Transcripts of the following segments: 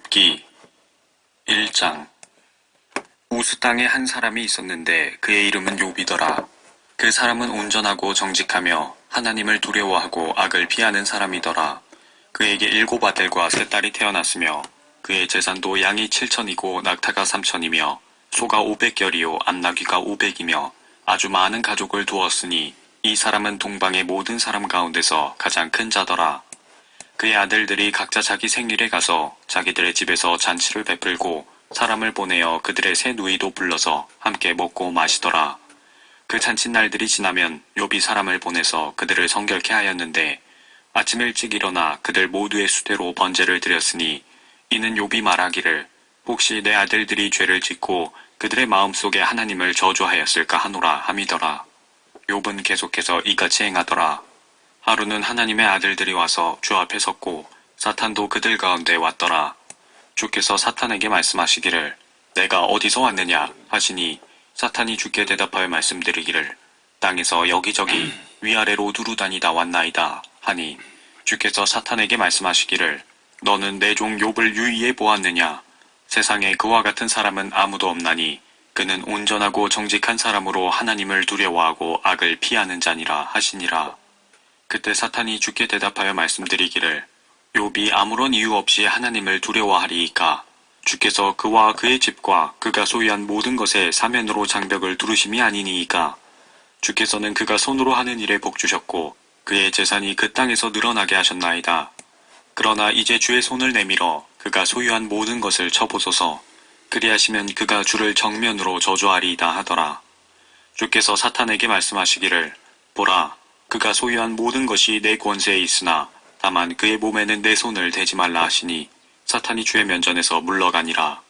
욥기 1장. 우스 땅에 한 사람이 있었는데 그의 이름은 욥이더라. 그 사람은 온전하고 정직하며 하나님을 두려워하고 악을 피하는 사람이더라. 그에게 7 아들과 3 딸이 태어났으며 그의 재산도 양이 7천이고 낙타가 3천이며 소가 500결이요 암나귀가 500이며 아주 많은 가족을 두었으니 이 사람은 동방의 모든 사람 가운데서 가장 큰 자더라. 그의 아들들이 각자 자기 생일에 가서 자기들의 집에서 잔치를 베풀고 사람을 보내어 그들의 새 누이도 불러서 함께 먹고 마시더라. 그 잔칫날들이 지나면 욥이 사람을 보내서 그들을 성결케 하였는데 아침 일찍 일어나 그들 모두의 수대로 번제를 드렸으니 이는 욥이 말하기를 혹시 내 아들들이 죄를 짓고 그들의 마음속에 하나님을 저주하였을까 하노라 함이더라. 욥은 계속해서 이같이 행하더라. 하루는 하나님의 아들들이 와서 주 앞에 섰고 사탄도 그들 가운데 왔더라. 주께서 사탄에게 말씀하시기를 내가 어디서 왔느냐 하시니 사탄이 주께 대답하여 말씀드리기를 땅에서 여기저기 위아래로 두루다니다 왔나이다 하니 주께서 사탄에게 말씀하시기를 너는 내 종 욥을 유의해 보았느냐. 세상에 그와 같은 사람은 아무도 없나니 그는 온전하고 정직한 사람으로 하나님을 두려워하고 악을 피하는 자니라 하시니라. 그때 사탄이 주께 대답하여 말씀드리기를 욥이 아무런 이유 없이 하나님을 두려워하리이까. 주께서 그와 그의 집과 그가 소유한 모든 것에 사면으로 장벽을 두르심이 아니니이까. 주께서는 그가 손으로 하는 일에 복주셨고 그의 재산이 그 땅에서 늘어나게 하셨나이다. 그러나 이제 주의 손을 내밀어 그가 소유한 모든 것을 쳐보소서. 그리하시면 그가 주를 정면으로 저주하리이다 하더라. 주께서 사탄에게 말씀하시기를 보라, 그가 소유한 모든 것이 내 권세에 있으나 다만 그의 몸에는 내 손을 대지 말라 하시니 사탄이 주의 면전에서 물러가니라.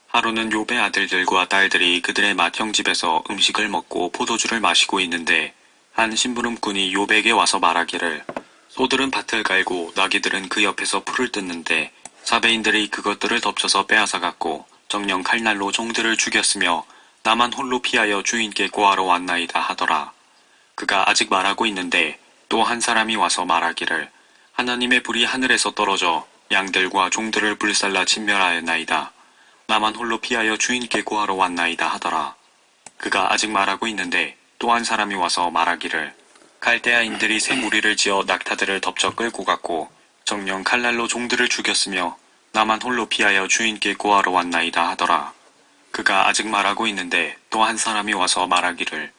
하루는 욥의 아들들과 딸들이 그들의 맏형 집에서 음식을 먹고 포도주를 마시고 있는데 한 심부름꾼이 욥에게 와서 말하기를 소들은 밭을 갈고 나귀들은 그 옆에서 풀을 뜯는데 사배인들이 그것들을 덮쳐서 빼앗아갔고 정령 칼날로 종들을 죽였으며 나만 홀로 피하여 주인께 고하러 왔나이다 하더라. 그가 아직 말하고 있는데 또 한 사람이 와서 말하기를 하나님의 불이 하늘에서 떨어져 양들과 종들을 불살라 진멸하였나이다. 나만 홀로 피하여 주인께 고하러 왔나이다 하더라. 그가 아직 말하고 있는데 또 한 사람이 와서 말하기를 갈대아인들이 새 무리를 지어 낙타들을 덮쳐 끌고 갔고 정령 칼날로 종들을 죽였으며 나만 홀로 피하여 주인께 고하러 왔나이다 하더라. 그가 아직 말하고 있는데 또 한 사람이 와서 말하기를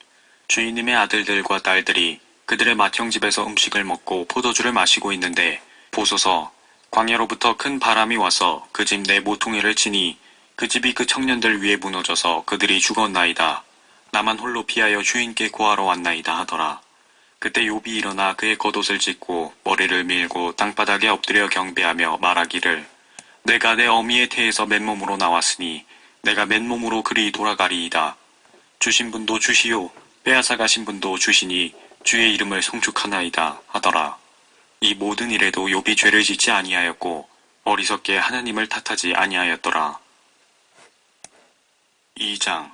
주인님의 아들들과 딸들이 그들의 맏형 집에서 음식을 먹고 포도주를 마시고 있는데 보소서, 광야로부터 큰 바람이 와서 그 집 내 모퉁이를 치니 그 집이 그 청년들 위에 무너져서 그들이 죽었나이다. 나만 홀로 피하여 주인께 고하러 왔나이다 하더라. 그때 욥이 일어나 그의 겉옷을 찢고 머리를 밀고 땅바닥에 엎드려 경배하며 말하기를 내가 내 어미의 태에서 맨몸으로 나왔으니 내가 맨몸으로 그리 돌아가리이다. 주신 분도 주시오 빼앗아 가신 분도 주시니 주의 이름을 송축하나이다 하더라. 이 모든 일에도 욥이 죄를 짓지 아니하였고 어리석게 하나님을 탓하지 아니하였더라. 2장.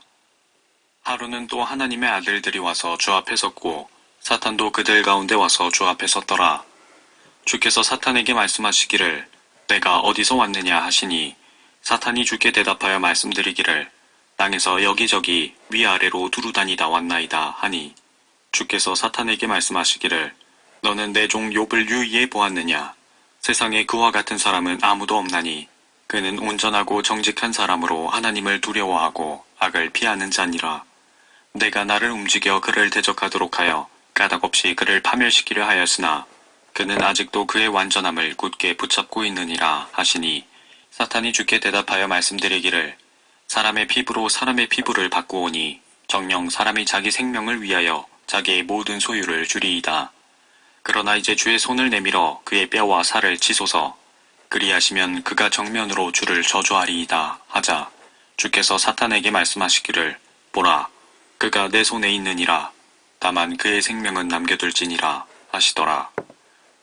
하루는 또 하나님의 아들들이 와서 주 앞에 섰고 사탄도 그들 가운데 와서 주 앞에 섰더라. 주께서 사탄에게 말씀하시기를 내가 어디서 왔느냐 하시니 사탄이 주께 대답하여 말씀드리기를 땅에서 여기저기 위아래로 두루다니다 왔나이다 하니 주께서 사탄에게 말씀하시기를 너는 내 종 욥을 유의해 보았느냐. 세상에 그와 같은 사람은 아무도 없나니 그는 온전하고 정직한 사람으로 하나님을 두려워하고 악을 피하는 자니라. 내가 나를 움직여 그를 대적하도록 하여 까닭없이 그를 파멸시키려 하였으나 그는 아직도 그의 완전함을 굳게 붙잡고 있느니라 하시니 사탄이 주께 대답하여 말씀드리기를 사람의 피부로 사람의 피부를 바꾸오니 정녕 사람이 자기 생명을 위하여 자기의 모든 소유를 주리이다. 그러나 이제 주의 손을 내밀어 그의 뼈와 살을 치소서. 그리하시면 그가 정면으로 주를 저주하리이다 하자 주께서 사탄에게 말씀하시기를 보라, 그가 내 손에 있느니라. 다만 그의 생명은 남겨둘지니라 하시더라.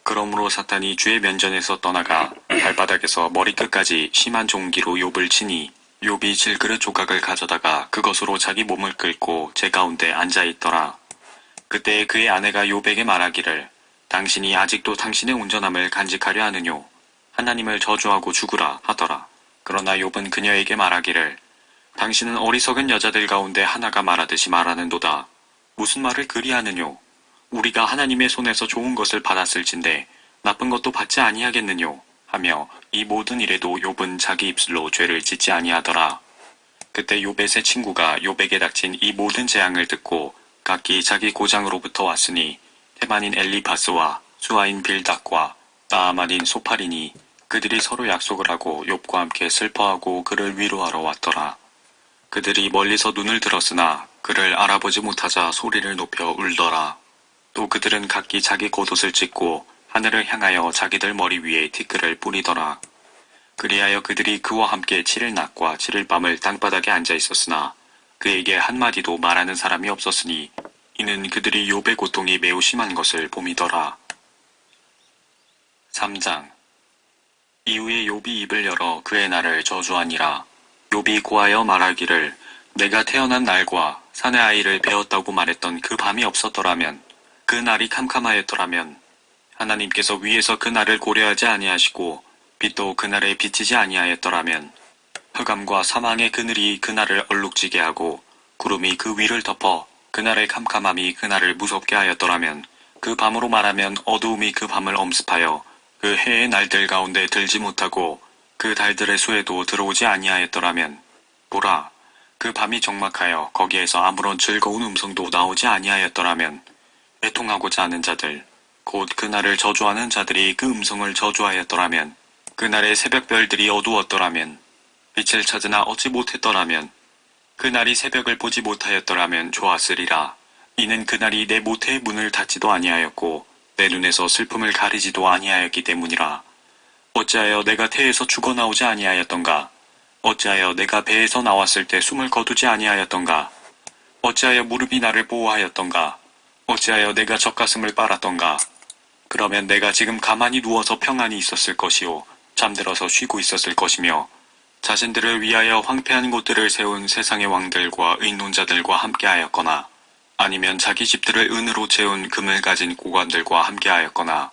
그러므로 사탄이 주의 면전에서 떠나가 발바닥에서 머리끝까지 심한 종기로 욥을 치니 욥이 질그릇 조각을 가져다가 그것으로 자기 몸을 긁고 제 가운데 앉아있더라. 그때 그의 아내가 욥에게 말하기를 당신이 아직도 당신의 온전함을 간직하려 하느뇨. 하나님을 저주하고 죽으라 하더라. 그러나 욥은 그녀에게 말하기를 당신은 어리석은 여자들 가운데 하나가 말하듯이 말하는도다. 무슨 말을 그리하느뇨? 우리가 하나님의 손에서 좋은 것을 받았을진데 나쁜 것도 받지 아니하겠느뇨? 하며 이 모든 일에도 욥은 자기 입술로 죄를 짓지 아니하더라. 그때 욥의 세 친구가 욥에게 닥친 이 모든 재앙을 듣고 각기 자기 고장으로부터 왔으니 테만인 엘리파스와 수아인 빌닷과 나아만인 소팔이니 그들이 서로 약속을 하고 욥과 함께 슬퍼하고 그를 위로하러 왔더라. 그들이 멀리서 눈을 들었으나 그를 알아보지 못하자 소리를 높여 울더라. 또 그들은 각기 자기 겉옷을 찢고 하늘을 향하여 자기들 머리 위에 티끌을 뿌리더라. 그리하여 그들이 그와 함께 7일 낮과 7일 밤을 땅바닥에 앉아 있었으나 그에게 한마디도 말하는 사람이 없었으니 이는 그들이 욥의 고통이 매우 심한 것을 봄이더라. 3장. 이후에 욥이 입을 열어 그의 날을 저주하니라. 욥이 고하여 말하기를 내가 태어난 날과 사내 아이를 베었다고 말했던 그 밤이 없었더라면, 그 날이 캄캄하였더라면, 하나님께서 위에서 그 날을 고려하지 아니하시고 빛도 그 날에 비치지 아니하였더라면, 흑암과 사망의 그늘이 그 날을 얼룩지게 하고 구름이 그 위를 덮어 그 날의 캄캄함이 그 날을 무섭게 하였더라면, 그 밤으로 말하면 어두움이 그 밤을 엄습하여 그 해의 날들 가운데 들지 못하고 그 달들의 수에도 들어오지 아니하였더라면, 보라, 그 밤이 적막하여 거기에서 아무런 즐거운 음성도 나오지 아니하였더라면, 애통하고자 하는 자들, 곧 그날을 저주하는 자들이 그 음성을 저주하였더라면, 그날의 새벽별들이 어두웠더라면, 빛을 찾으나 얻지 못했더라면, 그날이 새벽을 보지 못하였더라면 좋았으리라. 이는 그날이 내 모태의 문을 닫지도 아니하였고 내 눈에서 슬픔을 가리지도 아니하였기 때문이라. 어찌하여 내가 태에서 죽어나오지 아니하였던가? 어찌하여 내가 배에서 나왔을 때 숨을 거두지 아니하였던가? 어찌하여 무릎이 나를 보호하였던가? 어찌하여 내가 젖가슴을 빨았던가? 그러면 내가 지금 가만히 누워서 평안히 있었을 것이요 잠들어서 쉬고 있었을 것이며 자신들을 위하여 황폐한 곳들을 세운 세상의 왕들과 의논자들과 함께하였거나 아니면 자기 집들을 은으로 채운 금을 가진 고관들과 함께하였거나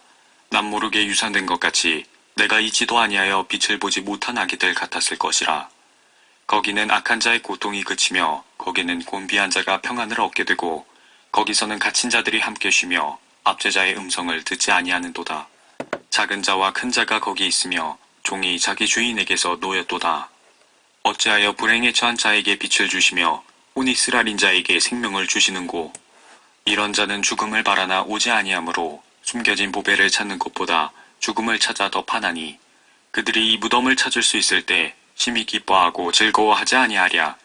남모르게 유산된 것 같이 내가 있지도 아니하여 빛을 보지 못한 아기들 같았을 것이라. 거기는 악한 자의 고통이 그치며 거기는 곤비한 자가 평안을 얻게 되고 거기서는 갇힌 자들이 함께 쉬며 압제자의 음성을 듣지 아니하는도다. 작은 자와 큰 자가 거기 있으며 종이 자기 주인에게서 놓였도다. 어찌하여 불행에 처한 자에게 빛을 주시며 혼이 쓰라린 자에게 생명을 주시는고? 이런 자는 죽음을 바라나 오지 아니하므로 숨겨진 보배를 찾는 것보다 죽음을 찾아 더 파나니 그들이 이 무덤을 찾을 수 있을 때 심히 기뻐하고 즐거워하지 아니하랴.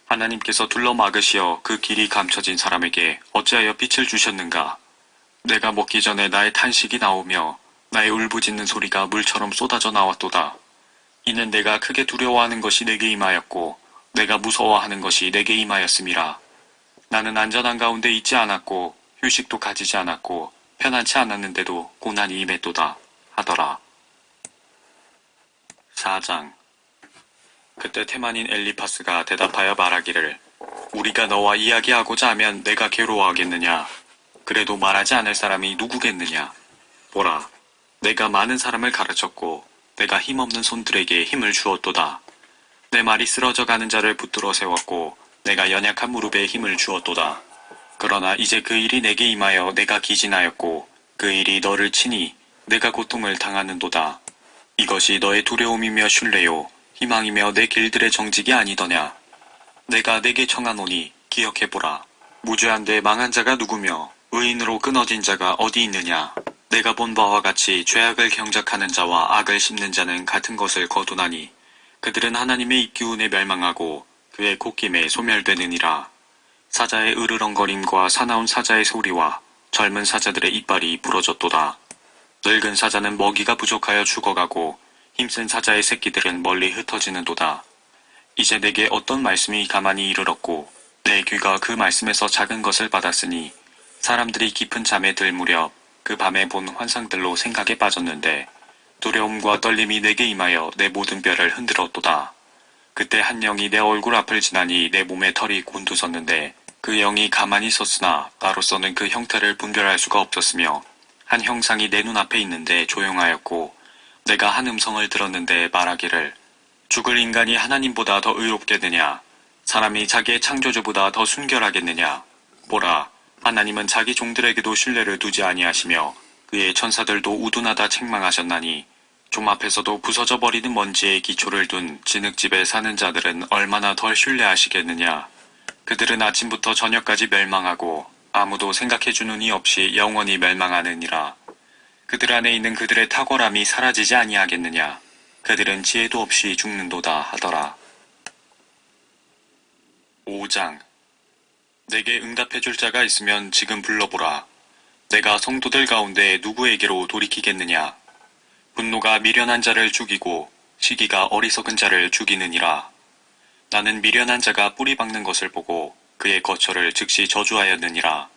하나님께서 둘러막으시어 그 길이 감춰진 사람에게 어찌하여 빛을 주셨는가? 내가 먹기 전에 나의 탄식이 나오며 나의 울부짖는 소리가 물처럼 쏟아져 나왔도다. 이는 내가 크게 두려워하는 것이 내게 임하였고 내가 무서워하는 것이 내게 임하였음이라. 나는 안전한 가운데 있지 않았고 휴식도 가지지 않았고 편안치 않았는데도 고난이 임했도다 하더라. 4장. 그때 테만인 엘리파스가 대답하여 말하기를 우리가 너와 이야기하고자 하면 내가 괴로워하겠느냐? 그래도 말하지 않을 사람이 누구겠느냐? 보라, 내가 많은 사람을 가르쳤고 내가 힘없는 손들에게 힘을 주었도다. 내 말이 쓰러져 가는 자를 붙들어 세웠고 내가 연약한 무릎에 힘을 주었도다. 그러나 이제 그 일이 내게 임하여 내가 기진하였고 그 일이 너를 치니 내가 고통을 당하는도다. 이것이 너의 두려움이며 슐레요 희망이며 내 길들의 정직이 아니더냐. 내가 내게 청하노니 기억해보라. 무죄한데 망한 자가 누구며 의인으로 끊어진 자가 어디 있느냐. 내가 본 바와 같이 죄악을 경작하는 자와 악을 씹는 자는 같은 것을 거두나니 그들은 하나님의 입기운에 멸망하고 그의 콧김에 소멸되느니라. 사자의 으르렁거림과 사나운 사자의 소리와 젊은 사자들의 이빨이 부러졌도다. 늙은 사자는 먹이가 부족하여 죽어가고 힘센 사자의 새끼들은 멀리 흩어지는도다. 이제 내게 어떤 말씀이 가만히 이르렀고 내 귀가 그 말씀에서 작은 것을 받았으니 사람들이 깊은 잠에 들 무렵 그 밤에 본 환상들로 생각에 빠졌는데 두려움과 떨림이 내게 임하여 내 모든 뼈를 흔들었도다. 그때 한 영이 내 얼굴 앞을 지나니 내 몸에 털이 곤두섰는데 그 영이 가만히 섰으나 나로서는 그 형태를 분별할 수가 없었으며 한 형상이 내 눈앞에 있는데 조용하였고 내가 한 음성을 들었는데 말하기를 죽을 인간이 하나님보다 더 의롭겠느냐? 사람이 자기의 창조주보다 더 순결하겠느냐? 보라, 하나님은 자기 종들에게도 신뢰를 두지 아니하시며 그의 천사들도 우둔하다 책망하셨나니 좀 앞에서도 부서져 버리는 먼지에 기초를 둔 진흙집에 사는 자들은 얼마나 덜 신뢰하시겠느냐? 그들은 아침부터 저녁까지 멸망하고 아무도 생각해주는 이 없이 영원히 멸망하느니라. 그들 안에 있는 그들의 탁월함이 사라지지 아니하겠느냐? 그들은 지혜도 없이 죽는도다 하더라. 5장. 내게 응답해줄 자가 있으면 지금 불러보라. 내가 성도들 가운데 누구에게로 돌이키겠느냐? 분노가 미련한 자를 죽이고 시기가 어리석은 자를 죽이느니라. 나는 미련한 자가 뿌리 박는 것을 보고 그의 거처를 즉시 저주하였느니라.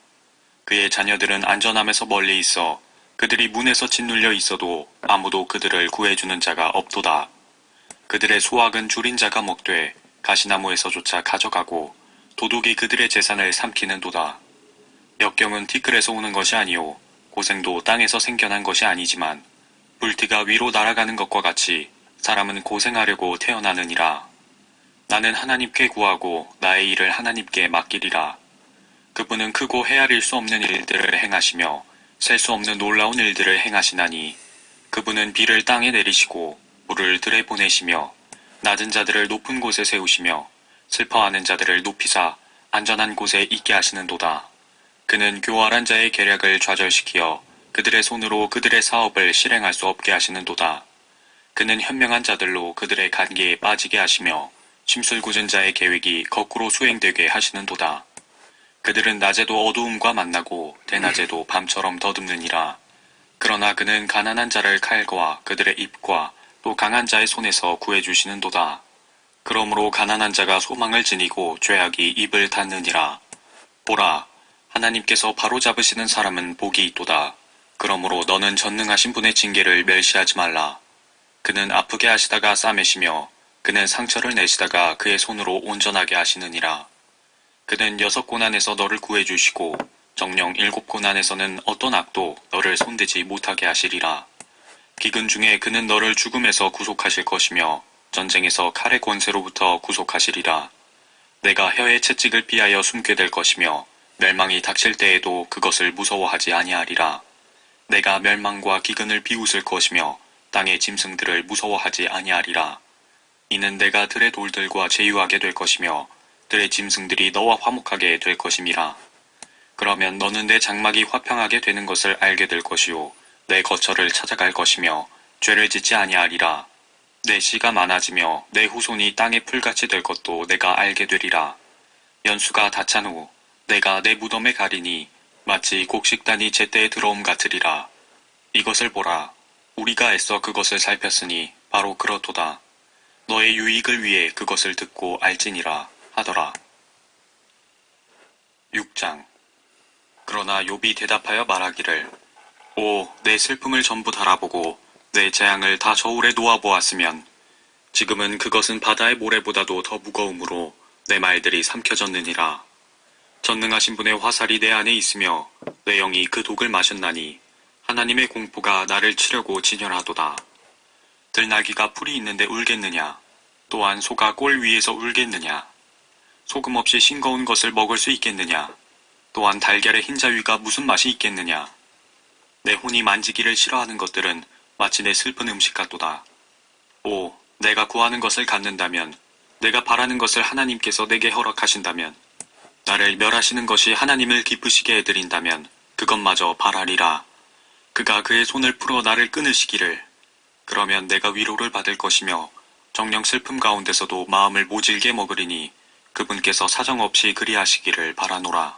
그의 자녀들은 안전함에서 멀리 있어 그들이 문에서 짓눌려 있어도 아무도 그들을 구해주는 자가 없도다. 그들의 소확은 줄인 자가 먹되 가시나무에서조차 가져가고 도둑이 그들의 재산을 삼키는도다. 역경은 티끌에서 오는 것이 아니오 고생도 땅에서 생겨난 것이 아니지만 불티가 위로 날아가는 것과 같이 사람은 고생하려고 태어나느니라. 나는 하나님께 구하고 나의 일을 하나님께 맡기리라. 그분은 크고 헤아릴 수 없는 일들을 행하시며 셀 수 없는 놀라운 일들을 행하시나니 그분은 비를 땅에 내리시고 물을 들에 보내시며 낮은 자들을 높은 곳에 세우시며 슬퍼하는 자들을 높이사 안전한 곳에 있게 하시는도다. 그는 교활한 자의 계략을 좌절시키어 그들의 손으로 그들의 사업을 실행할 수 없게 하시는도다. 그는 현명한 자들로 그들의 관계에 빠지게 하시며 심술궂은 자의 계획이 거꾸로 수행되게 하시는도다. 그들은 낮에도 어두움과 만나고 대낮에도 밤처럼 더듬느니라. 그러나 그는 가난한 자를 칼과 그들의 입과 또 강한 자의 손에서 구해주시는도다. 그러므로 가난한 자가 소망을 지니고 죄악이 입을 닫느니라. 보라, 하나님께서 바로잡으시는 사람은 복이 있도다. 그러므로 너는 전능하신 분의 징계를 멸시하지 말라. 그는 아프게 하시다가 싸매시며 그는 상처를 내시다가 그의 손으로 온전하게 하시느니라. 그는 6고난에서 너를 구해주시고 정령 7고난에서는 어떤 악도 너를 손대지 못하게 하시리라. 기근 중에 그는 너를 죽음에서 구속하실 것이며 전쟁에서 칼의 권세로부터 구속하시리라. 내가 혀의 채찍을 피하여 숨게 될 것이며 멸망이 닥칠 때에도 그것을 무서워하지 아니하리라. 내가 멸망과 기근을 비웃을 것이며 땅의 짐승들을 무서워하지 아니하리라. 이는 내가 들의 돌들과 제휴하게 될 것이며 들의 짐승들이 너와 화목하게 될 것임이라. 그러면 너는 내 장막이 화평하게 되는 것을 알게 될 것이요 내 거처를 찾아갈 것이며 죄를 짓지 아니하리라. 내 씨가 많아지며 내 후손이 땅의 풀같이 될 것도 내가 알게 되리라. 연수가 다 찬 후 내가 내 무덤에 가리니 마치 곡식단이 제때에 들어옴 같으리라. 이것을 보라. 우리가 애써 그것을 살폈으니 바로 그렇도다. 너의 유익을 위해 그것을 듣고 알지니라 하더라. 6장. 그러나 욥이 대답하여 말하기를 오, 내 슬픔을 전부 달아보고 내 재앙을 다 저울에 놓아보았으면 지금은 그것은 바다의 모래보다도 더 무거움으로 내 말들이 삼켜졌느니라. 전능하신 분의 화살이 내 안에 있으며 내 영이 그 독을 마셨나니 하나님의 공포가 나를 치려고 진열하도다. 들나귀가 풀이 있는데 울겠느냐? 또한 소가 꼴 위에서 울겠느냐? 소금 없이 싱거운 것을 먹을 수 있겠느냐? 또한 달걀의 흰자위가 무슨 맛이 있겠느냐? 내 혼이 만지기를 싫어하는 것들은 마치 내 슬픈 음식 같도다. 오, 내가 구하는 것을 갖는다면, 내가 바라는 것을 하나님께서 내게 허락하신다면, 나를 멸하시는 것이 하나님을 기쁘시게 해드린다면 그것마저 바라리라. 그가 그의 손을 풀어 나를 끊으시기를. 그러면 내가 위로를 받을 것이며 정령 슬픔 가운데서도 마음을 모질게 먹으리니 그분께서 사정없이 그리하시기를 바라노라.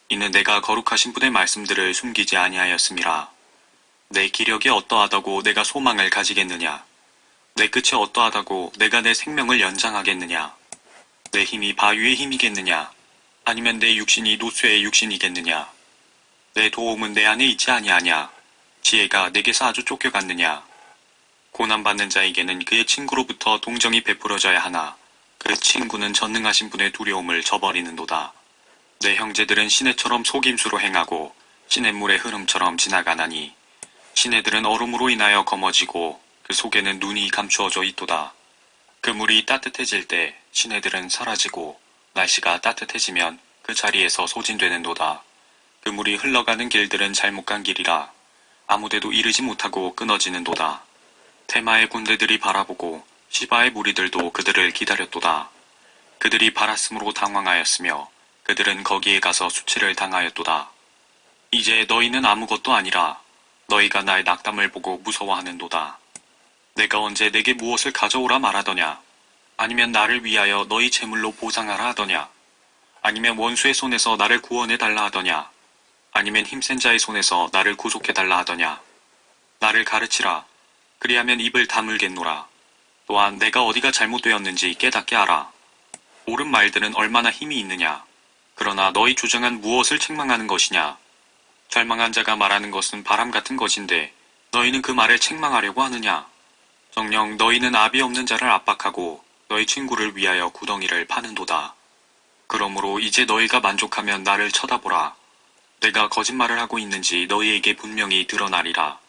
이는 내가 거룩하신 분의 말씀들을 숨기지 아니하였음이라. 내 기력이 어떠하다고 내가 소망을 가지겠느냐? 내 끝이 어떠하다고 내가 내 생명을 연장하겠느냐? 내 힘이 바위의 힘이겠느냐? 아니면 내 육신이 노쇠의 육신이겠느냐? 내 도움은 내 안에 있지 아니하냐? 지혜가 내게서 아주 쫓겨갔느냐? 고난받는 자에게는 그의 친구로부터 동정이 베풀어져야 하나 그 친구는 전능하신 분의 두려움을 저버리는도다. 내 형제들은 시내처럼 속임수로 행하고 시냇물의 흐름처럼 지나가나니 시내들은 얼음으로 인하여 검어지고 그 속에는 눈이 감추어져 있도다. 그물이 따뜻해질 때 시내들은 사라지고 날씨가 따뜻해지면 그 자리에서 소진되는도다. 그물이 흘러가는 길들은 잘못 간 길이라 아무데도 이르지 못하고 끊어지는도다. 테마의 군대들이 바라보고 시바의 무리들도 그들을 기다렸도다. 그들이 바랐으므로 당황하였으며 그들은 거기에 가서 수치를 당하였도다. 이제 너희는 아무것도 아니라 너희가 나의 낙담을 보고 무서워하는도다. 내가 언제 내게 무엇을 가져오라 말하더냐? 아니면 나를 위하여 너희 재물로 보상하라 하더냐? 아니면 원수의 손에서 나를 구원해 달라 하더냐? 아니면 힘센 자의 손에서 나를 구속해 달라 하더냐? 나를 가르치라. 그리하면 입을 다물겠노라. 또한 내가 어디가 잘못되었는지 깨닫게 하라. 옳은 말들은 얼마나 힘이 있느냐? 그러나 너희 주장은 무엇을 책망하는 것이냐? 절망한 자가 말하는 것은 바람 같은 것인데 너희는 그 말을 책망하려고 하느냐? 정녕 너희는 압이 없는 자를 압박하고 너희 친구를 위하여 구덩이를 파는도다. 그러므로 이제 너희가 만족하면 나를 쳐다보라. 내가 거짓말을 하고 있는지 너희에게 분명히 드러나리라.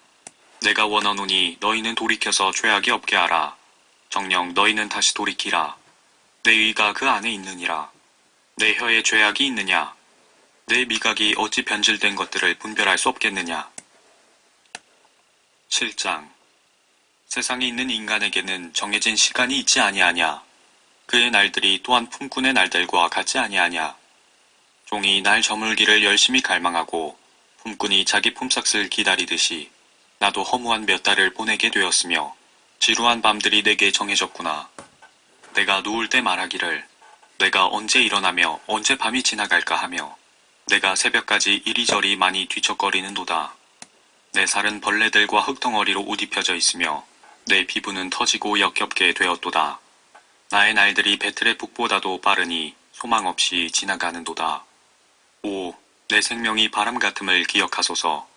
내가 원하노니 너희는 돌이켜서 죄악이 없게 하라. 정녕 너희는 다시 돌이키라. 내 의가 그 안에 있느니라. 내 혀에 죄악이 있느냐? 내 미각이 어찌 변질된 것들을 분별할 수 없겠느냐? 7장. 세상에 있는 인간에게는 정해진 시간이 있지 아니하냐? 그의 날들이 또한 품꾼의 날들과 같지 아니하냐? 종이 날 저물기를 열심히 갈망하고 품꾼이 자기 품삯을 기다리듯이 나도 허무한 몇 달을 보내게 되었으며 지루한 밤들이 내게 정해졌구나. 내가 누울 때 말하기를 내가 언제 일어나며 언제 밤이 지나갈까 하며 내가 새벽까지 이리저리 많이 뒤척거리는도다. 내 살은 벌레들과 흙덩어리로 옷 입혀져 있으며 내 피부는 터지고 역겹게 되었도다. 나의 날들이 배틀의 북보다도 빠르니 소망 없이 지나가는도다. 오, 내 생명이 바람 같음을 기억하소서.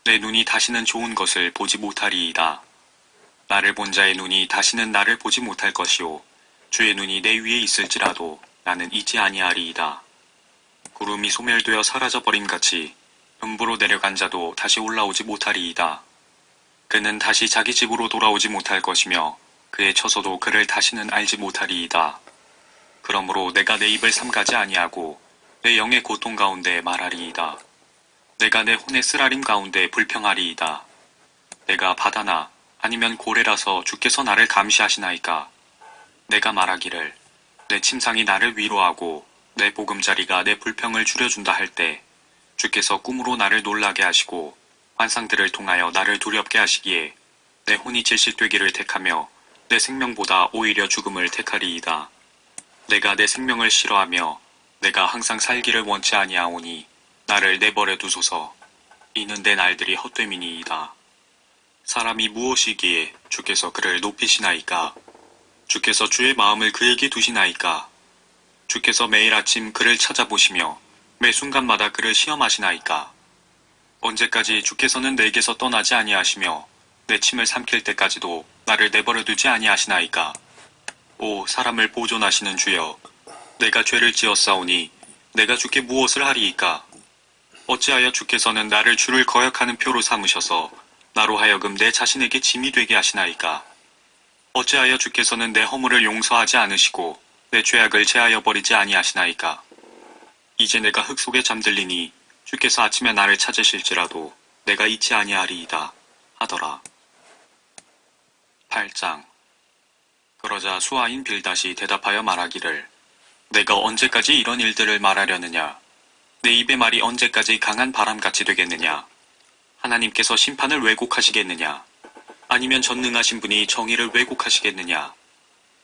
내 눈이 다시는 좋은 것을 보지 못하리이다. 나를 본 자의 눈이 다시는 나를 보지 못할 것이요 주의 눈이 내 위에 있을지라도 나는 잊지 아니하리이다. 구름이 소멸되어 사라져버림같이 음부로 내려간 자도 다시 올라오지 못하리이다. 그는 다시 자기 집으로 돌아오지 못할 것이며 그의 처소도 그를 다시는 알지 못하리이다. 그러므로 내가 내 입을 삼가지 아니하고 내 영의 고통 가운데 말하리이다. 내가 내 혼의 쓰라림 가운데 불평하리이다. 내가 바다나 아니면 고래라서 주께서 나를 감시하시나이까. 내가 말하기를 내 침상이 나를 위로하고 내 보금자리가 내 불평을 줄여준다 할 때 주께서 꿈으로 나를 놀라게 하시고 환상들을 통하여 나를 두렵게 하시기에 내 혼이 질식되기를 택하며 내 생명보다 오히려 죽음을 택하리이다. 내가 내 생명을 싫어하며 내가 항상 살기를 원치 아니하오니 나를 내버려 두소서. 이는 내 날들이 헛됨이니이다. 사람이 무엇이기에 주께서 그를 높이시나이까? 주께서 주의 마음을 그에게 두시나이까? 주께서 매일 아침 그를 찾아보시며 매 순간마다 그를 시험하시나이까? 언제까지 주께서는 내게서 떠나지 아니하시며 내 침을 삼킬 때까지도 나를 내버려 두지 아니하시나이까? 오, 사람을 보존하시는 주여, 내가 죄를 지었사오니 내가 주께 무엇을 하리이까? 어찌하여 주께서는 나를 주를 거역하는 표로 삼으셔서 나로 하여금 내 자신에게 짐이 되게 하시나이까? 어찌하여 주께서는 내 허물을 용서하지 않으시고 내 죄악을 제하여 버리지 아니하시나이까? 이제 내가 흙 속에 잠들리니 주께서 아침에 나를 찾으실지라도 내가 잊지 아니하리이다 하더라. 8장. 그러자 수하인 빌닷이 대답하여 말하기를 내가 언제까지 이런 일들을 말하려느냐? 내 입의 말이 언제까지 강한 바람같이 되겠느냐? 하나님께서 심판을 왜곡하시겠느냐? 아니면 전능하신 분이 정의를 왜곡하시겠느냐?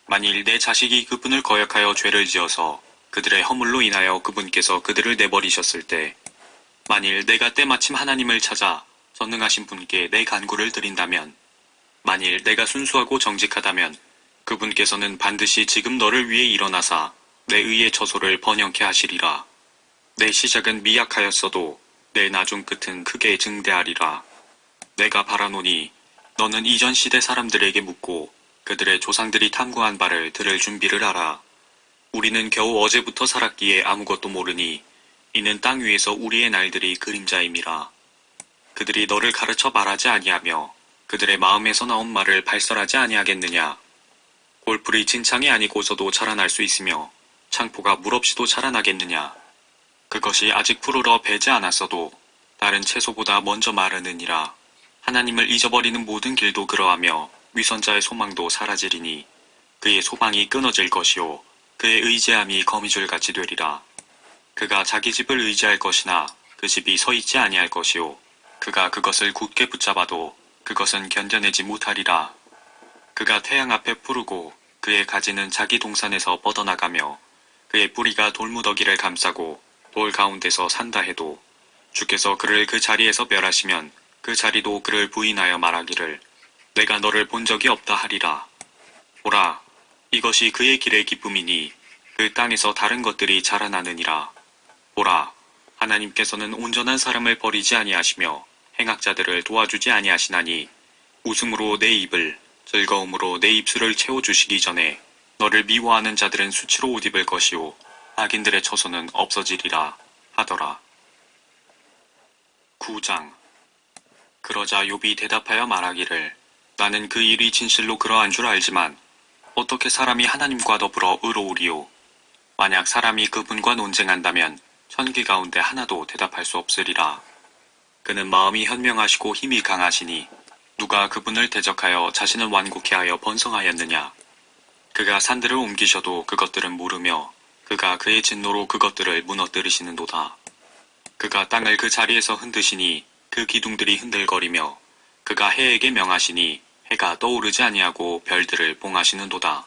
만일 내 자식이 그분을 거역하여 죄를 지어서 그들의 허물로 인하여 그분께서 그들을 내버리셨을 때 만일 내가 때마침 하나님을 찾아 전능하신 분께 내 간구를 드린다면 만일 내가 순수하고 정직하다면 그분께서는 반드시 지금 너를 위해 일어나사 내 의의 처소를 번영케 하시리라. 내 시작은 미약하였어도 내 나중 끝은 크게 증대하리라. 내가 바라노니 너는 이전 시대 사람들에게 묻고 그들의 조상들이 탐구한 바를 들을 준비를 하라. 우리는 겨우 어제부터 살았기에 아무것도 모르니 이는 땅 위에서 우리의 날들이 그림자임이라. 그들이 너를 가르쳐 말하지 아니하며 그들의 마음에서 나온 말을 발설하지 아니하겠느냐. 골풀이 진창이 아니고서도 자라날 수 있으며 창포가 물 없이도 자라나겠느냐. 그것이 아직 푸르러 배지 않았어도 다른 채소보다 먼저 마르느니라. 하나님을 잊어버리는 모든 길도 그러하며 위선자의 소망도 사라지리니 그의 소망이 끊어질 것이요 그의 의지함이 거미줄같이 되리라. 그가 자기 집을 의지할 것이나 그 집이 서 있지 아니할 것이요 그가 그것을 굳게 붙잡아도 그것은 견뎌내지 못하리라. 그가 태양 앞에 푸르고 그의 가지는 자기 동산에서 뻗어나가며 그의 뿌리가 돌무더기를 감싸고 돌 가운데서 산다 해도 주께서 그를 그 자리에서 멸하시면 그 자리도 그를 부인하여 말하기를 내가 너를 본 적이 없다 하리라. 보라, 이것이 그의 길의 기쁨이니 그 땅에서 다른 것들이 자라나느니라. 보라, 하나님께서는 온전한 사람을 버리지 아니하시며 행악자들을 도와주지 아니하시나니 웃음으로 내 입을 즐거움으로 내 입술을 채워주시기 전에 너를 미워하는 자들은 수치로 옷 입을 것이요 악인들의 처소는 없어지리라 하더라. 9장. 그러자 욥이 대답하여 말하기를 나는 그 일이 진실로 그러한 줄 알지만 어떻게 사람이 하나님과 더불어 의로우리요. 만약 사람이 그분과 논쟁한다면 천기 가운데 하나도 대답할 수 없으리라. 그는 마음이 현명하시고 힘이 강하시니 누가 그분을 대적하여 자신을 완곡케 하여 번성하였느냐. 그가 산들을 옮기셔도 그것들은 모르며 그가 그의 진노로 그것들을 무너뜨리시는도다. 그가 땅을 그 자리에서 흔드시니 그 기둥들이 흔들거리며 그가 해에게 명하시니 해가 떠오르지 아니하고 별들을 봉하시는도다.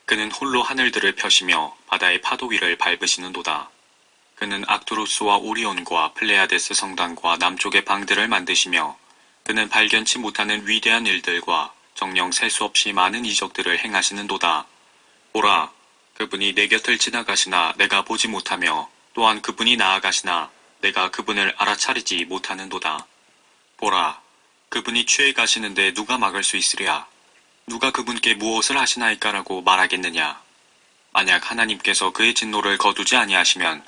그는 홀로 하늘들을 펴시며 바다의 파도 위를 밟으시는도다. 그는 악투루스와 오리온과 플레아데스 성당과 남쪽의 방들을 만드시며 그는 발견치 못하는 위대한 일들과 정령 셀 수 없이 많은 이적들을 행하시는도다. 보라, 그분이 내 곁을 지나가시나 내가 보지 못하며 또한 그분이 나아가시나 내가 그분을 알아차리지 못하는도다. 보라, 그분이 취해 가시는데 누가 막을 수 있으랴. 누가 그분께 무엇을 하시나이까라고 말하겠느냐. 만약 하나님께서 그의 진노를 거두지 아니하시면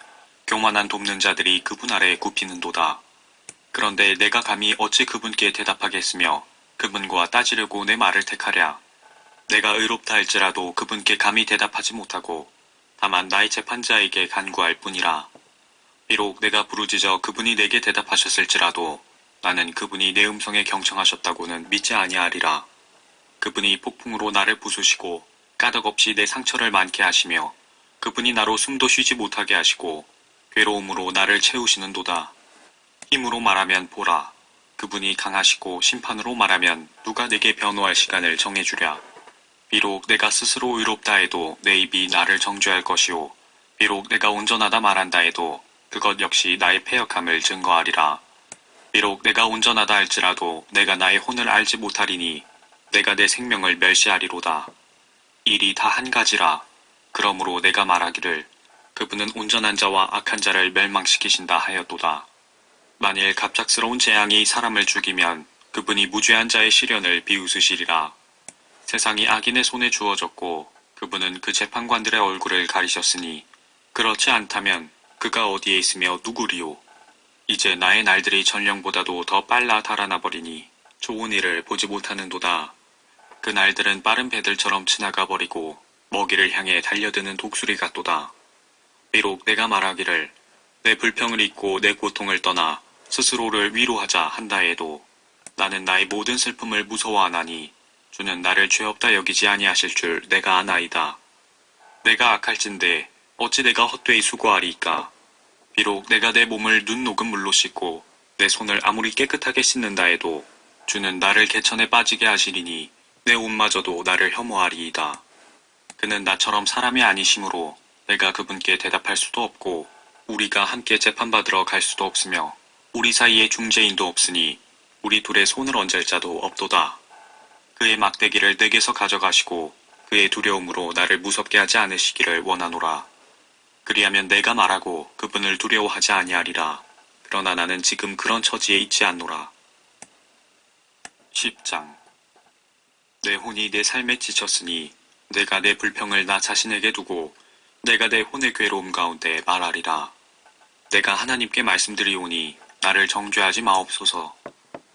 교만한 돕는 자들이 그분 아래에 굽히는도다. 그런데 내가 감히 어찌 그분께 대답하겠으며 그분과 따지려고 내 말을 택하랴. 내가 의롭다 할지라도 그분께 감히 대답하지 못하고 다만 나의 재판자에게 간구할 뿐이라. 비록 내가 부르짖어 그분이 내게 대답하셨을지라도 나는 그분이 내 음성에 경청하셨다고는 믿지 아니하리라. 그분이 폭풍으로 나를 부수시고 까닭없이 내 상처를 많게 하시며 그분이 나로 숨도 쉬지 못하게 하시고 괴로움으로 나를 채우시는도다. 힘으로 말하면 보라, 그분이 강하시고 심판으로 말하면 누가 내게 변호할 시간을 정해주랴. 비록 내가 스스로 의롭다 해도 내 입이 나를 정죄할 것이요 비록 내가 온전하다 말한다 해도 그것 역시 나의 패역함을 증거하리라. 비록 내가 온전하다 할지라도 내가 나의 혼을 알지 못하리니 내가 내 생명을 멸시하리로다. 일이 다 한 가지라. 그러므로 내가 말하기를 그분은 온전한 자와 악한 자를 멸망시키신다 하였도다. 만일 갑작스러운 재앙이 사람을 죽이면 그분이 무죄한 자의 시련을 비웃으시리라. 세상이 악인의 손에 주어졌고 그분은 그 재판관들의 얼굴을 가리셨으니 그렇지 않다면 그가 어디에 있으며 누구리요. 이제 나의 날들이 전령보다도 더 빨라 달아나 버리니 좋은 일을 보지 못하는도다. 그 날들은 빠른 배들처럼 지나가 버리고 먹이를 향해 달려드는 독수리 같도다. 비록 내가 말하기를 내 불평을 잊고 내 고통을 떠나 스스로를 위로하자 한다 해도 나는 나의 모든 슬픔을 무서워하나니 주는 나를 죄 없다 여기지 아니하실 줄 내가 아나이다. 내가 악할진대 어찌 내가 헛되이 수고하리이까. 비록 내가 내 몸을 눈 녹은 물로 씻고 내 손을 아무리 깨끗하게 씻는다 해도 주는 나를 개천에 빠지게 하시리니 내 옷마저도 나를 혐오하리이다. 그는 나처럼 사람이 아니시므로 내가 그분께 대답할 수도 없고 우리가 함께 재판받으러 갈 수도 없으며 우리 사이에 중재인도 없으니 우리 둘의 손을 얹을 자도 없도다. 그의 막대기를 내게서 가져가시고 그의 두려움으로 나를 무섭게 하지 않으시기를 원하노라. 그리하면 내가 말하고 그분을 두려워하지 아니하리라. 그러나 나는 지금 그런 처지에 있지 않노라. 10장. 내 혼이 내 삶에 지쳤으니 내가 내 불평을 나 자신에게 두고 내가 내 혼의 괴로움 가운데 말하리라. 내가 하나님께 말씀드리오니 나를 정죄하지 마옵소서.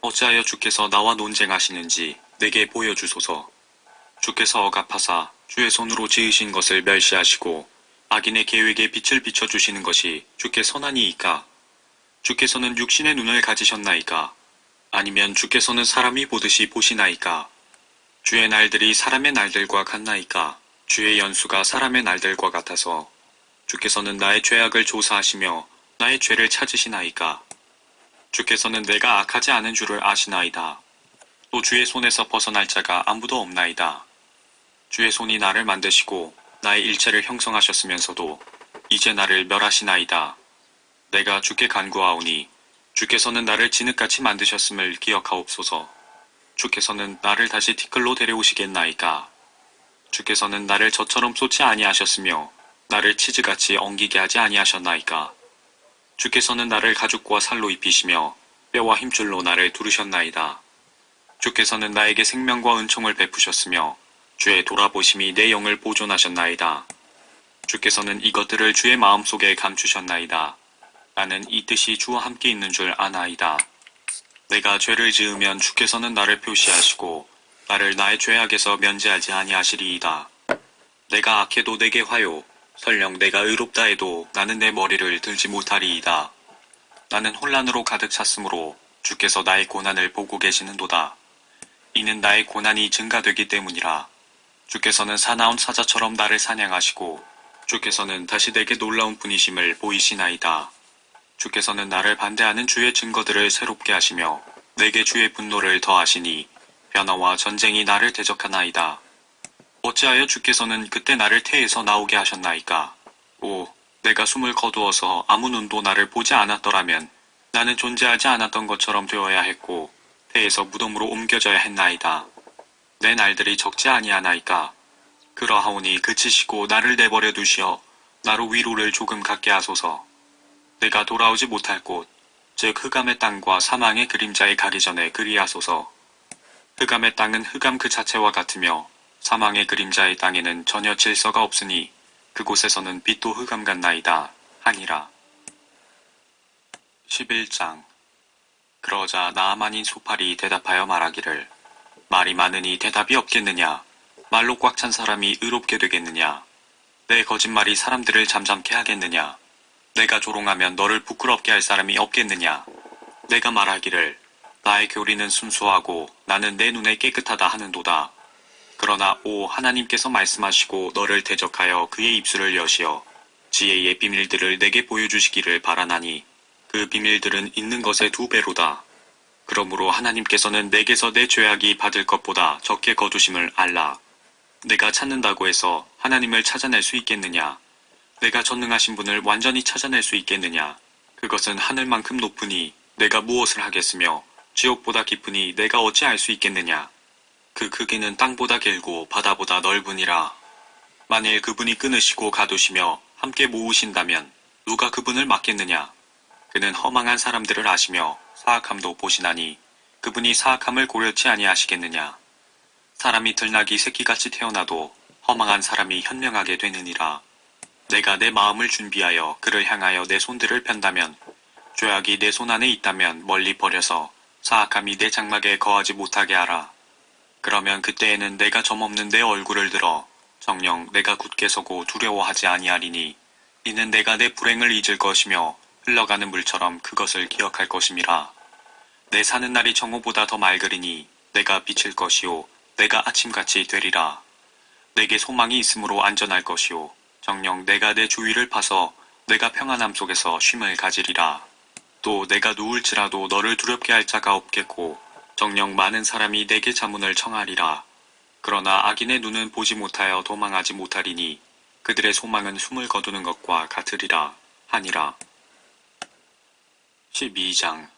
어찌하여 주께서 나와 논쟁하시는지 내게 보여주소서. 주께서 억압하사 주의 손으로 지으신 것을 멸시하시고 악인의 계획에 빛을 비춰주시는 것이 주께 선하니이까? 주께서는 육신의 눈을 가지셨나이까? 아니면 주께서는 사람이 보듯이 보시나이까? 주의 날들이 사람의 날들과 같나이까? 주의 연수가 사람의 날들과 같아서 주께서는 나의 죄악을 조사하시며 나의 죄를 찾으시나이까? 주께서는 내가 악하지 않은 줄을 아시나이다. 또 주의 손에서 벗어날 자가 아무도 없나이다. 주의 손이 나를 만드시고 나의 일체를 형성하셨으면서도 이제 나를 멸하시나이다. 내가 주께 간구하오니 주께서는 나를 진흙같이 만드셨음을 기억하옵소서. 주께서는 나를 다시 티끌로 데려오시겠나이까? 주께서는 나를 젖처럼 쏟지 아니하셨으며 나를 치즈같이 엉기게 하지 아니하셨나이까? 주께서는 나를 가죽과 살로 입히시며 뼈와 힘줄로 나를 두르셨나이다. 주께서는 나에게 생명과 은총을 베푸셨으며 주의 돌아보심이 내 영을 보존하셨나이다. 주께서는 이것들을 주의 마음속에 감추셨나이다. 나는 이 뜻이 주와 함께 있는 줄 아나이다. 내가 죄를 지으면 주께서는 나를 표시하시고 나를 나의 죄악에서 면제하지 아니하시리이다. 내가 악해도 내게 화요 설령 내가 의롭다 해도 나는 내 머리를 들지 못하리이다. 나는 혼란으로 가득 찼으므로 주께서 나의 고난을 보고 계시는도다. 이는 나의 고난이 증가되기 때문이라. 주께서는 사나운 사자처럼 나를 사냥하시고 주께서는 다시 내게 놀라운 분이심을 보이시나이다. 주께서는 나를 반대하는 주의 증거들을 새롭게 하시며 내게 주의 분노를 더하시니 변화와 전쟁이 나를 대적하나이다. 어찌하여 주께서는 그때 나를 태에서 나오게 하셨나이까? 오, 내가 숨을 거두어서 아무 눈도 나를 보지 않았더라면 나는 존재하지 않았던 것처럼 되어야 했고 태에서 무덤으로 옮겨져야 했나이다. 내 날들이 적지 아니하나이까? 그러하오니 그치시고 나를 내버려 두시어 나로 위로를 조금 갖게 하소서. 내가 돌아오지 못할 곳, 즉 흑암의 땅과 사망의 그림자에 가기 전에 그리하소서. 흑암의 땅은 흑암 그 자체와 같으며 사망의 그림자의 땅에는 전혀 질서가 없으니 그곳에서는 빛도 흑암 같나이다 하니라. 11장. 그러자 나아만인 소팔이 대답하여 말하기를 말이 많으니 대답이 없겠느냐? 말로 꽉 찬 사람이 의롭게 되겠느냐? 내 거짓말이 사람들을 잠잠케 하겠느냐? 내가 조롱하면 너를 부끄럽게 할 사람이 없겠느냐? 내가 말하기를 나의 교리는 순수하고 나는 내 눈에 깨끗하다 하는도다. 그러나 오 하나님께서 말씀하시고 너를 대적하여 그의 입술을 여시어 지혜의 비밀들을 내게 보여주시기를 바라나니 그 비밀들은 있는 것의 2배로다. 그러므로 하나님께서는 내게서 내 죄악이 받을 것보다 적게 거두심을 알라. 내가 찾는다고 해서 하나님을 찾아낼 수 있겠느냐? 내가 전능하신 분을 완전히 찾아낼 수 있겠느냐? 그것은 하늘만큼 높으니 내가 무엇을 하겠으며 지옥보다 깊으니 내가 어찌 알 수 있겠느냐? 그 크기는 땅보다 길고 바다보다 넓으니라. 만일 그분이 끊으시고 가두시며 함께 모으신다면 누가 그분을 막겠느냐? 그는 허망한 사람들을 아시며 사악함도 보시나니 그분이 사악함을 고려치 아니하시겠느냐? 사람이 들나귀 새끼같이 태어나도 허망한 사람이 현명하게 되느니라. 내가 내 마음을 준비하여 그를 향하여 내 손들을 편다면 죄악이 내 손 안에 있다면 멀리 버려서 사악함이 내 장막에 거하지 못하게 하라. 그러면 그때에는 내가 점없는 내 얼굴을 들어 정녕 내가 굳게 서고 두려워하지 아니하리니 이는 내가 내 불행을 잊을 것이며 흘러가는 물처럼 그것을 기억할 것임이라. 내 사는 날이 정오보다 더 맑으리니 내가 비칠 것이요 내가 아침같이 되리라. 내게 소망이 있으므로 안전할 것이요 정녕 내가 내 주위를 파서 내가 평안함 속에서 쉼을 가지리라. 또 내가 누울지라도 너를 두렵게 할 자가 없겠고 정녕 많은 사람이 내게 자문을 청하리라. 그러나 악인의 눈은 보지 못하여 도망하지 못하리니 그들의 소망은 숨을 거두는 것과 같으리라 하니라. 12장.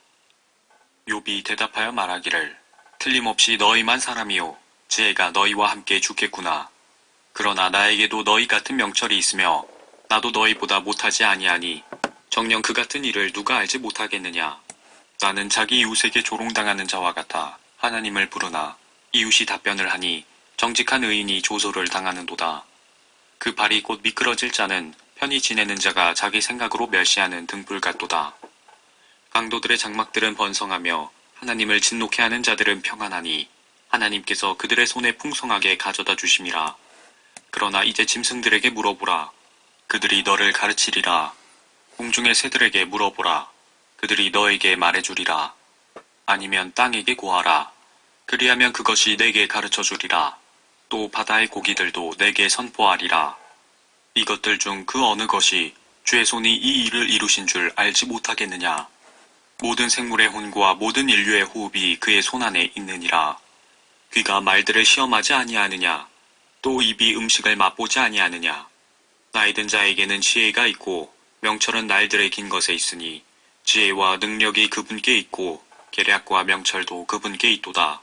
욥이 대답하여 말하기를 틀림없이 너희만 사람이요 지혜가 너희와 함께 죽겠구나. 그러나 나에게도 너희 같은 명철이 있으며 나도 너희보다 못하지 아니하니 정녕 그 같은 일을 누가 알지 못하겠느냐. 나는 자기 이웃에게 조롱당하는 자와 같아 하나님을 부르나 이웃이 답변을 하니 정직한 의인이 조소를 당하는도다. 그 발이 곧 미끄러질 자는 편히 지내는 자가 자기 생각으로 멸시하는 등불 같도다. 강도들의 장막들은 번성하며 하나님을 진노케 하는 자들은 평안하니 하나님께서 그들의 손에 풍성하게 가져다 주심이라. 그러나 이제 짐승들에게 물어보라. 그들이 너를 가르치리라. 공중의 새들에게 물어보라. 그들이 너에게 말해주리라. 아니면 땅에게 구하라. 그리하면 그것이 내게 가르쳐주리라. 또 바다의 고기들도 내게 선포하리라. 이것들 중 그 어느 것이 주의 손이 이 일을 이루신 줄 알지 못하겠느냐. 모든 생물의 혼과 모든 인류의 호흡이 그의 손 안에 있느니라. 귀가 말들을 시험하지 아니하느냐. 또 입이 음식을 맛보지 아니하느냐. 나이 든 자에게는 지혜가 있고 명철은 날들의 긴 것에 있으니 지혜와 능력이 그분께 있고 계략과 명철도 그분께 있도다.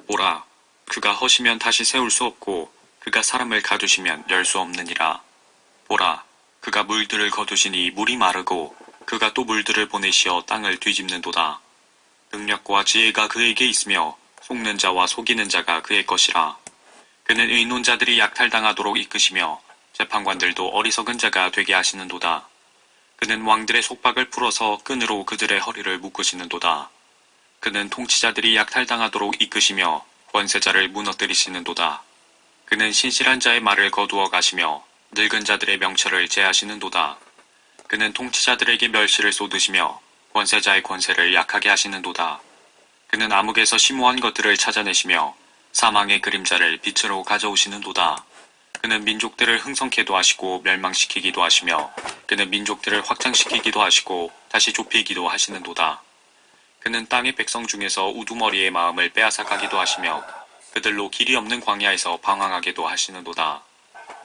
보라, 그가 허시면 다시 세울 수 없고 그가 사람을 가두시면 열 수 없느니라. 보라, 그가 물들을 거두시니 물이 마르고 그가 또 물들을 보내시어 땅을 뒤집는도다. 능력과 지혜가 그에게 있으며 속는 자와 속이는 자가 그의 것이라. 그는 의논자들이 약탈당하도록 이끄시며 재판관들도 어리석은 자가 되게 하시는도다. 그는 왕들의 속박을 풀어서 끈으로 그들의 허리를 묶으시는도다. 그는 통치자들이 약탈당하도록 이끄시며 권세자를 무너뜨리시는도다. 그는 신실한 자의 말을 거두어 가시며 늙은 자들의 명철을 제하시는도다. 그는 통치자들에게 멸시를 쏟으시며 권세자의 권세를 약하게 하시는도다. 그는 암흑에서 심오한 것들을 찾아내시며 사망의 그림자를 빛으로 가져오시는도다. 그는 민족들을 흥성케도 하시고 멸망시키기도 하시며 그는 민족들을 확장시키기도 하시고 다시 좁히기도 하시는도다. 그는 땅의 백성 중에서 우두머리의 마음을 빼앗아 가기도 하시며 그들로 길이 없는 광야에서 방황하게도 하시는도다.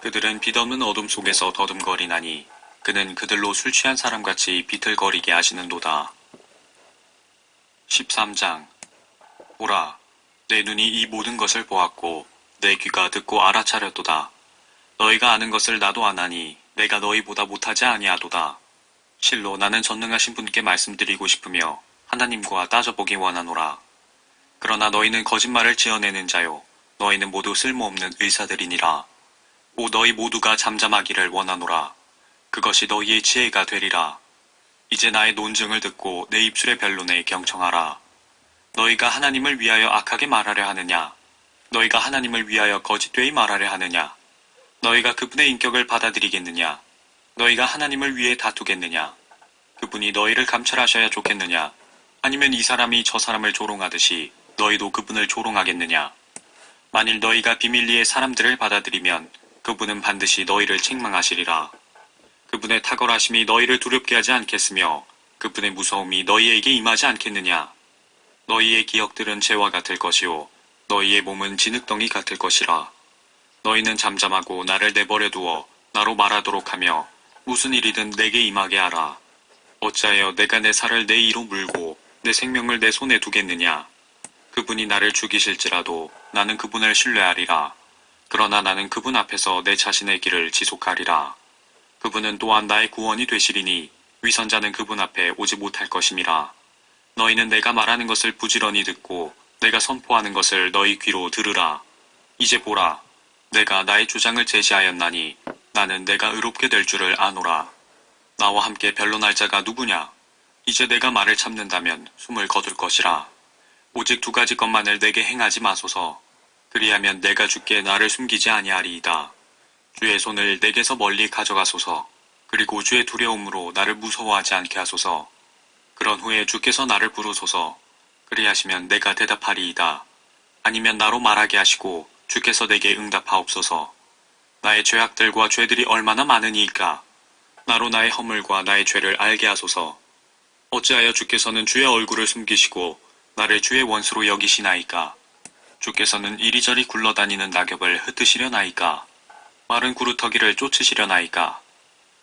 그들은 빛 없는 어둠 속에서 더듬거리나니 그는 그들로 술 취한 사람같이 비틀거리게 하시는도다. 13장. 보라, 내 눈이 이 모든 것을 보았고 내 귀가 듣고 알아차렸도다. 너희가 아는 것을 나도 아나니 내가 너희보다 못하지 아니하도다. 실로 나는 전능하신 분께 말씀드리고 싶으며 하나님과 따져보기 원하노라. 그러나 너희는 거짓말을 지어내는 자요 너희는 모두 쓸모없는 의사들이니라. 오 너희 모두가 잠잠하기를 원하노라. 그것이 너희의 지혜가 되리라. 이제 나의 논증을 듣고 내 입술의 변론에 경청하라. 너희가 하나님을 위하여 악하게 말하려 하느냐? 너희가 하나님을 위하여 거짓되이 말하려 하느냐? 너희가 그분의 인격을 받아들이겠느냐? 너희가 하나님을 위해 다투겠느냐? 그분이 너희를 감찰하셔야 좋겠느냐? 아니면 이 사람이 저 사람을 조롱하듯이 너희도 그분을 조롱하겠느냐? 만일 너희가 비밀리에 사람들을 받아들이면 그분은 반드시 너희를 책망하시리라. 그분의 탁월하심이 너희를 두렵게 하지 않겠으며 그분의 무서움이 너희에게 임하지 않겠느냐? 너희의 기억들은 재와 같을 것이요 너희의 몸은 진흙덩이 같을 것이라. 너희는 잠잠하고 나를 내버려 두어 나로 말하도록 하며 무슨 일이든 내게 임하게 하라. 어찌하여 내가 내 살을 내 이로 물고 내 생명을 내 손에 두겠느냐? 그분이 나를 죽이실지라도 나는 그분을 신뢰하리라. 그러나 나는 그분 앞에서 내 자신의 길을 지속하리라. 그분은 또한 나의 구원이 되시리니 위선자는 그분 앞에 오지 못할 것임이라. 너희는 내가 말하는 것을 부지런히 듣고 내가 선포하는 것을 너희 귀로 들으라. 이제 보라, 내가 나의 주장을 제시하였나니 나는 내가 의롭게 될 줄을 아노라. 나와 함께 변론할 자가 누구냐? 이제 내가 말을 참는다면 숨을 거둘 것이라. 오직 두 가지 것만을 내게 행하지 마소서. 그리하면 내가 주께 나를 숨기지 아니하리이다. 주의 손을 내게서 멀리 가져가소서. 그리고 주의 두려움으로 나를 무서워하지 않게 하소서. 그런 후에 주께서 나를 부르소서. 그리하시면 내가 대답하리이다. 아니면 나로 말하게 하시고 주께서 내게 응답하옵소서. 나의 죄악들과 죄들이 얼마나 많으니이까. 나로 나의 허물과 나의 죄를 알게 하소서. 어찌하여 주께서는 주의 얼굴을 숨기시고 나를 주의 원수로 여기시나이까. 주께서는 이리저리 굴러다니는 낙엽을 흩으시려나이까. 마른 구루터기를 쫓으시려나이까.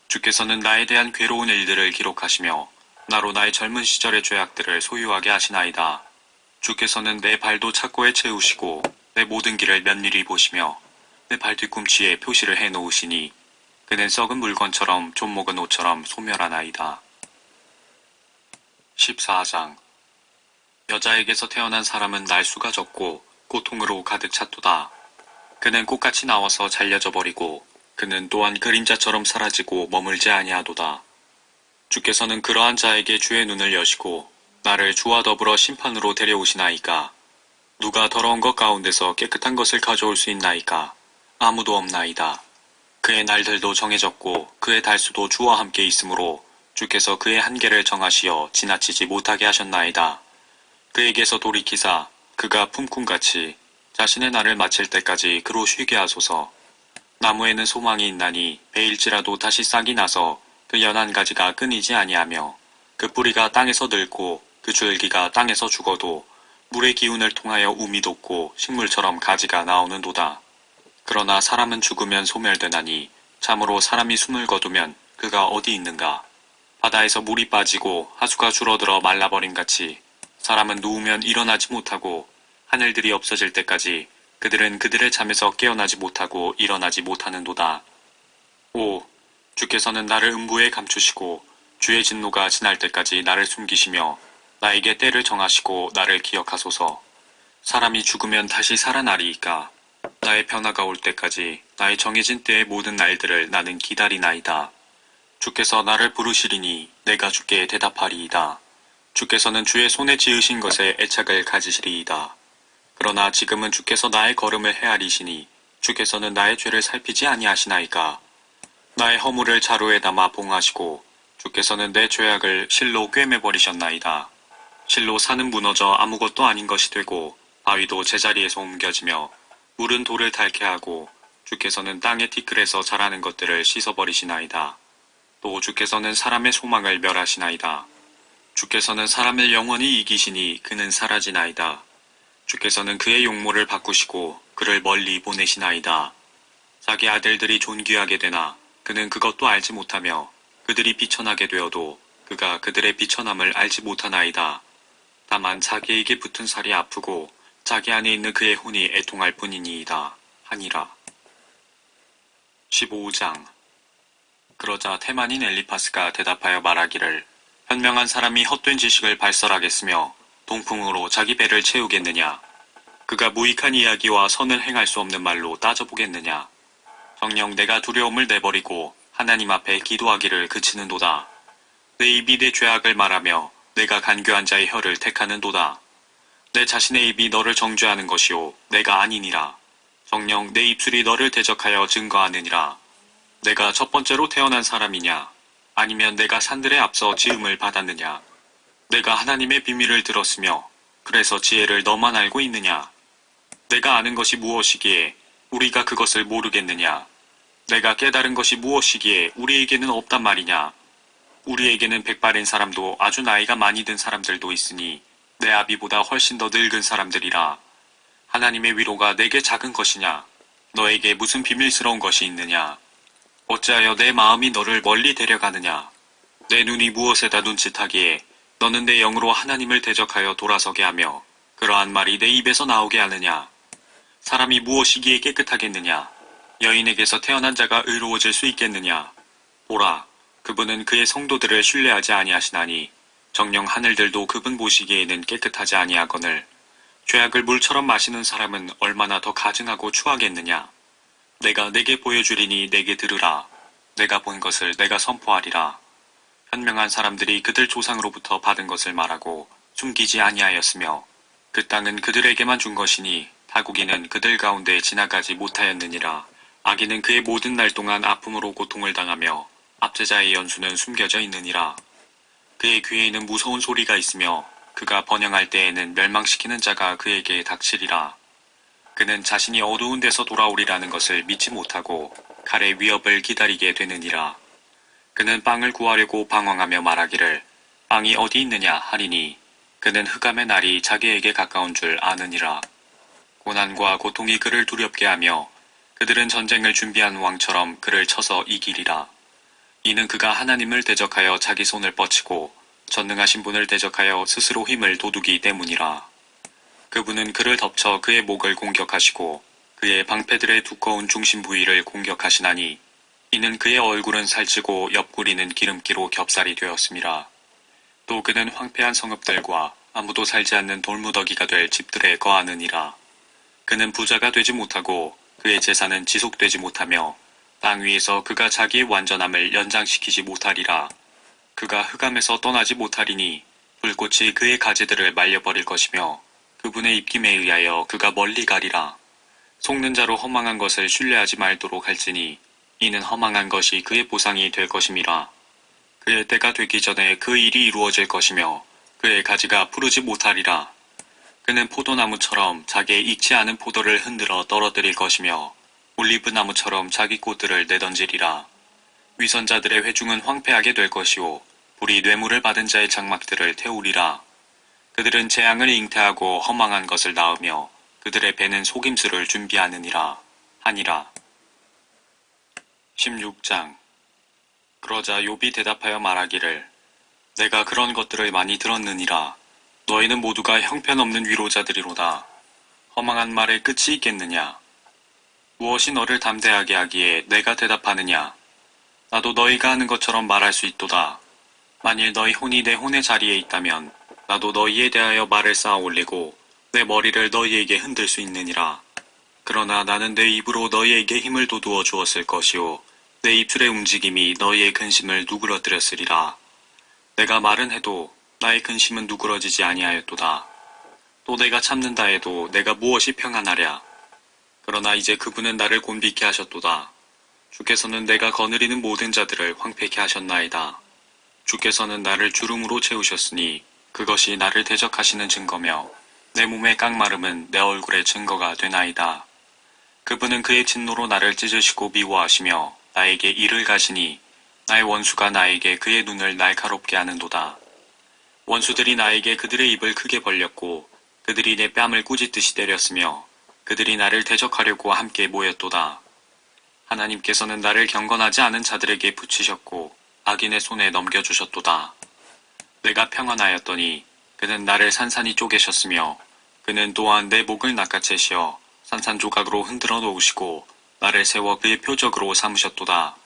주께서는 나에 대한 괴로운 일들을 기록하시며 나로 나의 젊은 시절의 죄악들을 소유하게 하시나이다. 주께서는 내 발도 착고에 채우시고 내 모든 길을 면밀히 보시며 내 발뒤꿈치에 표시를 해놓으시니 그는 썩은 물건처럼 좀 먹은 옷처럼 소멸하나이다. 14장. 여자에게서 태어난 사람은 날수가 적고 고통으로 가득 찼도다. 그는 꽃같이 나와서 잘려져 버리고 그는 또한 그림자처럼 사라지고 머물지 아니하도다. 주께서는 그러한 자에게 주의 눈을 여시고 나를 주와 더불어 심판으로 데려오시나이까. 누가 더러운 것 가운데서 깨끗한 것을 가져올 수 있나이까? 아무도 없나이다. 그의 날들도 정해졌고 그의 달수도 주와 함께 있으므로 주께서 그의 한계를 정하시어 지나치지 못하게 하셨나이다. 그에게서 돌이키사 그가 품꾼같이 자신의 날을 마칠 때까지 그로 쉬게 하소서. 나무에는 소망이 있나니 베일지라도 다시 싹이 나서 그 연한 가지가 끊이지 아니하며 그 뿌리가 땅에서 늙고 그 줄기가 땅에서 죽어도 물의 기운을 통하여 움이 돋고 식물처럼 가지가 나오는도다. 그러나 사람은 죽으면 소멸되나니 참으로 사람이 숨을 거두면 그가 어디 있는가? 바다에서 물이 빠지고 하수가 줄어들어 말라버림같이 사람은 누우면 일어나지 못하고 하늘들이 없어질 때까지 그들은 그들의 잠에서 깨어나지 못하고 일어나지 못하는도다. 오, 주께서는 나를 음부에 감추시고 주의 진노가 지날 때까지 나를 숨기시며 나에게 때를 정하시고 나를 기억하소서. 사람이 죽으면 다시 살아나리이까? 나의 변화가 올 때까지 나의 정해진 때의 모든 날들을 나는 기다리나이다. 주께서 나를 부르시리니 내가 주께 대답하리이다. 주께서는 주의 손에 지으신 것에 애착을 가지시리이다. 그러나 지금은 주께서 나의 걸음을 헤아리시니 주께서는 나의 죄를 살피지 아니하시나이까? 나의 허물을 자루에 담아 봉하시고 주께서는 내 죄악을 실로 꿰매버리셨나이다. 실로 산은 무너져 아무것도 아닌 것이 되고 바위도 제자리에서 옮겨지며 물은 돌을 닳게 하고 주께서는 땅의 티끌에서 자라는 것들을 씻어버리시나이다. 또 주께서는 사람의 소망을 멸하시나이다. 주께서는 사람을 영원히 이기시니 그는 사라지나이다. 주께서는 그의 용모를 바꾸시고 그를 멀리 보내시나이다. 자기 아들들이 존귀하게 되나 그는 그것도 알지 못하며 그들이 비천하게 되어도 그가 그들의 비천함을 알지 못하나이다. 다만 자기에게 붙은 살이 아프고 자기 안에 있는 그의 혼이 애통할 뿐이니이다. 하니라. 15장. 그러자 테만인 엘리파스가 대답하여 말하기를 현명한 사람이 헛된 지식을 발설하겠으며 동풍으로 자기 배를 채우겠느냐? 그가 무익한 이야기와 선을 행할 수 없는 말로 따져보겠느냐? 정녕 내가 두려움을 내버리고 하나님 앞에 기도하기를 그치는도다. 내 입이 내 죄악을 말하며 내가 간교한 자의 혀를 택하는도다. 내 자신의 입이 너를 정죄하는 것이요 내가 아니니라. 정녕 내 입술이 너를 대적하여 증거하느니라. 내가 첫 번째로 태어난 사람이냐? 아니면 내가 산들에 앞서 지음을 받았느냐? 내가 하나님의 비밀을 들었으며 그래서 지혜를 너만 알고 있느냐? 내가 아는 것이 무엇이기에 우리가 그것을 모르겠느냐? 내가 깨달은 것이 무엇이기에 우리에게는 없단 말이냐? 우리에게는 백발인 사람도 아주 나이가 많이 든 사람들도 있으니 내 아비보다 훨씬 더 늙은 사람들이라. 하나님의 위로가 내게 작은 것이냐? 너에게 무슨 비밀스러운 것이 있느냐? 어찌하여 내 마음이 너를 멀리 데려가느냐? 내 눈이 무엇에다 눈짓하기에 너는 내 영으로 하나님을 대적하여 돌아서게 하며 그러한 말이 내 입에서 나오게 하느냐? 사람이 무엇이기에 깨끗하겠느냐? 여인에게서 태어난 자가 의로워질 수 있겠느냐? 보라, 그분은 그의 성도들을 신뢰하지 아니하시나니 정녕 하늘들도 그분 보시기에는 깨끗하지 아니하거늘 죄악을 물처럼 마시는 사람은 얼마나 더 가증하고 추하겠느냐? 내가 내게 보여주리니 내게 들으라. 내가 본 것을 내가 선포하리라. 현명한 사람들이 그들 조상으로부터 받은 것을 말하고 숨기지 아니하였으며 그 땅은 그들에게만 준 것이니 타국인은 그들 가운데 지나가지 못하였느니라. 악인은 그의 모든 날 동안 아픔으로 고통을 당하며 압제자의 연수는 숨겨져 있느니라. 그의 귀에는 무서운 소리가 있으며 그가 번영할 때에는 멸망시키는 자가 그에게 닥치리라. 그는 자신이 어두운 데서 돌아오리라는 것을 믿지 못하고 칼의 위협을 기다리게 되느니라. 그는 빵을 구하려고 방황하며 말하기를 빵이 어디 있느냐 하리니 그는 흑암의 날이 자기에게 가까운 줄 아느니라. 고난과 고통이 그를 두렵게 하며 그들은 전쟁을 준비한 왕처럼 그를 쳐서 이기리라. 이는 그가 하나님을 대적하여 자기 손을 뻗치고 전능하신 분을 대적하여 스스로 힘을 도두기 때문이라. 그분은 그를 덮쳐 그의 목을 공격하시고 그의 방패들의 두꺼운 중심 부위를 공격하시나니 이는 그의 얼굴은 살찌고 옆구리는 기름기로 겹살이 되었음이라. 또 그는 황폐한 성읍들과 아무도 살지 않는 돌무더기가 될 집들에 거하느니라. 그는 부자가 되지 못하고 그의 재산은 지속되지 못하며 땅 위에서 그가 자기의 완전함을 연장시키지 못하리라. 그가 흑암에서 떠나지 못하리니 불꽃이 그의 가지들을 말려버릴 것이며 그분의 입김에 의하여 그가 멀리 가리라. 속는 자로 허망한 것을 신뢰하지 말도록 할지니 이는 허망한 것이 그의 보상이 될 것임이라. 그의 때가 되기 전에 그 일이 이루어질 것이며 그의 가지가 푸르지 못하리라. 그는 포도나무처럼 자기의 익지 않은 포도를 흔들어 떨어뜨릴 것이며 올리브나무처럼 자기 꽃들을 내던지리라. 위선자들의 회중은 황폐하게 될 것이요 불이 뇌물을 받은 자의 장막들을 태우리라. 그들은 재앙을 잉태하고 허망한 것을 낳으며 그들의 배는 속임수를 준비하느니라 하니라. 16장. 그러자 욥이 대답하여 말하기를 내가 그런 것들을 많이 들었느니라. 너희는 모두가 형편없는 위로자들이로다. 허망한 말에 끝이 있겠느냐? 무엇이 너를 담대하게 하기에 내가 대답하느냐? 나도 너희가 하는 것처럼 말할 수 있도다. 만일 너희 혼이 내 혼의 자리에 있다면 나도 너희에 대하여 말을 쌓아 올리고 내 머리를 너희에게 흔들 수 있느니라. 그러나 나는 내 입으로 너희에게 힘을 돋우어 주었을 것이요 내 입술의 움직임이 너희의 근심을 누그러뜨렸으리라. 내가 말은 해도 나의 근심은 누그러지지 아니하였도다. 또 내가 참는다 해도 내가 무엇이 평안하랴. 그러나 이제 그분은 나를 곤비케 하셨도다. 주께서는 내가 거느리는 모든 자들을 황폐케 하셨나이다. 주께서는 나를 주름으로 채우셨으니 그것이 나를 대적하시는 증거며 내 몸의 깡마름은 내 얼굴의 증거가 되나이다. 그분은 그의 진노로 나를 찢으시고 미워하시며 나에게 이를 가시니 나의 원수가 나에게 그의 눈을 날카롭게 하는도다. 원수들이 나에게 그들의 입을 크게 벌렸고 그들이 내 뺨을 꾸짖듯이 때렸으며 그들이 나를 대적하려고 함께 모였도다. 하나님께서는 나를 경건하지 않은 자들에게 붙이셨고 악인의 손에 넘겨주셨도다. 내가 평안하였더니 그는 나를 산산이 쪼개셨으며 그는 또한 내 목을 낚아채시어 산산조각으로 흔들어 놓으시고 나를 세워 그의 표적으로 삼으셨도다.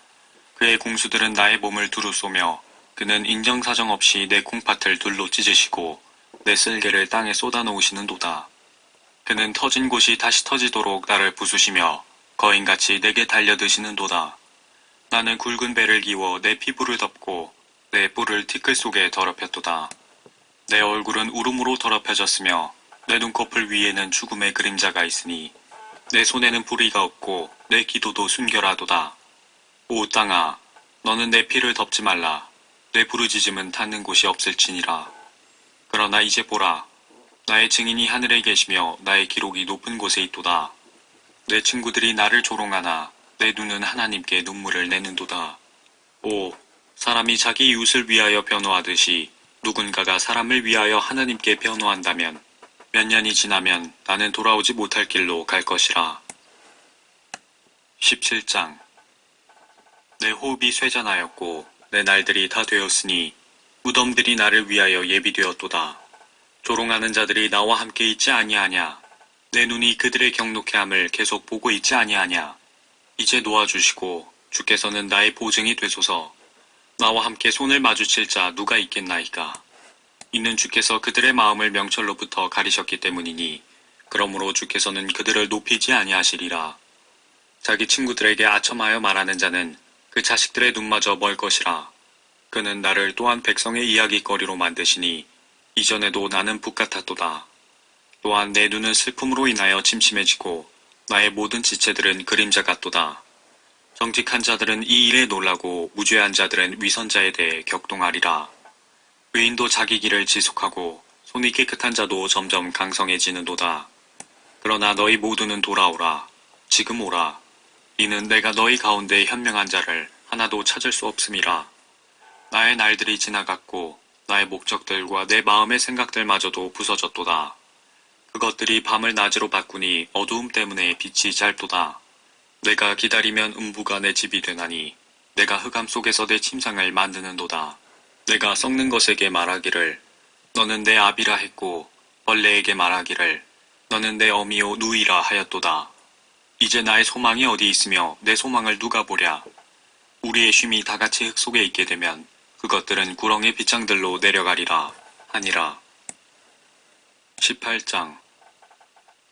그의 공수들은 나의 몸을 두루 쏘며 그는 인정사정 없이 내 콩팥을 둘로 찢으시고 내 쓸개를 땅에 쏟아 놓으시는도다. 그는 터진 곳이 다시 터지도록 나를 부수시며 거인같이 내게 달려드시는도다. 나는 굵은 배를 기워 내 피부를 덮고 내 뿔을 티끌 속에 더럽혔도다. 내 얼굴은 울음으로 더럽혀졌으며 내 눈꺼풀 위에는 죽음의 그림자가 있으니 내 손에는 불의가 없고 내 기도도 순결하도다. 오 땅아, 너는 내 피를 덮지 말라. 내 부르짖음은 닿는 곳이 없을지니라. 그러나 이제 보라, 나의 증인이 하늘에 계시며 나의 기록이 높은 곳에 있도다. 내 친구들이 나를 조롱하나 내 눈은 하나님께 눈물을 내는도다. 오, 사람이 자기 이웃을 위하여 변호하듯이 누군가가 사람을 위하여 하나님께 변호한다면 몇 년이 지나면 나는 돌아오지 못할 길로 갈 것이라. 17장. 내 호흡이 쇠잔하였고 내 날들이 다 되었으니 무덤들이 나를 위하여 예비되었도다. 조롱하는 자들이 나와 함께 있지 아니하냐. 내 눈이 그들의 경록해함을 계속 보고 있지 아니하냐. 이제 놓아주시고 주께서는 나의 보증이 되소서. 나와 함께 손을 마주칠 자 누가 있겠나이까. 이는 주께서 그들의 마음을 명철로부터 가리셨기 때문이니 그러므로 주께서는 그들을 높이지 아니하시리라. 자기 친구들에게 아첨하여 말하는 자는 그 자식들의 눈마저 멀 것이라. 그는 나를 또한 백성의 이야기거리로 만드시니 이전에도 나는 북 같았도다. 또한 내 눈은 슬픔으로 인하여 침침해지고 나의 모든 지체들은 그림자 같도다. 정직한 자들은 이 일에 놀라고 무죄한 자들은 위선자에 대해 격동하리라. 의인도 자기 길을 지속하고 손이 깨끗한 자도 점점 강성해지는도다. 그러나 너희 모두는 돌아오라. 지금 오라. 이는 내가 너희 가운데 현명한 자를 하나도 찾을 수 없음이라. 나의 날들이 지나갔고 나의 목적들과 내 마음의 생각들마저도 부서졌도다. 그것들이 밤을 낮으로 바꾸니 어두움 때문에 빛이 짧도다. 내가 기다리면 음부가 내 집이 되나니 내가 흑암 속에서 내 침상을 만드는도다. 내가 썩는 것에게 말하기를 너는 내 아비라 했고 벌레에게 말하기를 너는 내 어미요 누이라 하였도다. 이제 나의 소망이 어디 있으며 내 소망을 누가 보랴. 우리의 쉼이 다같이 흙 속에 있게 되면 그것들은 구렁의 빗장들로 내려가리라 하니라. 18장.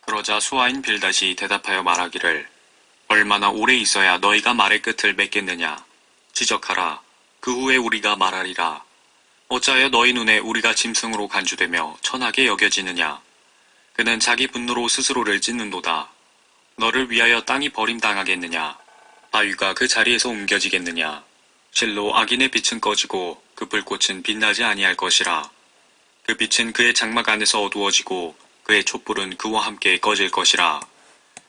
그러자 수하인 빌닷이 대답하여 말하기를 얼마나 오래 있어야 너희가 말의 끝을 맺겠느냐. 지적하라. 그 후에 우리가 말하리라. 어찌하여 너희 눈에 우리가 짐승으로 간주되며 천하게 여겨지느냐. 그는 자기 분노로 스스로를 찢는도다. 너를 위하여 땅이 버림당하겠느냐? 바위가 그 자리에서 옮겨지겠느냐? 실로 악인의 빛은 꺼지고 그 불꽃은 빛나지 아니할 것이라. 그 빛은 그의 장막 안에서 어두워지고 그의 촛불은 그와 함께 꺼질 것이라.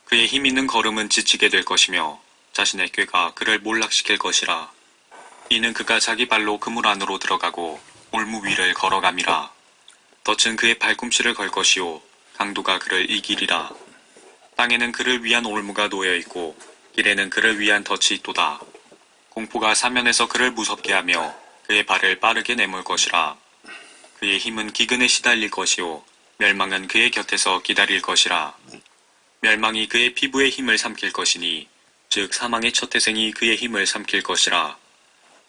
그의 힘 있는 걸음은 지치게 될 것이며 자신의 꾀가 그를 몰락시킬 것이라. 이는 그가 자기 발로 그물 안으로 들어가고 올무 위를 걸어감이라. 덫은 그의 발꿈치를 걸 것이요 강도가 그를 이기리라. 땅에는 그를 위한 올무가 놓여있고 길에는 그를 위한 덫이 있도다. 공포가 사면에서 그를 무섭게 하며 그의 발을 빠르게 내몰 것이라. 그의 힘은 기근에 시달릴 것이요 멸망은 그의 곁에서 기다릴 것이라. 멸망이 그의 피부의 힘을 삼킬 것이니 즉 사망의 첫 태생이 그의 힘을 삼킬 것이라.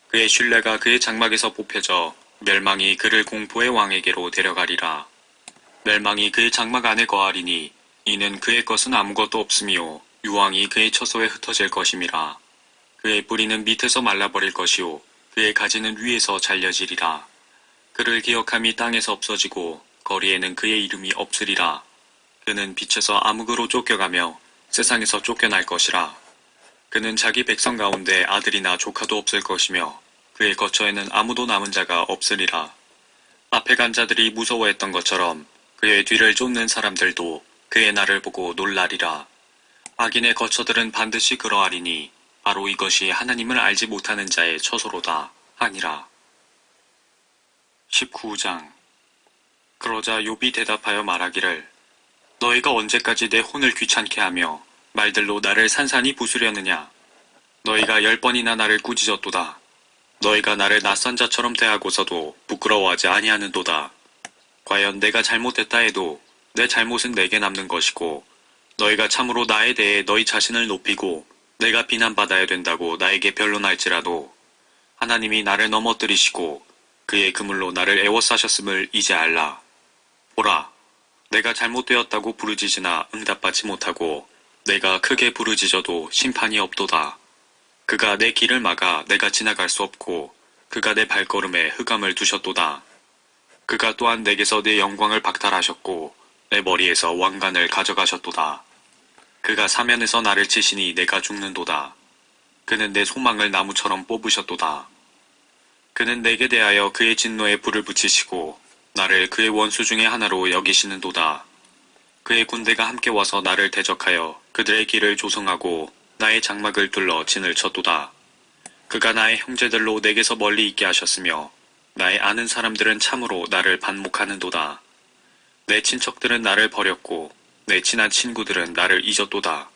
그의 신뢰가 그의 장막에서 뽑혀져 멸망이 그를 공포의 왕에게로 데려가리라. 멸망이 그의 장막 안에 거하리니 이는 그의 것은 아무것도 없으며 유황이 그의 처소에 흩어질 것임이라. 그의 뿌리는 밑에서 말라버릴 것이요 그의 가지는 위에서 잘려지리라. 그를 기억함이 땅에서 없어지고 거리에는 그의 이름이 없으리라. 그는 빛에서 암흑으로 쫓겨가며 세상에서 쫓겨날 것이라. 그는 자기 백성 가운데 아들이나 조카도 없을 것이며 그의 거처에는 아무도 남은 자가 없으리라. 앞에 간 자들이 무서워했던 것처럼 그의 뒤를 쫓는 사람들도 그의 날을 보고 놀라리라. 악인의 거처들은 반드시 그러하리니 바로 이것이 하나님을 알지 못하는 자의 처소로다 하니라. 19장. 그러자 욥이 대답하여 말하기를 너희가 언제까지 내 혼을 귀찮게 하며 말들로 나를 산산이 부수려느냐. 너희가 10번이나 나를 꾸짖었도다. 너희가 나를 낯선 자처럼 대하고서도 부끄러워하지 아니하는도다. 과연 내가 잘못했다 해도 내 잘못은 내게 남는 것이고 너희가 참으로 나에 대해 너희 자신을 높이고 내가 비난받아야 된다고 나에게 변론할지라도 하나님이 나를 넘어뜨리시고 그의 그물로 나를 애워싸셨음을 이제 알라. 보라, 내가 잘못되었다고 부르짖으나 응답받지 못하고 내가 크게 부르짖어도 심판이 없도다. 그가 내 길을 막아 내가 지나갈 수 없고 그가 내 발걸음에 흑암을 두셨도다. 그가 또한 내게서 내 영광을 박탈하셨고 내 머리에서 왕관을 가져가셨도다. 그가 사면에서 나를 치시니 내가 죽는도다. 그는 내 소망을 나무처럼 뽑으셨도다. 그는 내게 대하여 그의 진노에 불을 붙이시고 나를 그의 원수 중에 하나로 여기시는도다. 그의 군대가 함께 와서 나를 대적하여 그들의 길을 조성하고 나의 장막을 둘러 진을 쳤도다. 그가 나의 형제들로 내게서 멀리 있게 하셨으며 나의 아는 사람들은 참으로 나를 반목하는도다. 내 친척들은 나를 버렸고 내 친한 친구들은 나를 잊었도다.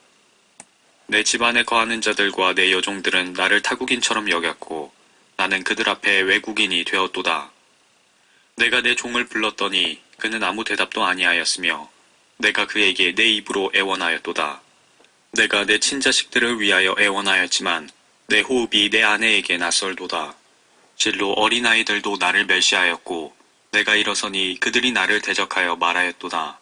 내 집안에 거하는 자들과 내 여종들은 나를 타국인처럼 여겼고 나는 그들 앞에 외국인이 되었도다. 내가 내 종을 불렀더니 그는 아무 대답도 아니하였으며 내가 그에게 내 입으로 애원하였도다. 내가 내 친자식들을 위하여 애원하였지만 내 호흡이 내 아내에게 낯설도다. 실로 어린아이들도 나를 멸시하였고 내가 일어서니 그들이 나를 대적하여 말하였도다.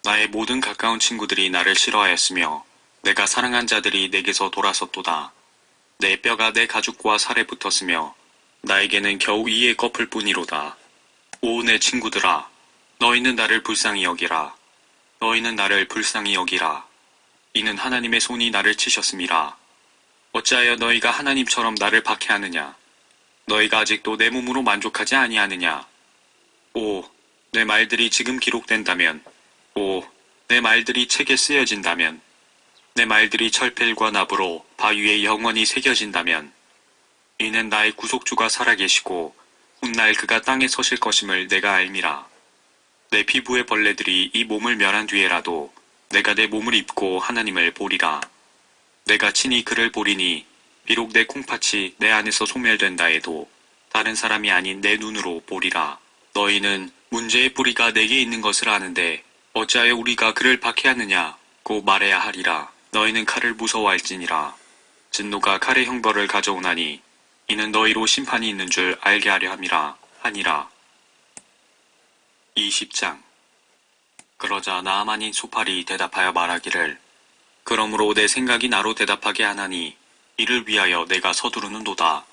나의 모든 가까운 친구들이 나를 싫어하였으며 내가 사랑한 자들이 내게서 돌아섰도다. 내 뼈가 내 가죽과 살에 붙었으며 나에게는 겨우 이의 껍을 뿐이로다. 오 내 친구들아, 너희는 나를 불쌍히 여기라. 너희는 나를 불쌍히 여기라. 이는 하나님의 손이 나를 치셨음이라. 어찌하여 너희가 하나님처럼 나를 박해하느냐. 너희가 아직도 내 몸으로 만족하지 아니하느냐. 오, 내 말들이 지금 기록된다면, 오, 내 말들이 책에 쓰여진다면, 내 말들이 철필과 납으로 바위에 영원히 새겨진다면, 이는 나의 구속주가 살아계시고 훗날 그가 땅에 서실 것임을 내가 알미라. 내 피부의 벌레들이 이 몸을 멸한 뒤에라도 내가 내 몸을 입고 하나님을 보리라. 내가 친히 그를 보리니 비록 내 콩팥이 내 안에서 소멸된다 해도 다른 사람이 아닌 내 눈으로 보리라. 너희는 문제의 뿌리가 내게 있는 것을 아는데 어찌하여 우리가 그를 박해하느냐고 말해야 하리라. 너희는 칼을 무서워할지니라. 진노가 칼의 형벌을 가져오나니 이는 너희로 심판이 있는 줄 알게 하려 함이라 하니라. 20장. 그러자 나아만인 소팔이 대답하여 말하기를 그러므로 내 생각이 나로 대답하게 하나니 이를 위하여 내가 서두르는도다.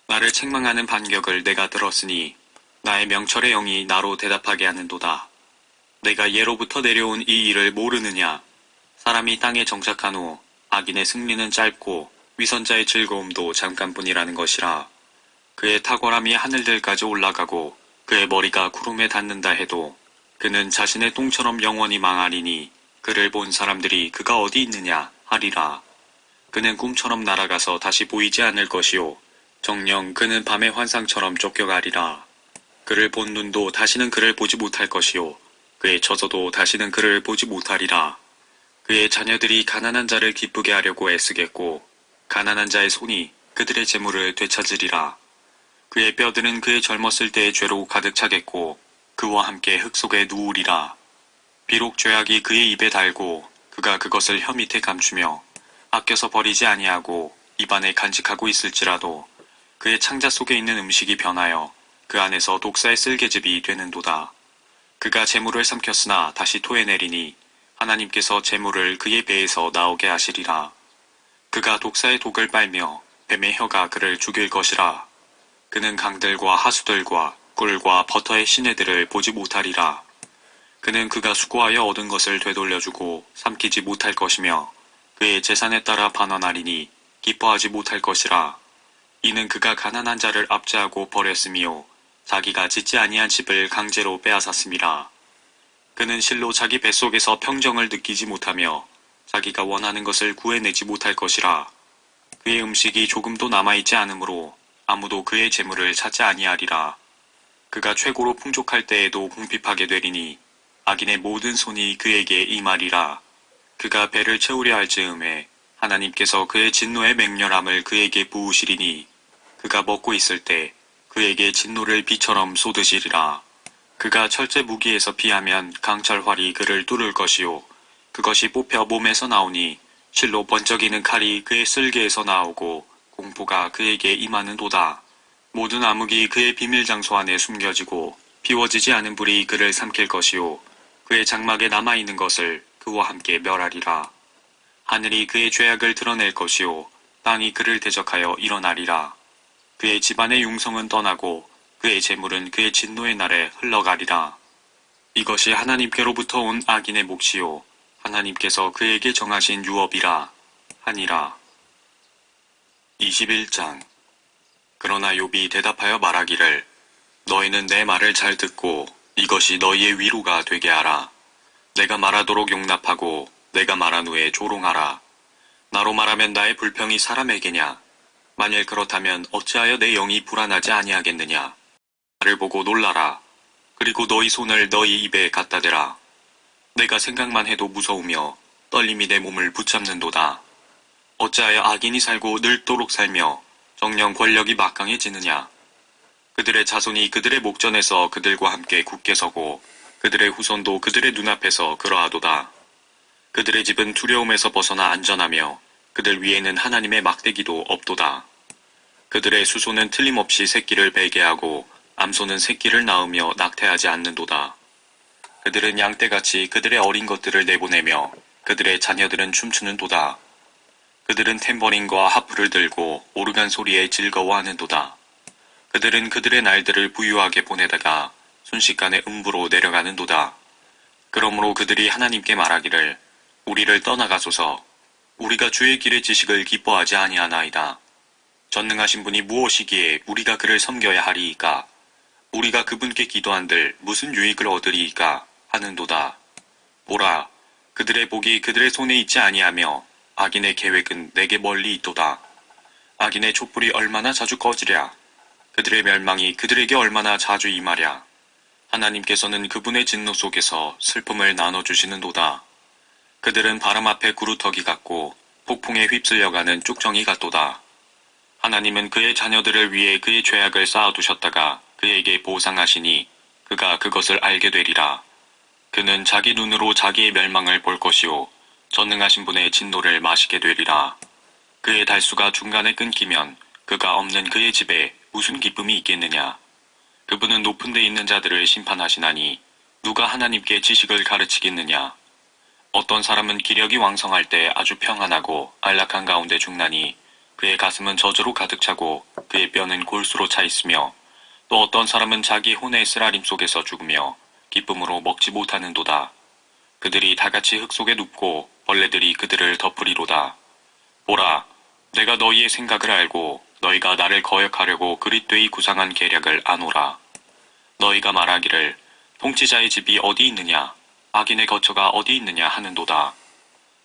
나를 책망하는 반격을 내가 들었으니 나의 명철의 영이 나로 대답하게 하는도다. 내가 예로부터 내려온 이 일을 모르느냐? 사람이 땅에 정착한 후 악인의 승리는 짧고 위선자의 즐거움도 잠깐뿐이라는 것이라. 그의 탁월함이 하늘들까지 올라가고 그의 머리가 구름에 닿는다 해도 그는 자신의 똥처럼 영원히 망하리니 그를 본 사람들이 그가 어디 있느냐 하리라. 그는 꿈처럼 날아가서 다시 보이지 않을 것이요 정녕 그는 밤의 환상처럼 쫓겨가리라. 그를 본 눈도 다시는 그를 보지 못할 것이요 그의 처소도 다시는 그를 보지 못하리라. 그의 자녀들이 가난한 자를 기쁘게 하려고 애쓰겠고 가난한 자의 손이 그들의 재물을 되찾으리라. 그의 뼈들은 그의 젊었을 때의 죄로 가득 차겠고 그와 함께 흙 속에 누우리라. 비록 죄악이 그의 입에 달고 그가 그것을 혀 밑에 감추며 아껴서 버리지 아니하고 입안에 간직하고 있을지라도 그의 창자 속에 있는 음식이 변하여 그 안에서 독사의 쓸개즙이 되는도다. 그가 재물을 삼켰으나 다시 토해내리니 하나님께서 재물을 그의 배에서 나오게 하시리라. 그가 독사의 독을 빨며 뱀의 혀가 그를 죽일 것이라. 그는 강들과 하수들과 꿀과 버터의 시내들을 보지 못하리라. 그는 그가 수고하여 얻은 것을 되돌려주고 삼키지 못할 것이며 그의 재산에 따라 반환하리니 기뻐하지 못할 것이라. 이는 그가 가난한 자를 압제하고 버렸으며 자기가 짓지 아니한 집을 강제로 빼앗았음이라. 그는 실로 자기 뱃속에서 평정을 느끼지 못하며 자기가 원하는 것을 구해내지 못할 것이라. 그의 음식이 조금도 남아있지 않으므로 아무도 그의 재물을 찾지 아니하리라. 그가 최고로 풍족할 때에도 궁핍하게 되리니 악인의 모든 손이 그에게 임하리라. 그가 배를 채우려 할 즈음에 하나님께서 그의 진노의 맹렬함을 그에게 부으시리니 그가 먹고 있을 때 그에게 진노를 비처럼 쏟으시리라. 그가 철제 무기에서 피하면 강철활이 그를 뚫을 것이요 그것이 뽑혀 몸에서 나오니 실로 번쩍이는 칼이 그의 쓸개에서 나오고 공포가 그에게 임하는도다. 모든 암흑이 그의 비밀 장소 안에 숨겨지고 비워지지 않은 불이 그를 삼킬 것이요 그의 장막에 남아있는 것을 그와 함께 멸하리라. 하늘이 그의 죄악을 드러낼 것이요 땅이 그를 대적하여 일어나리라. 그의 집안의 융성은 떠나고 그의 재물은 그의 진노의 날에 흘러가리라. 이것이 하나님께로부터 온 악인의 몫이요 하나님께서 그에게 정하신 유업이라 하니라. 21장. 그러나 욥이 대답하여 말하기를 너희는 내 말을 잘 듣고 이것이 너희의 위로가 되게 하라. 내가 말하도록 용납하고 내가 말한 후에 조롱하라. 나로 말하면 나의 불평이 사람에게냐? 만일 그렇다면 어찌하여 내 영이 불안하지 아니하겠느냐? 나를 보고 놀라라. 그리고 너희 손을 너희 입에 갖다 대라. 내가 생각만 해도 무서우며 떨림이 내 몸을 붙잡는도다. 어찌하여 악인이 살고 늙도록 살며 정령 권력이 막강해지느냐? 그들의 자손이 그들의 목전에서 그들과 함께 굳게 서고 그들의 후손도 그들의 눈앞에서 그러하도다. 그들의 집은 두려움에서 벗어나 안전하며 그들 위에는 하나님의 막대기도 없도다. 그들의 수소는 틀림없이 새끼를 베게 하고 암소는 새끼를 낳으며 낙태하지 않는도다. 그들은 양떼같이 그들의 어린 것들을 내보내며 그들의 자녀들은 춤추는도다. 그들은 탬버린과 하프를 들고 오르간 소리에 즐거워하는도다. 그들은 그들의 날들을 부유하게 보내다가 순식간에 음부로 내려가는도다. 그러므로 그들이 하나님께 말하기를 우리를 떠나가소서. 우리가 주의 길의 지식을 기뻐하지 아니하나이다. 전능하신 분이 무엇이기에 우리가 그를 섬겨야 하리이까? 우리가 그분께 기도한들 무슨 유익을 얻으리이까? 하는도다. 보라, 그들의 복이 그들의 손에 있지 아니하며 악인의 계획은 내게 멀리 있도다. 악인의 촛불이 얼마나 자주 꺼지랴. 그들의 멸망이 그들에게 얼마나 자주 임하랴. 하나님께서는 그분의 진노 속에서 슬픔을 나눠주시는도다. 그들은 바람 앞에 구루터기 같고 폭풍에 휩쓸려가는 쭉정이 같도다. 하나님은 그의 자녀들을 위해 그의 죄악을 쌓아두셨다가 그에게 보상하시니 그가 그것을 알게 되리라. 그는 자기 눈으로 자기의 멸망을 볼 것이요 전능하신 분의 진노를 마시게 되리라. 그의 달수가 중간에 끊기면 그가 없는 그의 집에 무슨 기쁨이 있겠느냐. 그분은 높은 데 있는 자들을 심판하시나니 누가 하나님께 지식을 가르치겠느냐. 어떤 사람은 기력이 왕성할 때 아주 평안하고 안락한 가운데 죽나니 그의 가슴은 저주로 가득 차고 그의 뼈는 골수로 차 있으며 또 어떤 사람은 자기 혼의 쓰라림 속에서 죽으며 기쁨으로 먹지 못하는도다. 그들이 다같이 흙 속에 눕고 벌레들이 그들을 덮으리로다. 보라, 내가 너희의 생각을 알고 너희가 나를 거역하려고 그릿되이 구상한 계략을 아노라. 너희가 말하기를 통치자의 집이 어디 있느냐, 악인의 거처가 어디 있느냐 하는도다.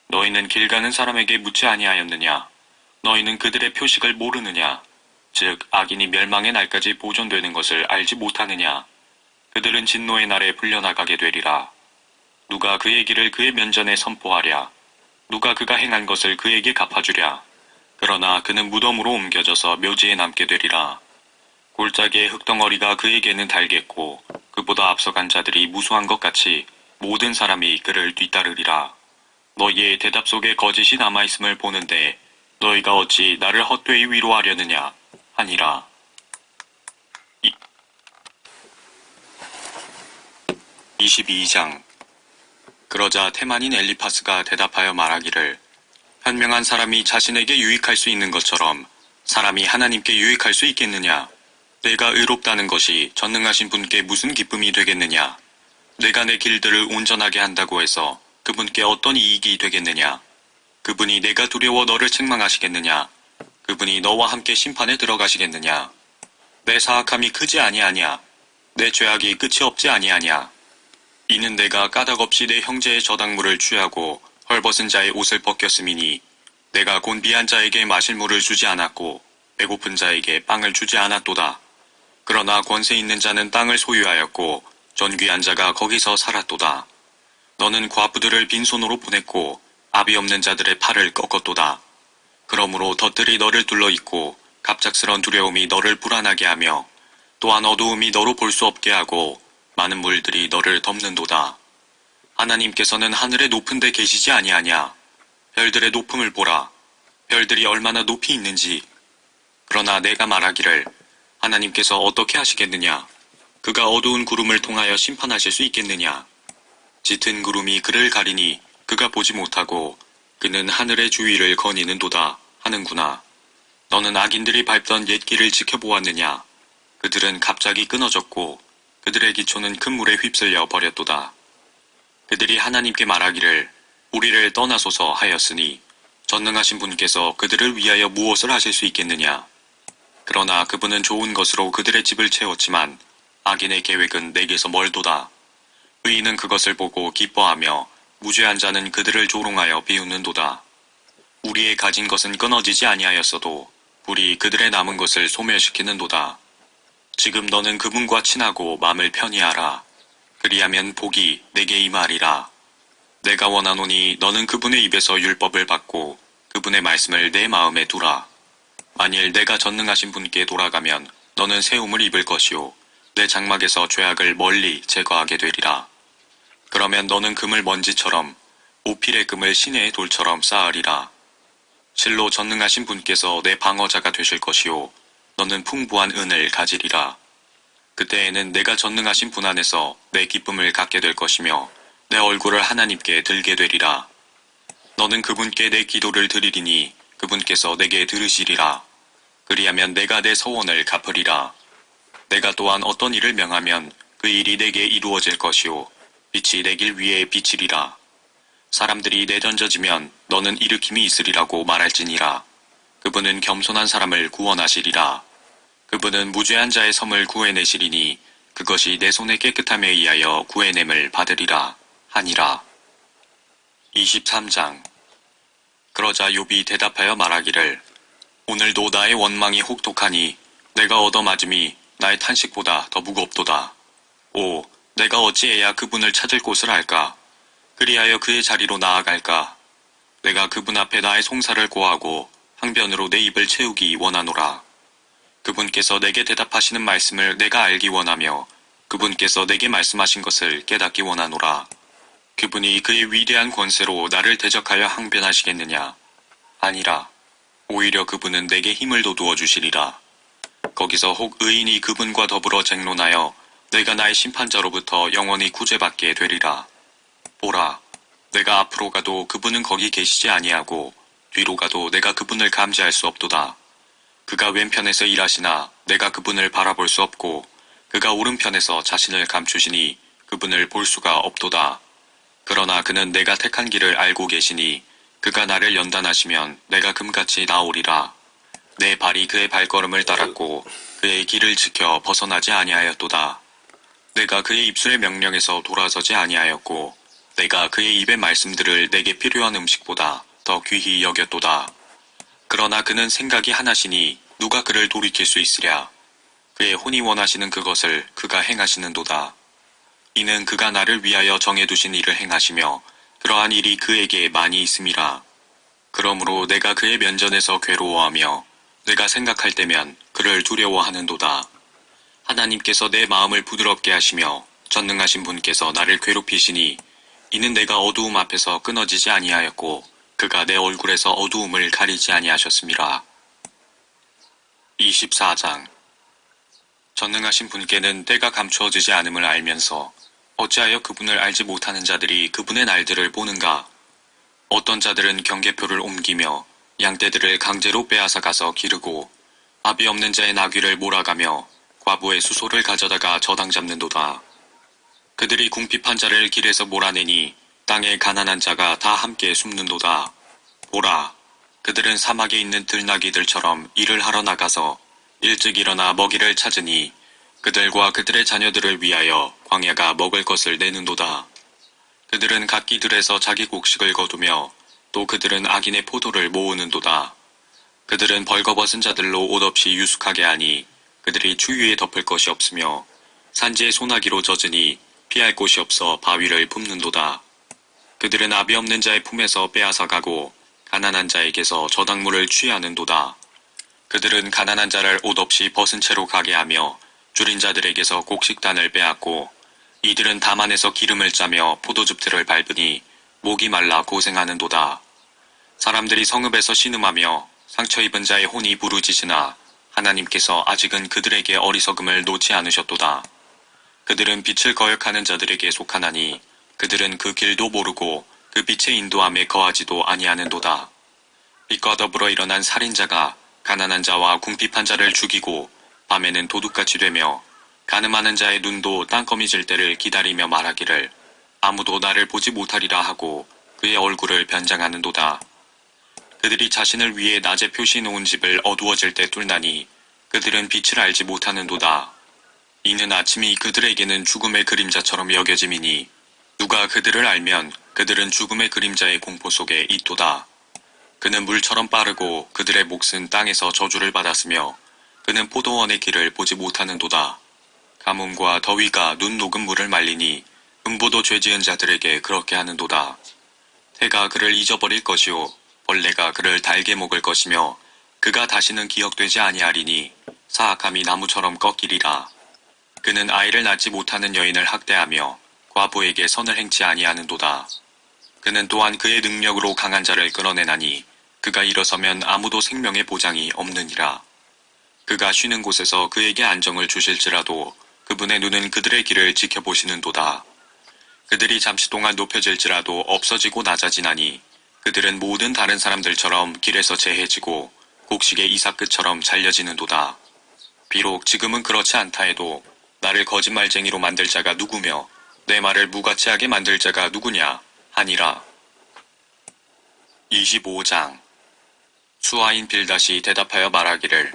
너희는 길 가는 사람에게 묻지 아니하였느냐? 너희는 그들의 표식을 모르느냐? 즉 악인이 멸망의 날까지 보존되는 것을 알지 못하느냐? 그들은 진노의 날에 불려나가게 되리라. 누가 그의 길을 그의 면전에 선포하랴? 누가 그가 행한 것을 그에게 갚아주랴? 그러나 그는 무덤으로 옮겨져서 묘지에 남게 되리라. 골짜기의 흙덩어리가 그에게는 달겠고 그보다 앞서간 자들이 무수한 것 같이 모든 사람이 그를 뒤따르리라. 너희의 대답 속에 거짓이 남아있음을 보는데 너희가 어찌 나를 헛되이 위로하려느냐 하니라. 22장. 그러자 테만인 엘리파스가 대답하여 말하기를 현명한 사람이 자신에게 유익할 수 있는 것처럼 사람이 하나님께 유익할 수 있겠느냐? 내가 의롭다는 것이 전능하신 분께 무슨 기쁨이 되겠느냐? 내가 내 길들을 온전하게 한다고 해서 그분께 어떤 이익이 되겠느냐? 그분이 내가 두려워 너를 책망하시겠느냐? 그분이 너와 함께 심판에 들어가시겠느냐? 내 사악함이 크지 아니하냐? 내 죄악이 끝이 없지 아니하냐? 이는 내가 까닭없이 내 형제의 저당물을 취하고 헐벗은 자의 옷을 벗겼음이니 내가 곤비한 자에게 마실 물을 주지 않았고 배고픈 자에게 빵을 주지 않았도다. 그러나 권세 있는 자는 땅을 소유하였고 존귀한 자가 거기서 살았도다. 너는 과부들을 빈손으로 보냈고 압이 없는 자들의 팔을 꺾었도다. 그러므로 덫들이 너를 둘러있고 갑작스런 두려움이 너를 불안하게 하며 또한 어두움이 너로 볼 수 없게 하고 많은 물들이 너를 덮는도다. 하나님께서는 하늘의 높은 데 계시지 아니하냐? 별들의 높음을 보라. 별들이 얼마나 높이 있는지. 그러나 내가 말하기를 하나님께서 어떻게 하시겠느냐? 그가 어두운 구름을 통하여 심판하실 수 있겠느냐? 짙은 구름이 그를 가리니 그가 보지 못하고 그는 하늘의 주위를 거니는도다 하는구나. 너는 악인들이 밟던 옛 길을 지켜보았느냐? 그들은 갑자기 끊어졌고 그들의 기초는 큰 물에 휩쓸려 버렸도다. 그들이 하나님께 말하기를 우리를 떠나소서 하였으니 전능하신 분께서 그들을 위하여 무엇을 하실 수 있겠느냐? 그러나 그분은 좋은 것으로 그들의 집을 채웠지만 악인의 계획은 내게서 멀도다. 의인은 그것을 보고 기뻐하며 무죄한 자는 그들을 조롱하여 비웃는도다. 우리의 가진 것은 끊어지지 아니하였어도 불이 그들의 남은 것을 소멸시키는도다. 지금 너는 그분과 친하고 마음을 편히 하라. 그리하면 복이 내게 임하리라. 내가 원하노니 너는 그분의 입에서 율법을 받고 그분의 말씀을 내 마음에 두라. 만일 내가 전능하신 분께 돌아가면 너는 세움을 입을 것이요 내 장막에서 죄악을 멀리 제거하게 되리라. 그러면 너는 금을 먼지처럼 오필의 금을 시내의 돌처럼 쌓으리라. 실로 전능하신 분께서 내 방어자가 되실 것이요 너는 풍부한 은을 가지리라. 그때에는 내가 전능하신 분 안에서 내 기쁨을 갖게 될 것이며 내 얼굴을 하나님께 들게 되리라. 너는 그분께 내 기도를 드리리니 그분께서 내게 들으시리라. 그리하면 내가 내 서원을 갚으리라. 내가 또한 어떤 일을 명하면 그 일이 내게 이루어질 것이요 빛이 내 길 위에 비치리라. 사람들이 내던져지면 너는 일으킴이 있으리라고 말할지니라. 그분은 겸손한 사람을 구원하시리라. 그분은 무죄한 자의 섬을 구해내시리니 그것이 내 손의 깨끗함에 의하여 구해냄을 받으리라 하니라. 23장. 그러자 욥이 대답하여 말하기를 오늘도 나의 원망이 혹독하니 내가 얻어맞음이 나의 탄식보다 더 무겁도다. 오, 내가 어찌해야 그분을 찾을 곳을 알까? 그리하여 그의 자리로 나아갈까? 내가 그분 앞에 나의 송사를 고하고 항변으로 내 입을 채우기 원하노라. 그분께서 내게 대답하시는 말씀을 내가 알기 원하며 그분께서 내게 말씀하신 것을 깨닫기 원하노라. 그분이 그의 위대한 권세로 나를 대적하여 항변하시겠느냐? 아니라. 오히려 그분은 내게 힘을 돋우어 주시리라. 거기서 혹 의인이 그분과 더불어 쟁론하여 내가 나의 심판자로부터 영원히 구제받게 되리라. 보라, 내가 앞으로 가도 그분은 거기 계시지 아니하고 뒤로 가도 내가 그분을 감지할 수 없도다. 그가 왼편에서 일하시나 내가 그분을 바라볼 수 없고 그가 오른편에서 자신을 감추시니 그분을 볼 수가 없도다. 그러나 그는 내가 택한 길을 알고 계시니 그가 나를 연단하시면 내가 금같이 나오리라. 내 발이 그의 발걸음을 따랐고 그의 길을 지켜 벗어나지 아니하였도다. 내가 그의 입술의 명령에서 돌아서지 아니하였고 내가 그의 입의 말씀들을 내게 필요한 음식보다 더 귀히 여겼도다. 그러나 그는 생각이 하나시니 누가 그를 돌이킬 수 있으랴. 그의 혼이 원하시는 그것을 그가 행하시는도다. 이는 그가 나를 위하여 정해두신 일을 행하시며 그러한 일이 그에게 많이 있음이라. 그러므로 내가 그의 면전에서 괴로워하며 내가 생각할 때면 그를 두려워하는도다. 하나님께서 내 마음을 부드럽게 하시며 전능하신 분께서 나를 괴롭히시니 이는 내가 어두움 앞에서 끊어지지 아니하였고 그가 내 얼굴에서 어두움을 가리지 아니하셨음이라. 24장. 전능하신 분께는 때가 감추어지지 않음을 알면서 어찌하여 그분을 알지 못하는 자들이 그분의 날들을 보는가. 어떤 자들은 경계표를 옮기며 양떼들을 강제로 빼앗아 가서 기르고 압이 없는 자의 나귀를 몰아가며 과부의 수소를 가져다가 저당 잡는도다. 그들이 궁핍한 자를 길에서 몰아내니 땅의 가난한 자가 다 함께 숨는도다. 보라, 그들은 사막에 있는 들나귀들처럼 일을 하러 나가서 일찍 일어나 먹이를 찾으니 그들과 그들의 자녀들을 위하여 광야가 먹을 것을 내는도다. 그들은 각기들에서 자기 곡식을 거두며 또 그들은 악인의 포도를 모으는도다. 그들은 벌거벗은 자들로 옷 없이 유숙하게 하니 그들이 추위에 덮을 것이 없으며 산지의 소나기로 젖으니 피할 곳이 없어 바위를 붓는도다. 그들은 압이 없는 자의 품에서 빼앗아 가고 가난한 자에게서 저당물을 취하는도다. 그들은 가난한 자를 옷 없이 벗은 채로 가게 하며 줄인 자들에게서 곡식단을 빼앗고 이들은 다만에서 기름을 짜며 포도즙들을 밟으니 목이 말라 고생하는도다. 사람들이 성읍에서 신음하며 상처 입은 자의 혼이 부르짖으나 하나님께서 아직은 그들에게 어리석음을 놓지 않으셨도다. 그들은 빛을 거역하는 자들에게 속하나니 그들은 그 길도 모르고 그 빛의 인도함에 거하지도 아니하는도다. 빛과 더불어 일어난 살인자가 가난한 자와 궁핍한 자를 죽이고 밤에는 도둑같이 되며 가늠하는 자의 눈도 땅거미질 때를 기다리며 말하기를 아무도 나를 보지 못하리라 하고 그의 얼굴을 변장하는도다. 그들이 자신을 위해 낮에 표시해 놓은 집을 어두워질 때 뚫나니 그들은 빛을 알지 못하는도다. 이는 아침이 그들에게는 죽음의 그림자처럼 여겨짐이니 누가 그들을 알면 그들은 죽음의 그림자의 공포 속에 있도다. 그는 물처럼 빠르고 그들의 몫은 땅에서 저주를 받았으며 그는 포도원의 길을 보지 못하는도다. 가뭄과 더위가 눈 녹은 물을 말리니 음보도 죄지은 자들에게 그렇게 하는도다. 해가 그를 잊어버릴 것이요 벌레가 그를 달게 먹을 것이며 그가 다시는 기억되지 아니하리니 사악함이 나무처럼 꺾이리라. 그는 아이를 낳지 못하는 여인을 학대하며 과부에게 선을 행치 아니하는도다. 그는 또한 그의 능력으로 강한 자를 끌어내나니 그가 일어서면 아무도 생명의 보장이 없느니라. 그가 쉬는 곳에서 그에게 안정을 주실지라도 그분의 눈은 그들의 길을 지켜보시는도다. 그들이 잠시 동안 높여질지라도 없어지고 낮아지나니 그들은 모든 다른 사람들처럼 길에서 재해지고 곡식의 이삭끝처럼 잘려지는도다. 비록 지금은 그렇지 않다 해도 나를 거짓말쟁이로 만들 자가 누구며 내 말을 무가치하게 만들 자가 누구냐 하니라. 25장. 수하인 빌닷이 대답하여 말하기를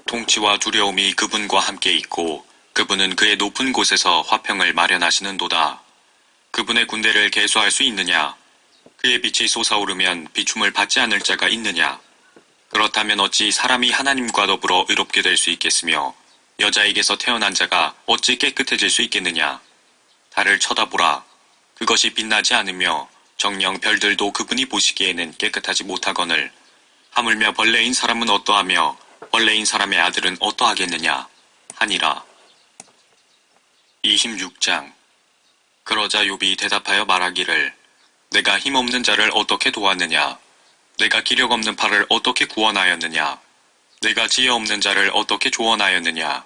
통치와 두려움이 그분과 함께 있고 그분은 그의 높은 곳에서 화평을 마련하시는도다. 그분의 군대를 계수할 수 있느냐? 그의 빛이 솟아오르면 비춤을 받지 않을 자가 있느냐? 그렇다면 어찌 사람이 하나님과 더불어 의롭게 될 수 있겠으며 여자에게서 태어난 자가 어찌 깨끗해질 수 있겠느냐? 달을 쳐다보라. 그것이 빛나지 않으며 정녕 별들도 그분이 보시기에는 깨끗하지 못하거늘 하물며 벌레인 사람은 어떠하며 벌레인 사람의 아들은 어떠하겠느냐 하니라. 26장. 그러자 욥이 대답하여 말하기를 내가 힘없는 자를 어떻게 도왔느냐? 내가 기력 없는 팔을 어떻게 구원하였느냐? 내가 지혜 없는 자를 어떻게 조언하였느냐?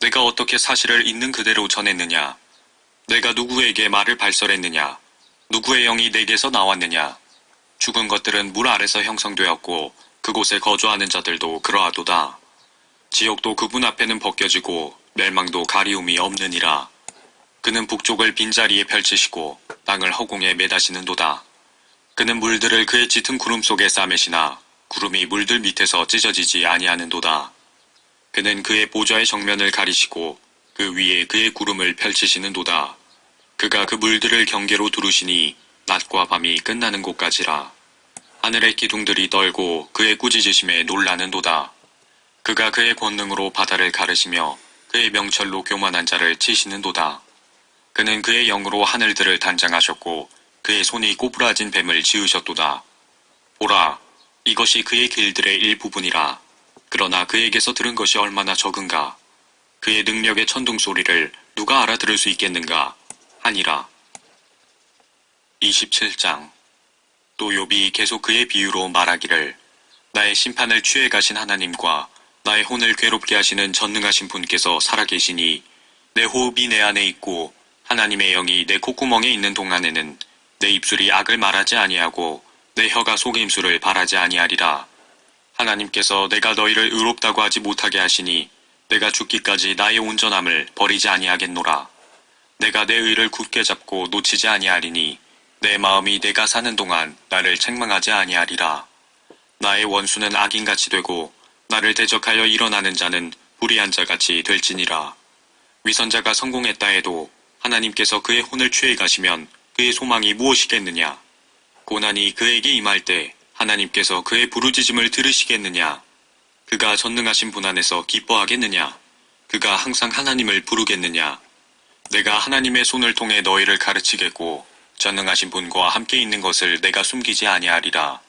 내가 어떻게 사실을 있는 그대로 전했느냐? 내가 누구에게 말을 발설했느냐? 누구의 영이 내게서 나왔느냐? 죽은 것들은 물 아래서 형성되었고 그곳에 거주하는 자들도 그러하도다. 지옥도 그분 앞에는 벗겨지고 멸망도 가리움이 없느니라. 그는 북쪽을 빈자리에 펼치시고 땅을 허공에 매다시는도다. 그는 물들을 그의 짙은 구름 속에 싸매시나 구름이 물들 밑에서 찢어지지 아니하는도다. 그는 그의 보좌의 정면을 가리시고 그 위에 그의 구름을 펼치시는도다. 그가 그 물들을 경계로 두르시니 낮과 밤이 끝나는 곳까지라. 하늘의 기둥들이 떨고 그의 꾸짖으심에 놀라는도다. 그가 그의 권능으로 바다를 가르시며 그의 명철로 교만한 자를 치시는도다. 그는 그의 영으로 하늘들을 단장하셨고 그의 손이 꼬부라진 뱀을 지으셨도다. 보라, 이것이 그의 길들의 일부분이라. 그러나 그에게서 들은 것이 얼마나 적은가. 그의 능력의 천둥 소리를 누가 알아들을 수 있겠는가 하니라. 27장. 또 욥이 계속 그의 비유로 말하기를, 나의 심판을 취해 가신 하나님과 나의 혼을 괴롭게 하시는 전능하신 분께서 살아계시니 내 호흡이 내 안에 있고 하나님의 영이 내 콧구멍에 있는 동안에는 내 입술이 악을 말하지 아니하고 내 혀가 속임수를 바라지 아니하리라. 하나님께서 내가 너희를 의롭다고 하지 못하게 하시니 내가 죽기까지 나의 온전함을 버리지 아니하겠노라. 내가 내 의를 굳게 잡고 놓치지 아니하리니 내 마음이 내가 사는 동안 나를 책망하지 아니하리라. 나의 원수는 악인같이 되고 나를 대적하여 일어나는 자는 불의한 자같이 될지니라. 위선자가 성공했다 해도 하나님께서 그의 혼을 취해 가시면 그의 소망이 무엇이겠느냐? 고난이 그에게 임할 때 하나님께서 그의 부르짖음을 들으시겠느냐? 그가 전능하신 분 안에서 기뻐하겠느냐? 그가 항상 하나님을 부르겠느냐? 내가 하나님의 손을 통해 너희를 가르치겠고 전능하신 분과 함께 있는 것을 내가 숨기지 아니하리라.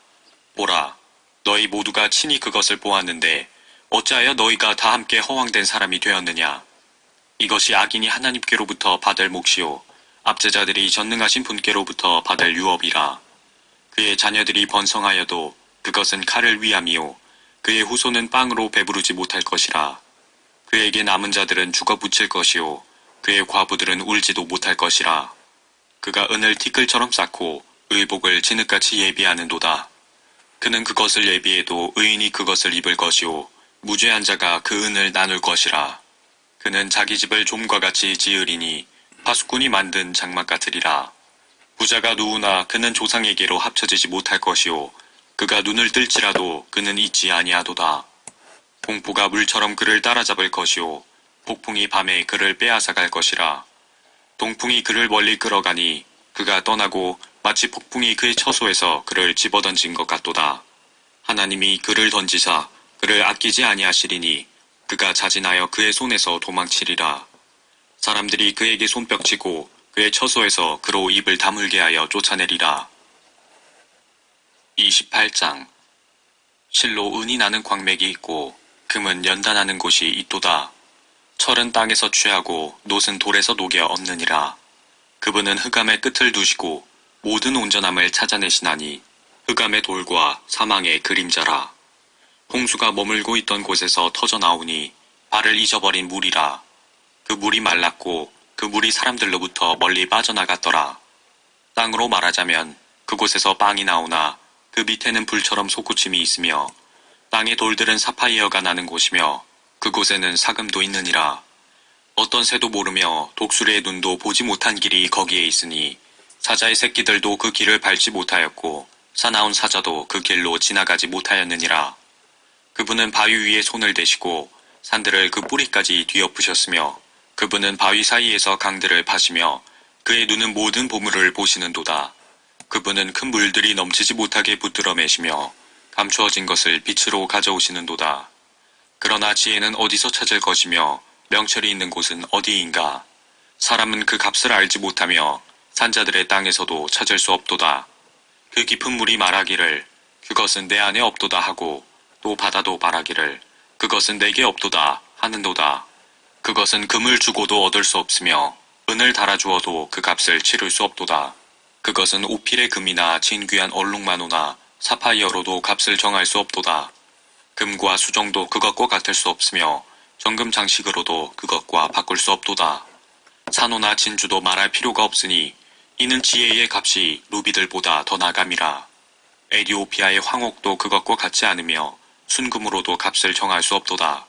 보라, 너희 모두가 친히 그것을 보았는데 어찌하여 너희가 다 함께 허황된 사람이 되었느냐? 이것이 악인이 하나님께로부터 받을 몫이요 압제자들이 전능하신 분께로부터 받을 유업이라. 그의 자녀들이 번성하여도 그것은 칼을 위함이요 그의 후손은 빵으로 배부르지 못할 것이라. 그에게 남은 자들은 죽어 붙일 것이요 그의 과부들은 울지도 못할 것이라. 그가 은을 티끌처럼 쌓고 의복을 진흙같이 예비하는도다. 그는 그것을 예비해도 의인이 그것을 입을 것이요 무죄한 자가 그 은을 나눌 것이라. 그는 자기 집을 좀과 같이 지으리니 파수꾼이 만든 장막 같으리라. 부자가 누우나 그는 조상에게로 합쳐지지 못할 것이요 그가 눈을 뜰지라도 그는 잊지 아니하도다. 공포가 물처럼 그를 따라잡을 것이요 폭풍이 밤에 그를 빼앗아갈 것이라. 동풍이 그를 멀리 끌어가니 그가 떠나고 마치 폭풍이 그의 처소에서 그를 집어던진 것 같도다. 하나님이 그를 던지사 그를 아끼지 아니하시리니 그가 자진하여 그의 손에서 도망치리라. 사람들이 그에게 손뼉치고 그의 처소에서 그로 입을 다물게 하여 쫓아내리라. 28장. 실로 은이 나는 광맥이 있고 금은 연단하는 곳이 있도다. 철은 땅에서 취하고 놋은 돌에서 녹여 얻느니라. 그분은 흑암의 끝을 두시고 모든 온전함을 찾아내시나니 흑암의 돌과 사망의 그림자라. 홍수가 머물고 있던 곳에서 터져나오니 발을 잊어버린 물이라. 그 물이 말랐고 그 물이 사람들로부터 멀리 빠져나갔더라. 땅으로 말하자면 그곳에서 빵이 나오나 그 밑에는 불처럼 솟구침이 있으며 땅의 돌들은 사파이어가 나는 곳이며 그곳에는 사금도 있느니라. 어떤 새도 모르며 독수리의 눈도 보지 못한 길이 거기에 있으니 사자의 새끼들도 그 길을 밟지 못하였고 사나운 사자도 그 길로 지나가지 못하였느니라. 그분은 바위 위에 손을 대시고 산들을 그 뿌리까지 뒤엎으셨으며 그분은 바위 사이에서 강들을 파시며 그의 눈은 모든 보물을 보시는도다. 그분은 큰 물들이 넘치지 못하게 붙들어 매시며 감추어진 것을 빛으로 가져오시는도다. 그러나 지혜는 어디서 찾을 것이며 명철이 있는 곳은 어디인가? 사람은 그 값을 알지 못하며 산자들의 땅에서도 찾을 수 없도다. 그 깊은 물이 말하기를 그것은 내 안에 없도다 하고 또 바다도 말하기를 그것은 내게 없도다 하는도다. 그것은 금을 주고도 얻을 수 없으며 은을 달아주어도 그 값을 치를 수 없도다. 그것은 오필의 금이나 진귀한 얼룩마노나 사파이어로도 값을 정할 수 없도다. 금과 수정도 그것과 같을 수 없으며 정금 장식으로도 그것과 바꿀 수 없도다. 산호나 진주도 말할 필요가 없으니 이는 지혜의 값이 루비들보다 더 나감이라. 에디오피아의 황옥도 그것과 같지 않으며 순금으로도 값을 정할 수 없도다.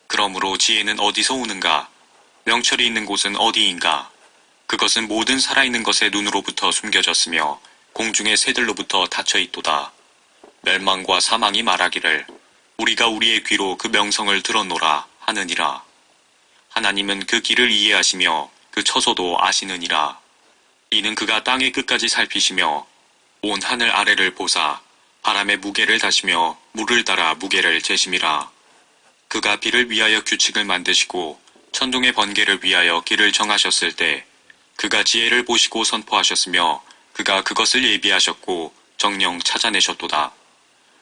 그러므로 지혜는 어디서 오는가? 명철이 있는 곳은 어디인가? 그것은 모든 살아있는 것의 눈으로부터 숨겨졌으며 공중의 새들로부터 닫혀있도다. 멸망과 사망이 말하기를 우리가 우리의 귀로 그 명성을 들었노라 하느니라. 하나님은 그 길을 이해하시며 그 처소도 아시느니라. 이는 그가 땅의 끝까지 살피시며 온 하늘 아래를 보사 바람의 무게를 다시며 물을 따라 무게를 재심이라. 그가 비를 위하여 규칙을 만드시고 천둥의 번개를 위하여 길을 정하셨을 때 그가 지혜를 보시고 선포하셨으며 그가 그것을 예비하셨고 정령 찾아내셨도다.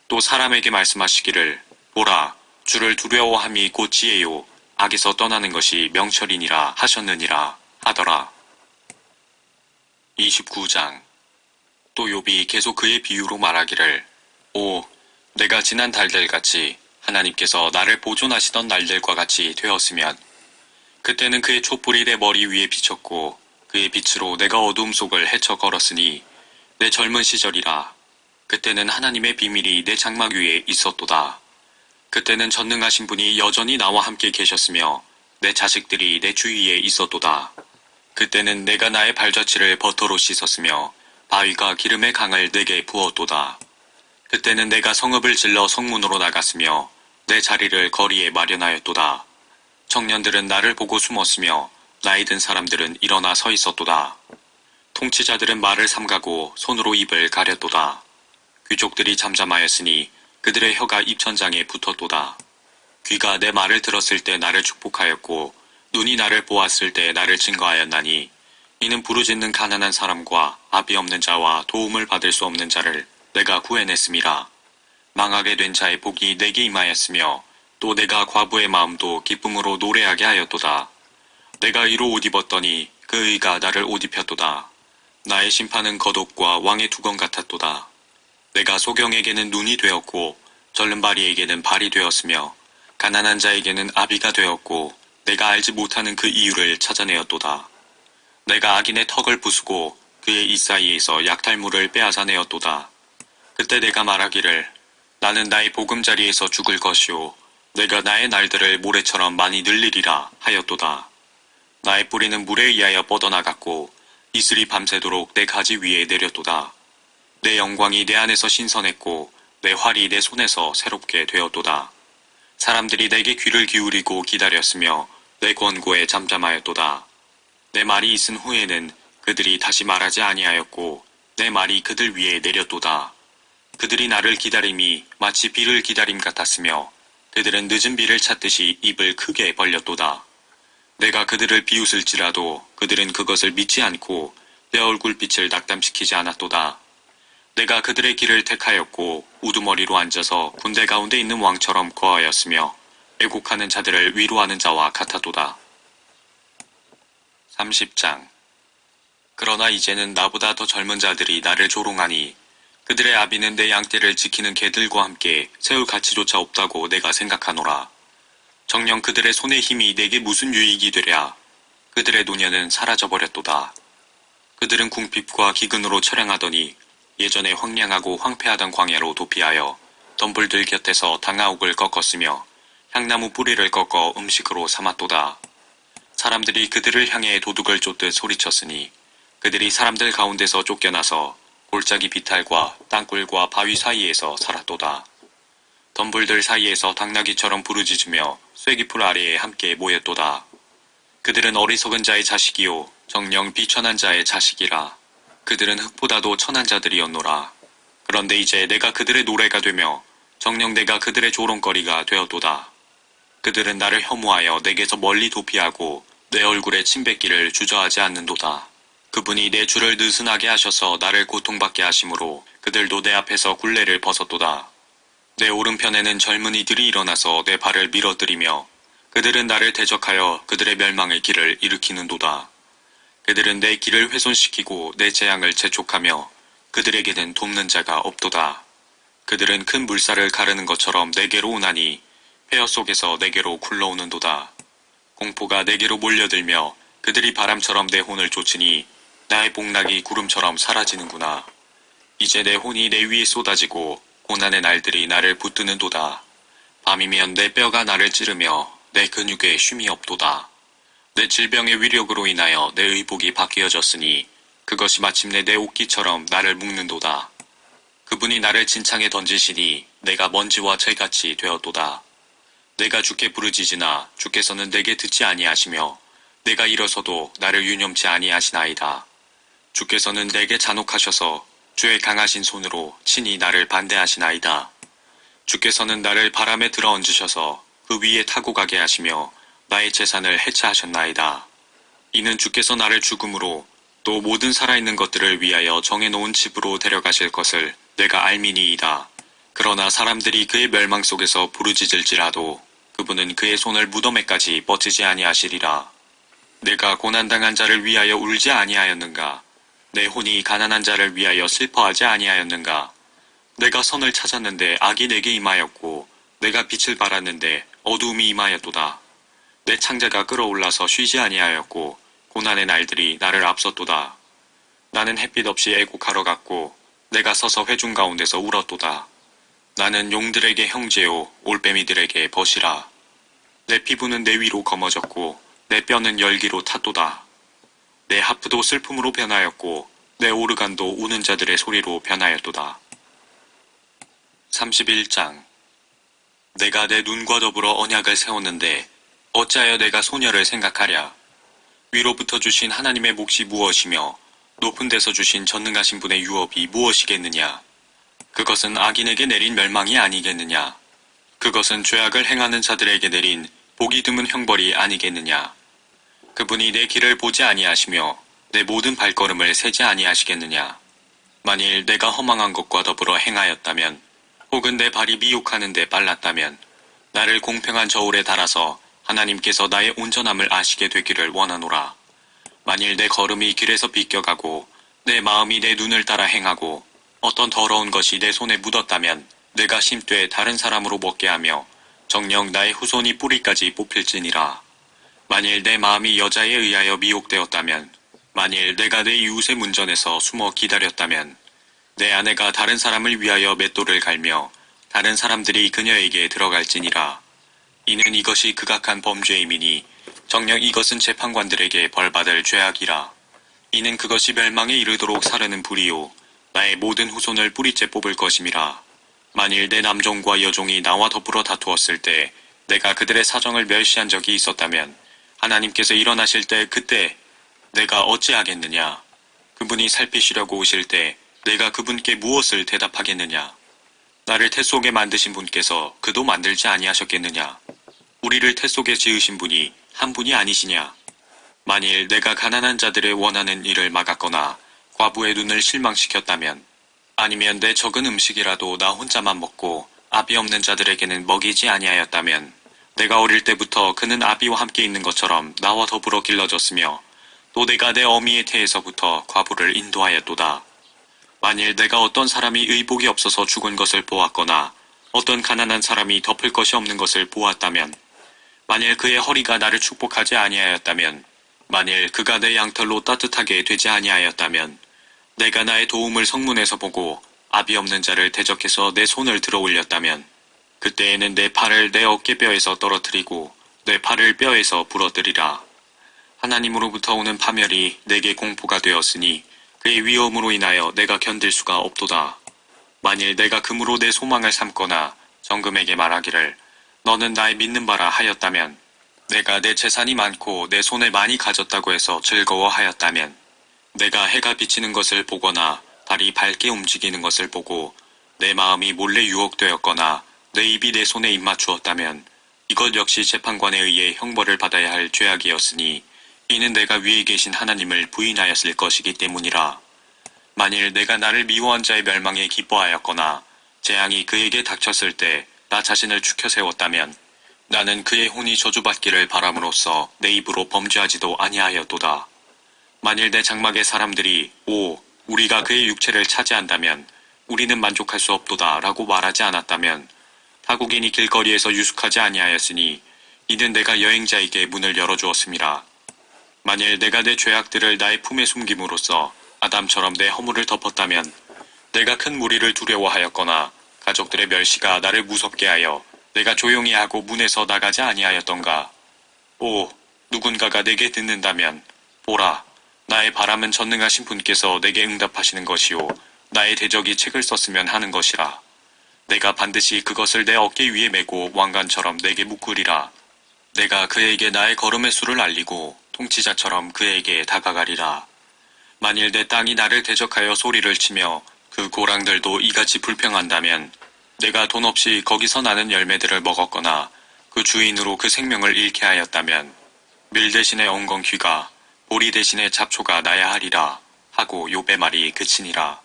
또 사람에게 말씀하시기를 보라 주를 두려워함이 곧 지혜요 악에서 떠나는 것이 명철이니라 하셨느니라 하더라. 29장. 또 욥이 계속 그의 비유로 말하기를 오 내가 지난 달들같이 하나님께서 나를 보존하시던 날들과 같이 되었으면 그때는 그의 촛불이 내 머리 위에 비쳤고 그의 빛으로 내가 어두움 속을 헤쳐 걸었으니 내 젊은 시절이라. 그때는 하나님의 비밀이 내 장막 위에 있었도다. 그때는 전능하신 분이 여전히 나와 함께 계셨으며 내 자식들이 내 주위에 있었도다. 그때는 내가 나의 발자취를 버터로 씻었으며 바위가 기름의 강을 내게 부었도다. 그때는 내가 성읍을 질러 성문으로 나갔으며 내 자리를 거리에 마련하였도다. 청년들은 나를 보고 숨었으며 나이 든 사람들은 일어나 서 있었도다. 통치자들은 말을 삼가고 손으로 입을 가렸도다. 귀족들이 잠잠하였으니 그들의 혀가 입천장에 붙었도다. 귀가 내 말을 들었을 때 나를 축복하였고 눈이 나를 보았을 때 나를 증거하였나니 이는 부르짖는 가난한 사람과 압이 없는 자와 도움을 받을 수 없는 자를 내가 구해냈음이라. 망하게 된 자의 복이 내게 임하였으며 또 내가 과부의 마음도 기쁨으로 노래하게 하였도다. 내가 이로 옷 입었더니 그 의가 나를 옷 입혔도다. 나의 심판은 겉옷과 왕의 두건 같았도다. 내가 소경에게는 눈이 되었고 절름발이에게는 발이 되었으며 가난한 자에게는 아비가 되었고 내가 알지 못하는 그 이유를 찾아내었도다. 내가 악인의 턱을 부수고 그의 입 사이에서 약탈물을 빼앗아내었도다. 그때 내가 말하기를 나는 나의 보금자리에서 죽을 것이요 내가 나의 날들을 모래처럼 많이 늘리리라 하였도다. 나의 뿌리는 물에 의하여 뻗어나갔고 이슬이 밤새도록 내 가지 위에 내렸도다. 내 영광이 내 안에서 신선했고 내 활이 내 손에서 새롭게 되었도다. 사람들이 내게 귀를 기울이고 기다렸으며 내 권고에 잠잠하였도다. 내 말이 있은 후에는 그들이 다시 말하지 아니하였고 내 말이 그들 위에 내렸도다. 그들이 나를 기다림이 마치 비를 기다림 같았으며 그들은 늦은 비를 찾듯이 입을 크게 벌렸도다. 내가 그들을 비웃을지라도 그들은 그것을 믿지 않고 내 얼굴빛을 낙담시키지 않았도다. 내가 그들의 길을 택하였고 우두머리로 앉아서 군대 가운데 있는 왕처럼 거하였으며 애곡하는 자들을 위로하는 자와 같았도다. 30장. 그러나 이제는 나보다 더 젊은 자들이 나를 조롱하니 그들의 아비는 내 양떼를 지키는 개들과 함께 세울 가치조차 없다고 내가 생각하노라. 정녕 그들의 손의 힘이 내게 무슨 유익이 되랴. 그들의 노년은 사라져버렸도다. 그들은 궁핍과 기근으로 처량하더니 예전에 황량하고 황폐하던 광야로 도피하여 덤불들 곁에서 당아옥을 꺾었으며 향나무 뿌리를 꺾어 음식으로 삼았도다. 사람들이 그들을 향해 도둑을 쫓듯 소리쳤으니 그들이 사람들 가운데서 쫓겨나서 골짜기 비탈과 땅굴과 바위 사이에서 살았도다. 덤불들 사이에서 당나귀처럼 부르짖으며 쐐기풀 아래에 함께 모였도다. 그들은 어리석은 자의 자식이요 정령 비천한 자의 자식이라. 그들은 흙보다도 천한 자들이었노라. 그런데 이제 내가 그들의 노래가 되며 정녕 내가 그들의 조롱거리가 되었도다. 그들은 나를 혐오하여 내게서 멀리 도피하고 내 얼굴에 침 뱉기를 주저하지 않는도다. 그분이 내 주를 느슨하게 하셔서 나를 고통받게 하심으로 그들도 내 앞에서 굴레를 벗었도다. 내 오른편에는 젊은이들이 일어나서 내 발을 밀어뜨리며 그들은 나를 대적하여 그들의 멸망의 길을 일으키는도다. 그들은 내 길을 훼손시키고 내 재앙을 재촉하며 그들에게는 돕는 자가 없도다. 그들은 큰 물살을 가르는 것처럼 내게로 오나니 폐허 속에서 내게로 굴러오는도다. 공포가 내게로 몰려들며 그들이 바람처럼 내 혼을 쫓으니 나의 복락이 구름처럼 사라지는구나. 이제 내 혼이 내 위에 쏟아지고 고난의 날들이 나를 붙드는도다. 밤이면 내 뼈가 나를 찌르며 내 근육에 쉼이 없도다. 내 질병의 위력으로 인하여 내 의복이 바뀌어졌으니 그것이 마침내 내 옷깃처럼 나를 묶는도다. 그분이 나를 진창에 던지시니 내가 먼지와 재같이 되었도다. 내가 주께 부르짖으나 주께서는 내게 듣지 아니하시며 내가 일어서도 나를 유념치 아니하시나이다. 주께서는 내게 잔혹하셔서 주의 강하신 손으로 친히 나를 반대하시나이다. 주께서는 나를 바람에 들어얹으셔서 그 위에 타고 가게 하시며 나의 재산을 해체하셨나이다. 이는 주께서 나를 죽음으로 또 모든 살아있는 것들을 위하여 정해놓은 집으로 데려가실 것을 내가 알미니이다. 그러나 사람들이 그의 멸망 속에서 부르짖을지라도 그분은 그의 손을 무덤에까지 뻗치지 아니하시리라. 내가 고난당한 자를 위하여 울지 아니하였는가? 내 혼이 가난한 자를 위하여 슬퍼하지 아니하였는가? 내가 선을 찾았는데 악이 내게 임하였고 내가 빛을 바랐는데 어두움이 임하였도다. 내 창자가 끌어올라서 쉬지 아니하였고 고난의 날들이 나를 앞섰도다. 나는 햇빛 없이 애곡하러 갔고 내가 서서 회중 가운데서 울었도다. 나는 용들에게 형제요 올빼미들에게 벗이라. 내 피부는 내 위로 검어졌고 내 뼈는 열기로 탔도다. 내 하프도 슬픔으로 변하였고 내 오르간도 우는 자들의 소리로 변하였도다. 31장. 내가 내 눈과 더불어 언약을 세웠는데 어찌하여 내가 소녀를 생각하랴. 위로부터 주신 하나님의 몫이 무엇이며 높은 데서 주신 전능하신 분의 유업이 무엇이겠느냐. 그것은 악인에게 내린 멸망이 아니겠느냐. 그것은 죄악을 행하는 자들에게 내린 복이 드문 형벌이 아니겠느냐. 그분이 내 길을 보지 아니하시며 내 모든 발걸음을 세지 아니하시겠느냐. 만일 내가 허망한 것과 더불어 행하였다면 혹은 내 발이 미혹하는 데 빨랐다면 나를 공평한 저울에 달아서 하나님께서 나의 온전함을 아시게 되기를 원하노라. 만일 내 걸음이 길에서 비껴가고 내 마음이 내 눈을 따라 행하고 어떤 더러운 것이 내 손에 묻었다면 내가 심되 다른 사람으로 먹게 하며 정녕 나의 후손이 뿌리까지 뽑힐지니라. 만일 내 마음이 여자에 의하여 미혹되었다면 만일 내가 내 이웃의 문전에서 숨어 기다렸다면 내 아내가 다른 사람을 위하여 맷돌을 갈며 다른 사람들이 그녀에게 들어갈지니라. 이는 이것이 극악한 범죄임이니 정녕 이것은 재판관들에게 벌받을 죄악이라. 이는 그것이 멸망에 이르도록 사르는 불이요 나의 모든 후손을 뿌리째 뽑을 것임이라. 만일 내 남종과 여종이 나와 더불어 다투었을 때 내가 그들의 사정을 멸시한 적이 있었다면 하나님께서 일어나실 때 그때 내가 어찌하겠느냐. 그분이 살피시려고 오실 때 내가 그분께 무엇을 대답하겠느냐. 나를 태 속에 만드신 분께서 그도 만들지 아니하셨겠느냐. 우리를 태 속에 지으신 분이 한 분이 아니시냐. 만일 내가 가난한 자들의 원하는 일을 막았거나 과부의 눈을 실망시켰다면 아니면 내 적은 음식이라도 나 혼자만 먹고 아비 없는 자들에게는 먹이지 아니하였다면 내가 어릴 때부터 그는 아비와 함께 있는 것처럼 나와 더불어 길러졌으며 또 내가 내 어미의 태에서부터 과부를 인도하였도다. 만일 내가 어떤 사람이 의복이 없어서 죽은 것을 보았거나 어떤 가난한 사람이 덮을 것이 없는 것을 보았다면 만일 그의 허리가 나를 축복하지 아니하였다면 만일 그가 내 양털로 따뜻하게 되지 아니하였다면 내가 나의 도움을 성문에서 보고 아비 없는 자를 대적해서 내 손을 들어 올렸다면 그때에는 내 팔을 내 어깨뼈에서 떨어뜨리고 내 팔을 뼈에서 부러뜨리라. 하나님으로부터 오는 파멸이 내게 공포가 되었으니 그의 위험으로 인하여 내가 견딜 수가 없도다. 만일 내가 금으로 내 소망을 삼거나 정금에게 말하기를 너는 나의 믿는 바라 하였다면 내가 내 재산이 많고 내 손에 많이 가졌다고 해서 즐거워하였다면 내가 해가 비치는 것을 보거나 달이 밝게 움직이는 것을 보고 내 마음이 몰래 유혹되었거나 내 입이 내 손에 입맞추었다면 이것 역시 재판관에 의해 형벌을 받아야 할 죄악이었으니 이는 내가 위에 계신 하나님을 부인하였을 것이기 때문이라. 만일 내가 나를 미워한 자의 멸망에 기뻐하였거나 재앙이 그에게 닥쳤을 때 나 자신을 축혀 세웠다면 나는 그의 혼이 저주받기를 바람으로써 내 입으로 범죄하지도 아니하였도다. 만일 내 장막의 사람들이 우리가 그의 육체를 차지한다면 우리는 만족할 수 없도다 라고 말하지 않았다면 타국인이 길거리에서 유숙하지 아니하였으니 이는 내가 여행자에게 문을 열어주었음이라. 만일 내가 내 죄악들을 나의 품에 숨김으로써 아담처럼 내 허물을 덮었다면 내가 큰 무리를 두려워하였거나 가족들의 멸시가 나를 무섭게 하여 내가 조용히 하고 문에서 나가지 아니하였던가. 누군가가 내게 듣는다면 보라, 나의 바람은 전능하신 분께서 내게 응답하시는 것이요 나의 대적이 책을 썼으면 하는 것이라. 내가 반드시 그것을 내 어깨 위에 메고 왕관처럼 내게 묶으리라. 내가 그에게 나의 걸음의 수를 알리고 통치자처럼 그에게 다가가리라. 만일 내 땅이 나를 대적하여 소리를 치며 그 고랑들도 이같이 불평한다면 내가 돈 없이 거기서 나는 열매들을 먹었거나 그 주인으로 그 생명을 잃게 하였다면 밀 대신에 엉겅퀴가 보리 대신에 잡초가 나야 하리라 하고 욥의 말이 그치니라.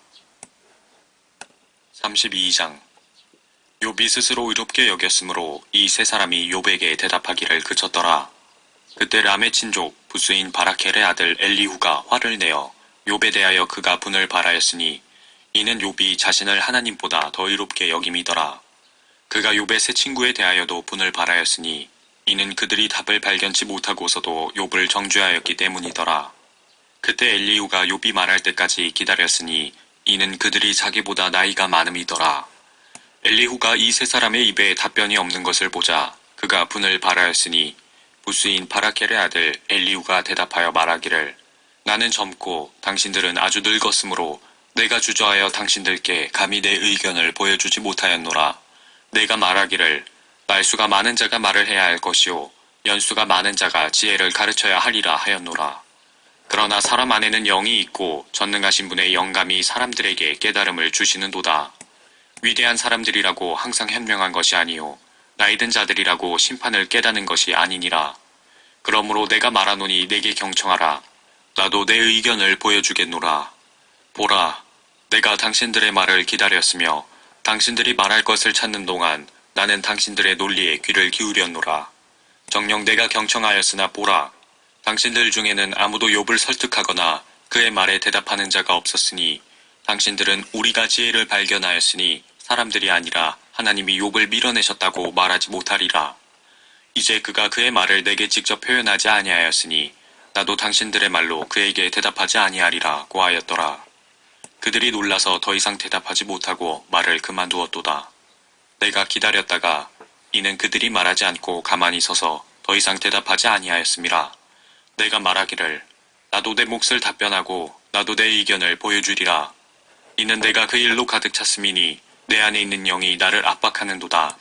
32장. 욥이 스스로 의롭게 여겼으므로 이 세 사람이 욥에게 대답하기를 그쳤더라. 그때 람의 친족 부스인 바라켈의 아들 엘리후가 화를 내어 욥에 대하여 그가 분을 발하였으니 이는 욥이 자신을 하나님보다 더 의롭게 여김이더라. 그가 욥의 세 친구에 대하여도 분을 발하였으니 이는 그들이 답을 발견치 못하고서도 욥을 정죄하였기 때문이더라. 그때 엘리후가 욥이 말할 때까지 기다렸으니 이는 그들이 자기보다 나이가 많음이더라. 엘리후가 이 세 사람의 입에 답변이 없는 것을 보자 그가 분을 발하였으니 부스인 바라켈의 아들 엘리후가 대답하여 말하기를 나는 젊고 당신들은 아주 늙었으므로 내가 주저하여 당신들께 감히 내 의견을 보여주지 못하였노라. 내가 말하기를 말수가 많은 자가 말을 해야 할 것이요 연수가 많은 자가 지혜를 가르쳐야 하리라 하였노라. 그러나 사람 안에는 영이 있고 전능하신 분의 영감이 사람들에게 깨달음을 주시는도다. 위대한 사람들이라고 항상 현명한 것이 아니요 나이든 자들이라고 심판을 깨닫는 것이 아니니라. 그러므로 내가 말하노니 내게 경청하라. 나도 내 의견을 보여주겠노라. 보라, 내가 당신들의 말을 기다렸으며 당신들이 말할 것을 찾는 동안 나는 당신들의 논리에 귀를 기울였노라. 정녕 내가 경청하였으나 보라, 당신들 중에는 아무도 욥을 설득하거나 그의 말에 대답하는 자가 없었으니 당신들은 우리가 지혜를 발견하였으니 사람들이 아니라 하나님이 욥을 밀어내셨다고 말하지 못하리라. 이제 그가 그의 말을 내게 직접 표현하지 아니하였으니 나도 당신들의 말로 그에게 대답하지 아니하리라 고하였더라. 그들이 놀라서 더 이상 대답하지 못하고 말을 그만두었도다. 내가 기다렸다가 이는 그들이 말하지 않고 가만히 서서 더 이상 대답하지 아니하였음이라. 내가 말하기를 나도 내 몫을 답변하고 나도 내 의견을 보여주리라. 이는 내가 그 일로 가득 찼음이니 내 안에 있는 영이 나를 압박하는도다.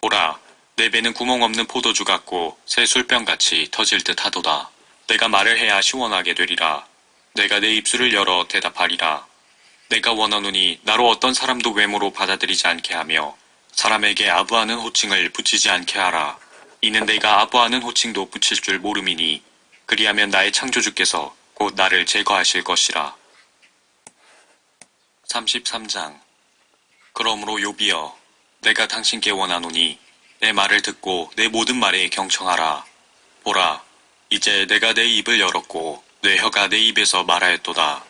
보라, 내 배는 구멍 없는 포도주 같고 새 술병같이 터질 듯 하도다. 내가 말을 해야 시원하게 되리라. 내가 내 입술을 열어 대답하리라. 내가 원하노니 나로 어떤 사람도 외모로 받아들이지 않게 하며 사람에게 아부하는 호칭을 붙이지 않게 하라. 이는 내가 아부하는 호칭도 붙일 줄 모름이니 그리하면 나의 창조주께서 곧 나를 제거하실 것이라. 33장. 그러므로 욥이여, 내가 당신께 원하노니 내 말을 듣고 내 모든 말에 경청하라. 보라, 이제 내가 내 입을 열었고 내 혀가 내 입에서 말하였도다.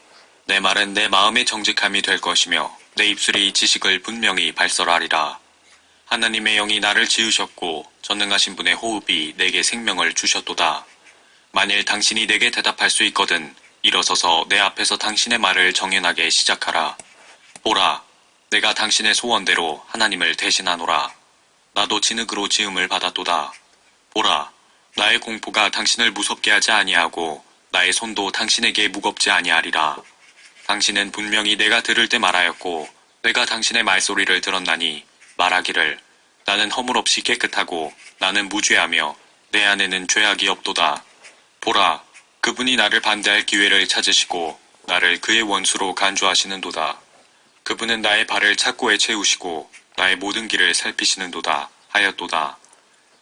내 말은 내 마음의 정직함이 될 것이며 내 입술이 지식을 분명히 발설하리라. 하나님의 영이 나를 지으셨고 전능하신 분의 호흡이 내게 생명을 주셨도다. 만일 당신이 내게 대답할 수 있거든 일어서서 내 앞에서 당신의 말을 정연하게 시작하라. 보라, 내가 당신의 소원대로 하나님을 대신하노라. 나도 진흙으로 지음을 받았도다. 보라, 나의 공포가 당신을 무섭게 하지 아니하고 나의 손도 당신에게 무겁지 아니하리라. 당신은 분명히 내가 들을 때 말하였고 내가 당신의 말소리를 들었나니 말하기를 나는 허물없이 깨끗하고 나는 무죄하며 내 안에는 죄악이 없도다. 보라, 그분이 나를 반대할 기회를 찾으시고 나를 그의 원수로 간주하시는도다. 그분은 나의 발을 착고에 채우시고 나의 모든 길을 살피시는도다 하였도다.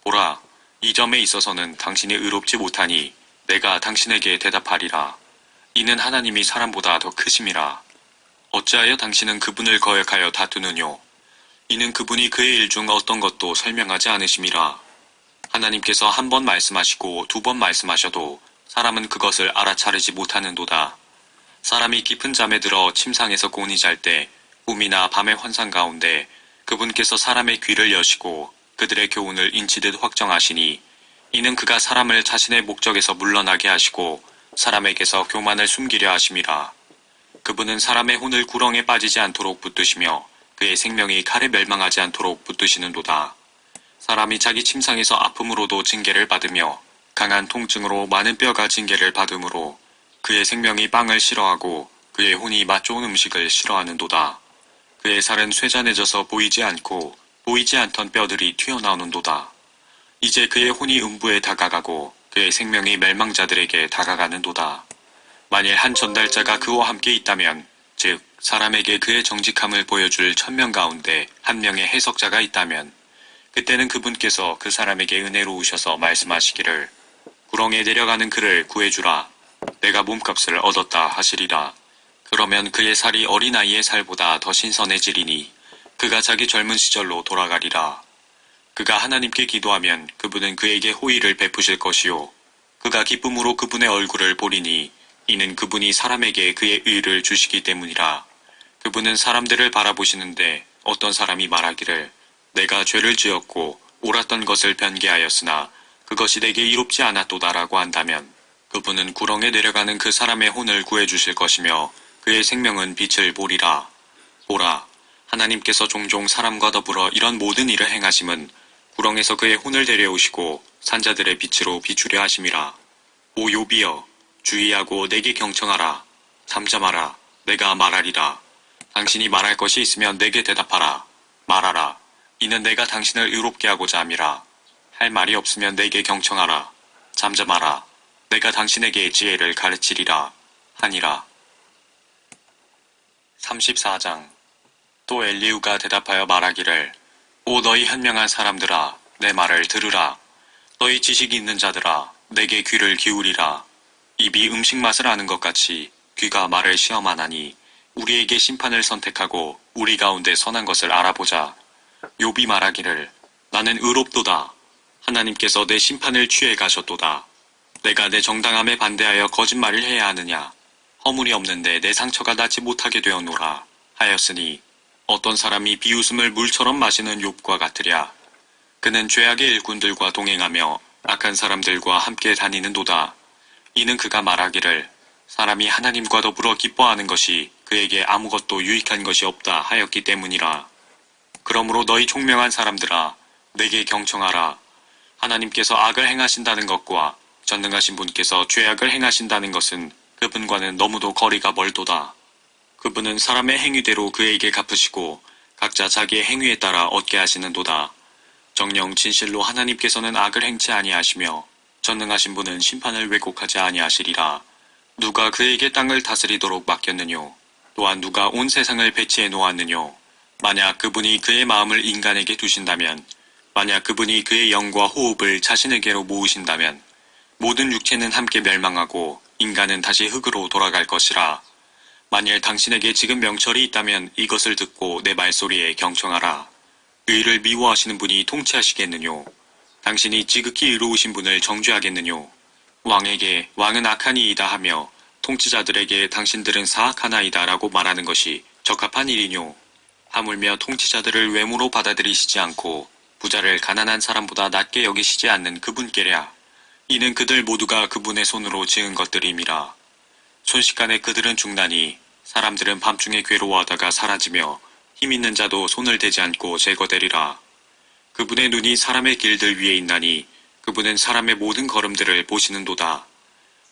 보라, 이 점에 있어서는 당신이 의롭지 못하니 내가 당신에게 대답하리라. 이는 하나님이 사람보다 더 크심이라. 어찌하여 당신은 그분을 거역하여 다투느뇨. 이는 그분이 그의 일 중 어떤 것도 설명하지 않으심이라. 하나님께서 한 번 말씀하시고 두 번 말씀하셔도 사람은 그것을 알아차리지 못하는도다. 사람이 깊은 잠에 들어 침상에서 곤히 잘 때 꿈이나 밤의 환상 가운데 그분께서 사람의 귀를 여시고 그들의 교훈을 인치듯 확정하시니 이는 그가 사람을 자신의 목적에서 물러나게 하시고 사람에게서 교만을 숨기려 하심이라. 그분은 사람의 혼을 구렁에 빠지지 않도록 붙드시며 그의 생명이 칼에 멸망하지 않도록 붙드시는도다. 사람이 자기 침상에서 아픔으로도 징계를 받으며 강한 통증으로 많은 뼈가 징계를 받으므로 그의 생명이 빵을 싫어하고 그의 혼이 맛 좋은 음식을 싫어하는도다. 그의 살은 쇠잔해져서 보이지 않고 보이지 않던 뼈들이 튀어나오는도다. 이제 그의 혼이 음부에 다가가고 그의 생명이 멸망자들에게 다가가는도다. 만일 한 전달자가 그와 함께 있다면 즉 사람에게 그의 정직함을 보여줄 1000명 가운데 한 명의 해석자가 있다면 그때는 그분께서 그 사람에게 은혜로우셔서 말씀하시기를 구렁에 내려가는 그를 구해주라. 내가 몸값을 얻었다 하시리라. 그러면 그의 살이 어린아이의 살보다 더 신선해지리니 그가 자기 젊은 시절로 돌아가리라. 그가 하나님께 기도하면 그분은 그에게 호의를 베푸실 것이요 그가 기쁨으로 그분의 얼굴을 보리니 이는 그분이 사람에게 그의 의를 주시기 때문이라. 그분은 사람들을 바라보시는데 어떤 사람이 말하기를 내가 죄를 지었고 옳았던 것을 변개하였으나 그것이 내게 이롭지 않았도다라고 한다면 그분은 구렁에 내려가는 그 사람의 혼을 구해주실 것이며 그의 생명은 빛을 보리라. 보라, 하나님께서 종종 사람과 더불어 이런 모든 일을 행하심은 구렁에서 그의 혼을 데려오시고 산자들의 빛으로 비추려 하심이라. 오 욥이여, 주의하고 내게 경청하라. 잠잠하라. 내가 말하리라. 당신이 말할 것이 있으면 내게 대답하라. 말하라. 이는 내가 당신을 의롭게 하고자 함이라. 할 말이 없으면 내게 경청하라. 잠잠하라. 내가 당신에게 지혜를 가르치리라. 하니라. 34장. 또 엘리후가 대답하여 말하기를 오 너희 현명한 사람들아 내 말을 들으라. 너희 지식이 있는 자들아 내게 귀를 기울이라. 입이 음식 맛을 아는 것 같이 귀가 말을 시험하나니 우리에게 심판을 선택하고 우리 가운데 선한 것을 알아보자. 욥이 말하기를 나는 의롭도다. 하나님께서 내 심판을 취해 가셨도다. 내가 내 정당함에 반대하여 거짓말을 해야 하느냐. 허물이 없는데 내 상처가 낫지 못하게 되었노라 하였으니 어떤 사람이 비웃음을 물처럼 마시는 욥과 같으랴. 그는 죄악의 일꾼들과 동행하며 악한 사람들과 함께 다니는도다. 이는 그가 말하기를 사람이 하나님과 더불어 기뻐하는 것이 그에게 아무것도 유익한 것이 없다 하였기 때문이라. 그러므로 너희 총명한 사람들아 내게 경청하라. 하나님께서 악을 행하신다는 것과 전능하신 분께서 죄악을 행하신다는 것은 그분과는 너무도 거리가 멀도다. 그분은 사람의 행위대로 그에게 갚으시고 각자 자기의 행위에 따라 얻게 하시는도다. 정녕 진실로 하나님께서는 악을 행치 아니하시며 전능하신 분은 심판을 왜곡하지 아니하시리라. 누가 그에게 땅을 다스리도록 맡겼느뇨. 또한 누가 온 세상을 배치해 놓았느뇨. 만약 그분이 그의 마음을 인간에게 두신다면 만약 그분이 그의 영과 호흡을 자신에게로 모으신다면 모든 육체는 함께 멸망하고 인간은 다시 흙으로 돌아갈 것이라. 만일 당신에게 지금 명철이 있다면 이것을 듣고 내 말소리에 경청하라. 의를 미워하시는 분이 통치하시겠느뇨. 당신이 지극히 의로우신 분을 정죄하겠느뇨. 왕에게 왕은 악하니이다 하며 통치자들에게 당신들은 사악하나이다 라고 말하는 것이 적합한 일이뇨. 하물며 통치자들을 외모로 받아들이시지 않고 부자를 가난한 사람보다 낮게 여기시지 않는 그분께랴. 이는 그들 모두가 그분의 손으로 지은 것들임이라. 순식간에 그들은 죽나니 사람들은 밤중에 괴로워하다가 사라지며 힘있는 자도 손을 대지 않고 제거되리라. 그분의 눈이 사람의 길들 위에 있나니 그분은 사람의 모든 걸음들을 보시는도다.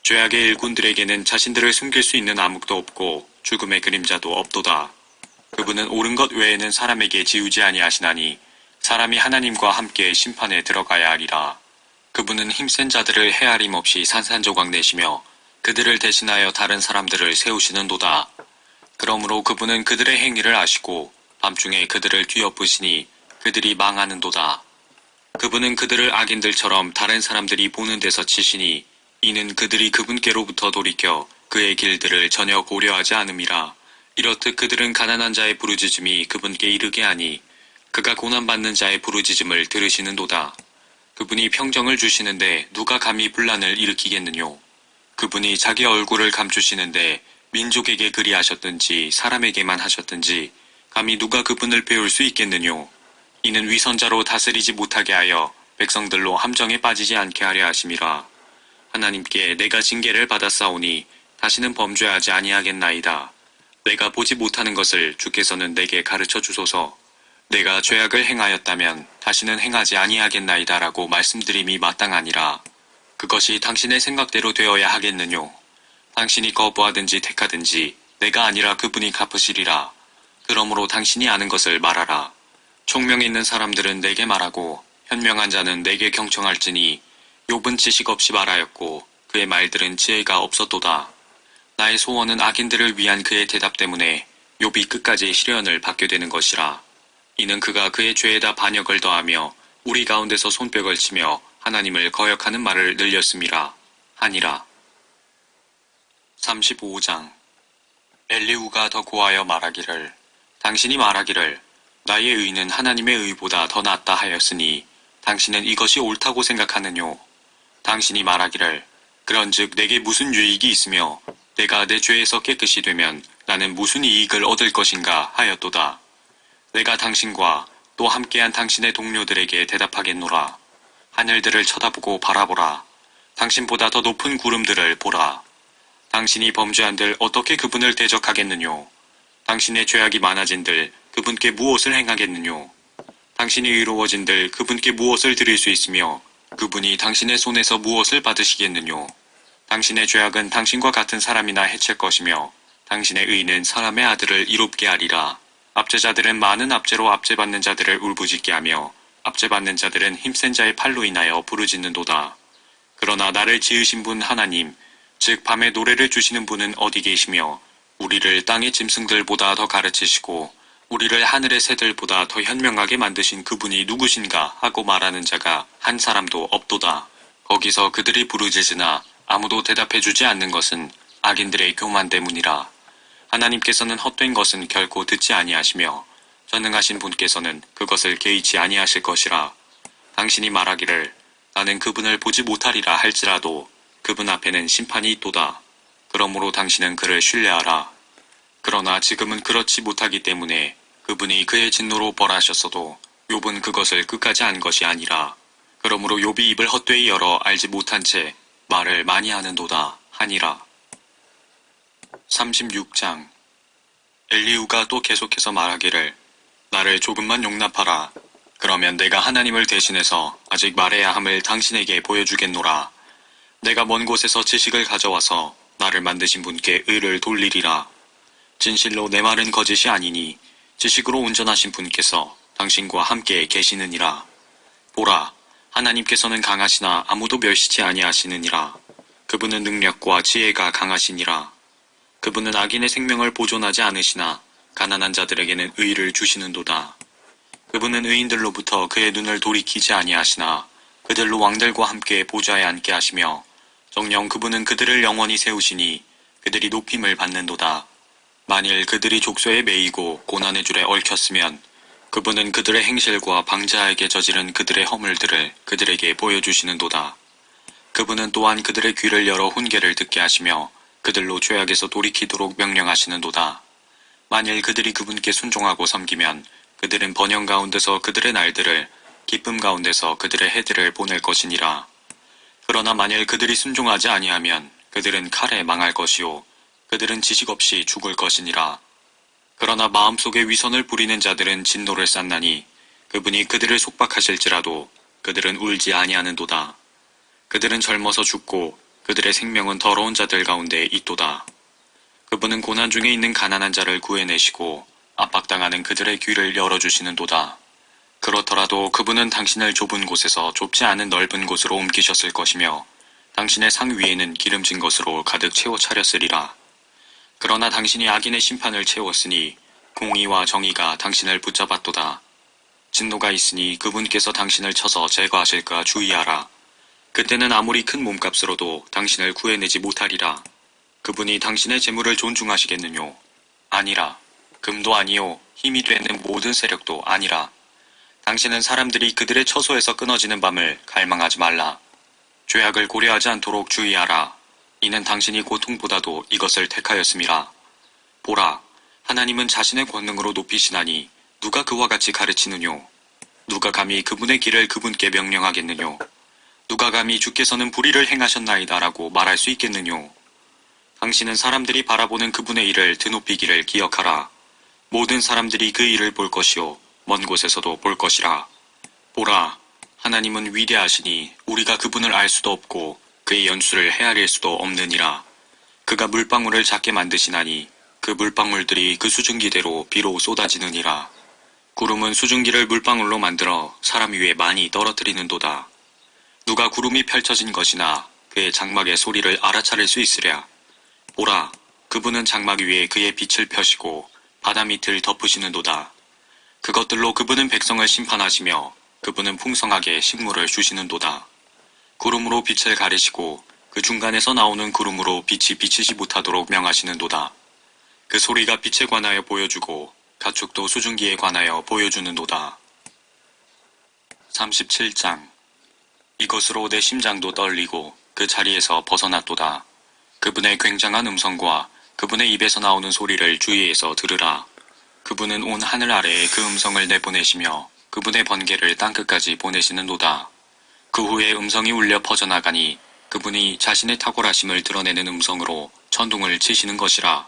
죄악의 일꾼들에게는 자신들을 숨길 수 있는 암흑도 없고 죽음의 그림자도 없도다. 그분은 옳은 것 외에는 사람에게 지우지 아니하시나니 사람이 하나님과 함께 심판에 들어가야 하리라. 그분은 힘센 자들을 헤아림 없이 산산조각 내시며 그들을 대신하여 다른 사람들을 세우시는도다. 그러므로 그분은 그들의 행위를 아시고 밤중에 그들을 뒤엎으시니 그들이 망하는도다. 그분은 그들을 악인들처럼 다른 사람들이 보는 데서 치시니 이는 그들이 그분께로부터 돌이켜 그의 길들을 전혀 고려하지 않음이라. 이렇듯 그들은 가난한 자의 부르짖음이 그분께 이르게 하니 그가 고난받는 자의 부르짖음을 들으시는도다. 그분이 평정을 주시는데 누가 감히 분란을 일으키겠느뇨. 그분이 자기 얼굴을 감추시는데 민족에게 그리하셨든지 사람에게만 하셨든지 감히 누가 그분을 배울 수 있겠느뇨. 이는 위선자로 다스리지 못하게 하여 백성들로 함정에 빠지지 않게 하려 하심이라. 하나님께 내가 징계를 받았사오니 다시는 범죄하지 아니하겠나이다. 내가 보지 못하는 것을 주께서는 내게 가르쳐 주소서. 내가 죄악을 행하였다면 다시는 행하지 아니하겠나이다라고 말씀드림이 마땅하니라. 그것이 당신의 생각대로 되어야 하겠느뇨. 당신이 거부하든지 택하든지 내가 아니라 그분이 갚으시리라. 그러므로 당신이 아는 것을 말하라. 총명 있는 사람들은 내게 말하고 현명한 자는 내게 경청할지니 욥은 지식 없이 말하였고 그의 말들은 지혜가 없었도다. 나의 소원은 악인들을 위한 그의 대답 때문에 욥이 끝까지 시련을 받게 되는 것이라. 이는 그가 그의 죄에다 반역을 더하며 우리 가운데서 손뼉을 치며 하나님을 거역하는 말을 늘렸음이라 하니라. 35장. 엘리후가 더 고하여 말하기를 당신이 말하기를 나의 의는 하나님의 의보다 더 낫다 하였으니 당신은 이것이 옳다고 생각하느뇨. 당신이 말하기를 그런즉 내게 무슨 유익이 있으며 내가 내 죄에서 깨끗이 되면 나는 무슨 이익을 얻을 것인가 하였도다. 내가 당신과 또 함께한 당신의 동료들에게 대답하겠노라. 하늘들을 쳐다보고 바라보라. 당신보다 더 높은 구름들을 보라. 당신이 범죄한들 어떻게 그분을 대적하겠느뇨. 당신의 죄악이 많아진들 그분께 무엇을 행하겠느뇨. 당신이 의로워진들 그분께 무엇을 드릴 수 있으며 그분이 당신의 손에서 무엇을 받으시겠느뇨. 당신의 죄악은 당신과 같은 사람이나 해칠 것이며 당신의 의는 사람의 아들을 이롭게 하리라. 압제자들은 많은 압제로 압제받는 자들을 울부짖게 하며 압제받는 자들은 힘센 자의 팔로 인하여 부르짖는도다. 그러나 나를 지으신 분 하나님 즉 밤에 노래를 주시는 분은 어디 계시며 우리를 땅의 짐승들보다 더 가르치시고 우리를 하늘의 새들보다 더 현명하게 만드신 그분이 누구신가 하고 말하는 자가 한 사람도 없도다. 거기서 그들이 부르짖으나 아무도 대답해주지 않는 것은 악인들의 교만 때문이라. 하나님께서는 헛된 것은 결코 듣지 아니하시며 전능하신 분께서는 그것을 개의치 아니하실 것이라. 당신이 말하기를 나는 그분을 보지 못하리라 할지라도 그분 앞에는 심판이 있도다. 그러므로 당신은 그를 신뢰하라. 그러나 지금은 그렇지 못하기 때문에 그분이 그의 진노로 벌하셨어도 욥은 그것을 끝까지 안 것이 아니라. 그러므로 욥이 입을 헛되이 열어 알지 못한 채 말을 많이 하는도다 하니라. 36장. 엘리후가 또 계속해서 말하기를 나를 조금만 용납하라. 그러면 내가 하나님을 대신해서 아직 말해야 함을 당신에게 보여주겠노라. 내가 먼 곳에서 지식을 가져와서 나를 만드신 분께 의를 돌리리라. 진실로 내 말은 거짓이 아니니 지식으로 운전하신 분께서 당신과 함께 계시느니라. 보라, 하나님께서는 강하시나 아무도 멸시치 아니하시느니라. 그분은 능력과 지혜가 강하시니라. 그분은 악인의 생명을 보존하지 않으시나 가난한 자들에게는 의를 주시는도다. 그분은 의인들로부터 그의 눈을 돌이키지 아니하시나 그들로 왕들과 함께 보좌에 앉게 하시며 정녕 그분은 그들을 영원히 세우시니 그들이 높임을 받는도다. 만일 그들이 족쇄에 매이고 고난의 줄에 얽혔으면 그분은 그들의 행실과 방자에게 저지른 그들의 허물들을 그들에게 보여주시는도다. 그분은 또한 그들의 귀를 열어 훈계를 듣게 하시며 그들로 죄악에서 돌이키도록 명령하시는도다. 만일 그들이 그분께 순종하고 섬기면 그들은 번영 가운데서 그들의 날들을 기쁨 가운데서 그들의 해들을 보낼 것이니라. 그러나 만일 그들이 순종하지 아니하면 그들은 칼에 망할 것이요 그들은 지식 없이 죽을 것이니라. 그러나 마음속에 위선을 부리는 자들은 진노를 쌓나니 그분이 그들을 속박하실지라도 그들은 울지 아니하는도다. 그들은 젊어서 죽고 그들의 생명은 더러운 자들 가운데 있도다. 그분은 고난 중에 있는 가난한 자를 구해내시고 압박당하는 그들의 귀를 열어주시는도다. 그렇더라도 그분은 당신을 좁은 곳에서 좁지 않은 넓은 곳으로 옮기셨을 것이며 당신의 상 위에는 기름진 것으로 가득 채워 차렸으리라. 그러나 당신이 악인의 심판을 채웠으니 공의와 정의가 당신을 붙잡았도다. 진노가 있으니 그분께서 당신을 쳐서 제거하실까 주의하라. 그때는 아무리 큰 몸값으로도 당신을 구해내지 못하리라. 그분이 당신의 재물을 존중하시겠느뇨? 아니라. 금도 아니요 힘이 되는 모든 세력도 아니라. 당신은 사람들이 그들의 처소에서 끊어지는 밤을 갈망하지 말라. 죄악을 고려하지 않도록 주의하라. 이는 당신이 고통보다도 이것을 택하였음이라. 보라, 하나님은 자신의 권능으로 높이시나니 누가 그와 같이 가르치느뇨? 누가 감히 그분의 길을 그분께 명령하겠느뇨? 누가 감히 주께서는 불의를 행하셨나이다라고 말할 수 있겠느뇨? 당신은 사람들이 바라보는 그분의 일을 드높이기를 기억하라. 모든 사람들이 그 일을 볼 것이요 먼 곳에서도 볼 것이라. 보라, 하나님은 위대하시니 우리가 그분을 알 수도 없고 그의 연수를 헤아릴 수도 없느니라. 그가 물방울을 작게 만드시나니 그 물방울들이 그 수증기대로 비로 쏟아지느니라. 구름은 수증기를 물방울로 만들어 사람 위에 많이 떨어뜨리는도다. 누가 구름이 펼쳐진 것이나 그의 장막의 소리를 알아차릴 수 있으랴. 보라, 그분은 장막 위에 그의 빛을 펴시고 바다 밑을 덮으시는도다. 그것들로 그분은 백성을 심판하시며 그분은 풍성하게 식물을 주시는도다. 구름으로 빛을 가리시고 그 중간에서 나오는 구름으로 빛이 비치지 못하도록 명하시는도다. 그 소리가 빛에 관하여 보여주고 가축도 수증기에 관하여 보여주는도다. 37장. 이것으로 내 심장도 떨리고 그 자리에서 벗어났도다. 그분의 굉장한 음성과 그분의 입에서 나오는 소리를 주위에서 들으라. 그분은 온 하늘 아래에 그 음성을 내보내시며 그분의 번개를 땅끝까지 보내시는도다. 그 후에 음성이 울려 퍼져나가니 그분이 자신의 탁월하심을 드러내는 음성으로 천둥을 치시는 것이라.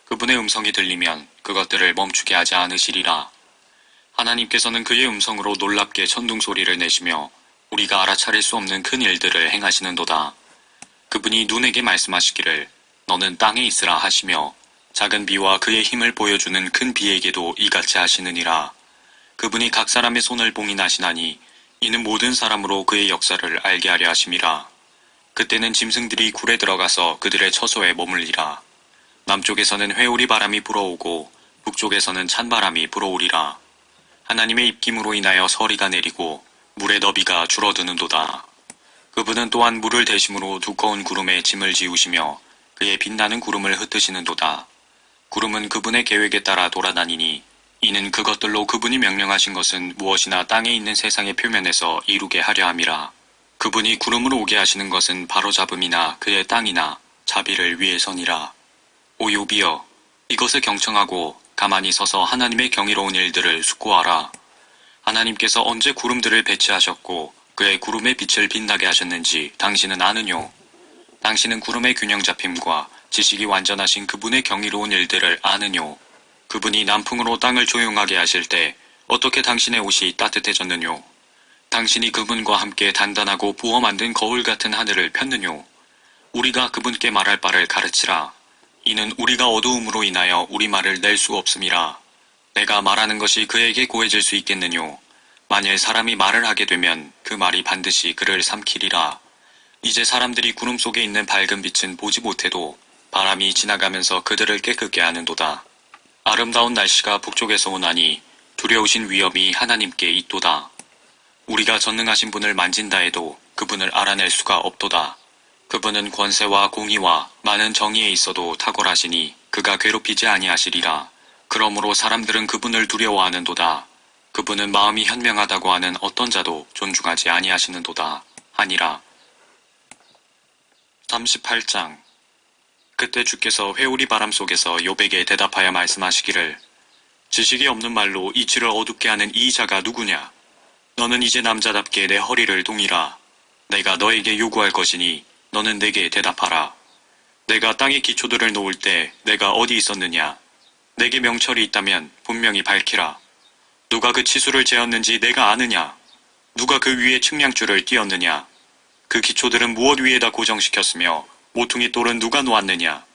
그분의 음성이 들리면 그것들을 멈추게 하지 않으시리라. 하나님께서는 그의 음성으로 놀랍게 천둥 소리를 내시며 우리가 알아차릴 수 없는 큰 일들을 행하시는도다. 그분이 눈에게 말씀하시기를 너는 땅에 있으라 하시며 작은 비와 그의 힘을 보여주는 큰 비에게도 이같이 하시느니라. 그분이 각 사람의 손을 봉인하시나니 이는 모든 사람으로 그의 역사를 알게 하려 하심이라. 그때는 짐승들이 굴에 들어가서 그들의 처소에 머물리라. 남쪽에서는 회오리 바람이 불어오고 북쪽에서는 찬바람이 불어오리라. 하나님의 입김으로 인하여 서리가 내리고 물의 너비가 줄어드는도다. 그분은 또한 물을 대심으로 두꺼운 구름에 짐을 지우시며 그의 빛나는 구름을 흩으시는도다. 구름은 그분의 계획에 따라 돌아다니니 이는 그것들로 그분이 명령하신 것은 무엇이나 땅에 있는 세상의 표면에서 이루게 하려 함이라. 그분이 구름으로 오게 하시는 것은 바로잡음이나 그의 땅이나 자비를 위해서니라. 오 욥이여, 이것을 경청하고 가만히 서서 하나님의 경이로운 일들을 숙고하라. 하나님께서 언제 구름들을 배치하셨고 그의 구름의 빛을 빛나게 하셨는지 당신은 아느뇨? 당신은 구름의 균형 잡힘과 지식이 완전하신 그분의 경이로운 일들을 아느뇨? 그분이 남풍으로 땅을 조용하게 하실 때 어떻게 당신의 옷이 따뜻해졌느뇨? 당신이 그분과 함께 단단하고 부어 만든 거울 같은 하늘을 폈느뇨? 우리가 그분께 말할 바를 가르치라. 이는 우리가 어두움으로 인하여 우리 말을 낼 수 없음이라. 내가 말하는 것이 그에게 고해질 수 있겠느뇨? 만일 사람이 말을 하게 되면 그 말이 반드시 그를 삼키리라. 이제 사람들이 구름 속에 있는 밝은 빛은 보지 못해도 바람이 지나가면서 그들을 깨끗게 하는도다. 아름다운 날씨가 북쪽에서 오나니 두려우신 위엄이 하나님께 있도다. 우리가 전능하신 분을 만진다 해도 그분을 알아낼 수가 없도다. 그분은 권세와 공의와 많은 정의에 있어도 탁월하시니 그가 괴롭히지 아니하시리라. 그러므로 사람들은 그분을 두려워하는도다. 그분은 마음이 현명하다고 하는 어떤 자도 존중하지 아니하시는도다 하니라. 38장. 그때 주께서 회오리 바람 속에서 욥에게 대답하여 말씀하시기를 지식이 없는 말로 이치를 어둡게 하는 이 자가 누구냐? 너는 이제 남자답게 내 허리를 동이라. 내가 너에게 요구할 것이니 너는 내게 대답하라. 내가 땅의 기초들을 놓을 때 내가 어디 있었느냐? 내게 명철이 있다면 분명히 밝히라. 누가 그 치수를 재었는지 내가 아느냐? 누가 그 위에 측량줄을 띄었느냐? 그 기초들은 무엇 위에다 고정시켰으며 모퉁이 돌은 누가 놓았느냐?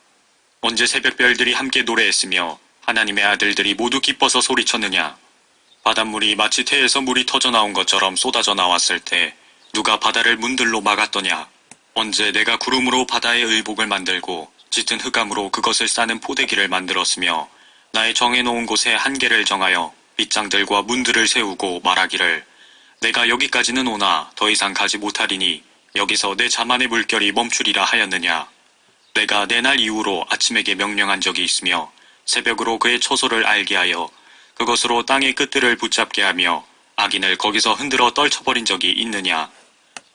언제 새벽별들이 함께 노래했으며 하나님의 아들들이 모두 기뻐서 소리쳤느냐? 바닷물이 마치 태에서 물이 터져 나온 것처럼 쏟아져 나왔을 때 누가 바다를 문들로 막았더냐? 언제 내가 구름으로 바다의 의복을 만들고 짙은 흑암으로 그것을 싸는 포대기를 만들었으며 나의 정해놓은 곳에 한계를 정하여 빗장들과 문들을 세우고 말하기를 내가 여기까지는 오나 더 이상 가지 못하리니 여기서 내 자만의 물결이 멈추리라 하였느냐? 내가 내 날 이후로 아침에게 명령한 적이 있으며 새벽으로 그의 처소를 알게 하여 그것으로 땅의 끝들을 붙잡게 하며 악인을 거기서 흔들어 떨쳐버린 적이 있느냐?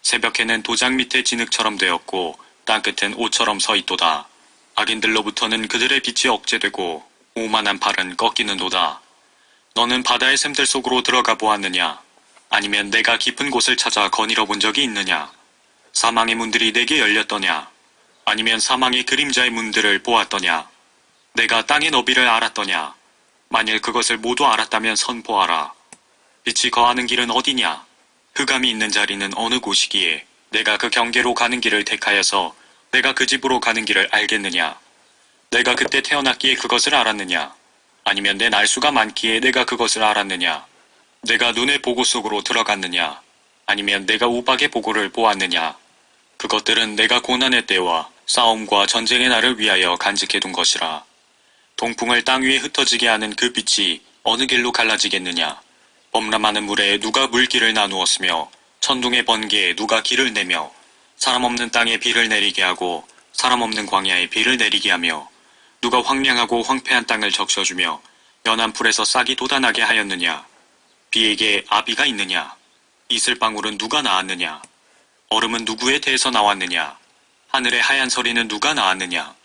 새벽에는 도장 밑에 진흙처럼 되었고 땅끝은 옷처럼 서 있도다. 악인들로부터는 그들의 빛이 억제되고 오만한 팔은 꺾이는도다. 너는 바다의 샘들 속으로 들어가 보았느냐? 아니면 내가 깊은 곳을 찾아 거닐어 본 적이 있느냐? 사망의 문들이 내게 열렸더냐? 아니면 사망의 그림자의 문들을 보았더냐? 내가 땅의 너비를 알았더냐? 만일 그것을 모두 알았다면 선포하라. 빛이 거하는 길은 어디냐? 흑암이 있는 자리는 어느 곳이기에 내가 그 경계로 가는 길을 택하여서 내가 그 집으로 가는 길을 알겠느냐? 내가 그때 태어났기에 그것을 알았느냐? 아니면 내 날수가 많기에 내가 그것을 알았느냐? 내가 눈의 보고 속으로 들어갔느냐? 아니면 내가 우박의 보고를 보았느냐? 그것들은 내가 고난의 때와 싸움과 전쟁의 날을 위하여 간직해둔 것이라. 동풍을 땅 위에 흩어지게 하는 그 빛이 어느 길로 갈라지겠느냐? 범람하는 물에 누가 물길을 나누었으며 천둥의 번개에 누가 길을 내며 사람 없는 땅에 비를 내리게 하고 사람 없는 광야에 비를 내리게 하며 누가 황량하고 황폐한 땅을 적셔주며 연한 풀에서 싹이 돋아나게 하였느냐? 비에게 아비가 있느냐? 이슬방울은 누가 낳았느냐? 얼음은 누구의 대에서 나왔느냐? 하늘의 하얀 서리는 누가 낳았느냐?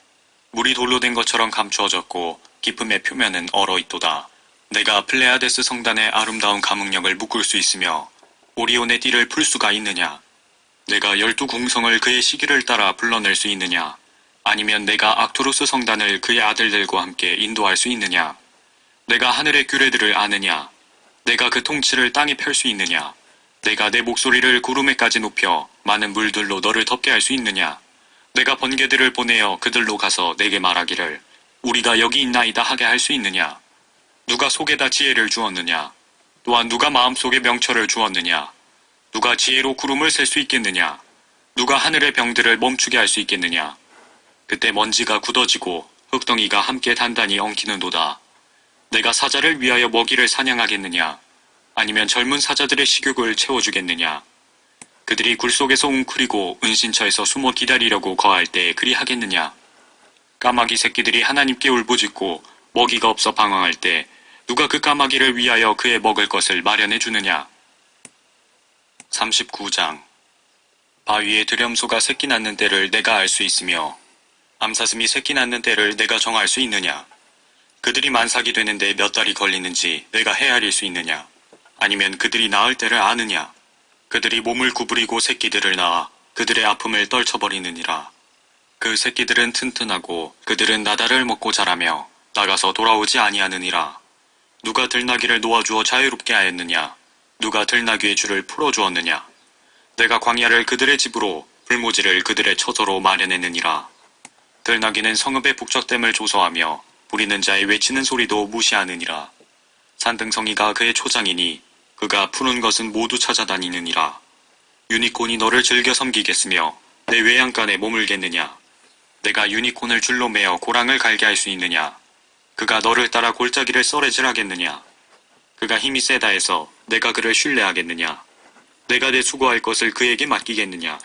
물이 돌로 된 것처럼 감추어졌고 깊음의 표면은 얼어있도다. 내가 플레아데스 성단의 아름다운 가문력을 묶을 수 있으며 오리온의 띠를 풀 수가 있느냐? 내가 12궁성을 그의 시기를 따라 불러낼 수 있느냐? 아니면 내가 악투루스 성단을 그의 아들들과 함께 인도할 수 있느냐? 내가 하늘의 규례들을 아느냐? 내가 그 통치를 땅에 펼 수 있느냐? 내가 내 목소리를 구름에까지 높여 많은 물들로 너를 덮게 할 수 있느냐? 내가 번개들을 보내어 그들로 가서 내게 말하기를 우리가 여기 있나이다 하게 할 수 있느냐? 누가 속에다 지혜를 주었느냐? 또한 누가 마음속에 명철을 주었느냐? 누가 지혜로 구름을 셀 수 있겠느냐? 누가 하늘의 병들을 멈추게 할 수 있겠느냐? 그때 먼지가 굳어지고 흙덩이가 함께 단단히 엉키는도다. 내가 사자를 위하여 먹이를 사냥하겠느냐? 아니면 젊은 사자들의 식욕을 채워주겠느냐? 그들이 굴 속에서 웅크리고 은신처에서 숨어 기다리려고 거할 때 그리 하겠느냐? 까마귀 새끼들이 하나님께 울부짖고 먹이가 없어 방황할 때 누가 그 까마귀를 위하여 그의 먹을 것을 마련해 주느냐? 39장. 바위에 드렴소가 새끼 낳는 때를 내가 알 수 있으며 암사슴이 새끼 낳는 때를 내가 정할 수 있느냐? 그들이 만삭이 되는데 몇 달이 걸리는지 내가 헤아릴 수 있느냐? 아니면 그들이 낳을 때를 아느냐? 그들이 몸을 구부리고 새끼들을 낳아 그들의 아픔을 떨쳐버리느니라. 그 새끼들은 튼튼하고 그들은 나달을 먹고 자라며 나가서 돌아오지 아니하느니라. 누가 들나귀를 놓아주어 자유롭게 하였느냐? 누가 들나귀의 줄을 풀어주었느냐? 내가 광야를 그들의 집으로 불모지를 그들의 처소로 마련했느니라. 들나귀는 성읍의 북적댐을 조소하며 부리는 자의 외치는 소리도 무시하느니라. 산등성이가 그의 초장이니 그가 푸는 것은 모두 찾아다니느니라. 유니콘이 너를 즐겨 섬기겠으며 내 외양간에 머물겠느냐? 내가 유니콘을 줄로 매어 고랑을 갈게 할 수 있느냐? 그가 너를 따라 골짜기를 썰애질하겠느냐? 그가 힘이 세다 해서 내가 그를 신뢰하겠느냐? 내가 내 수고할 것을 그에게 맡기겠느냐?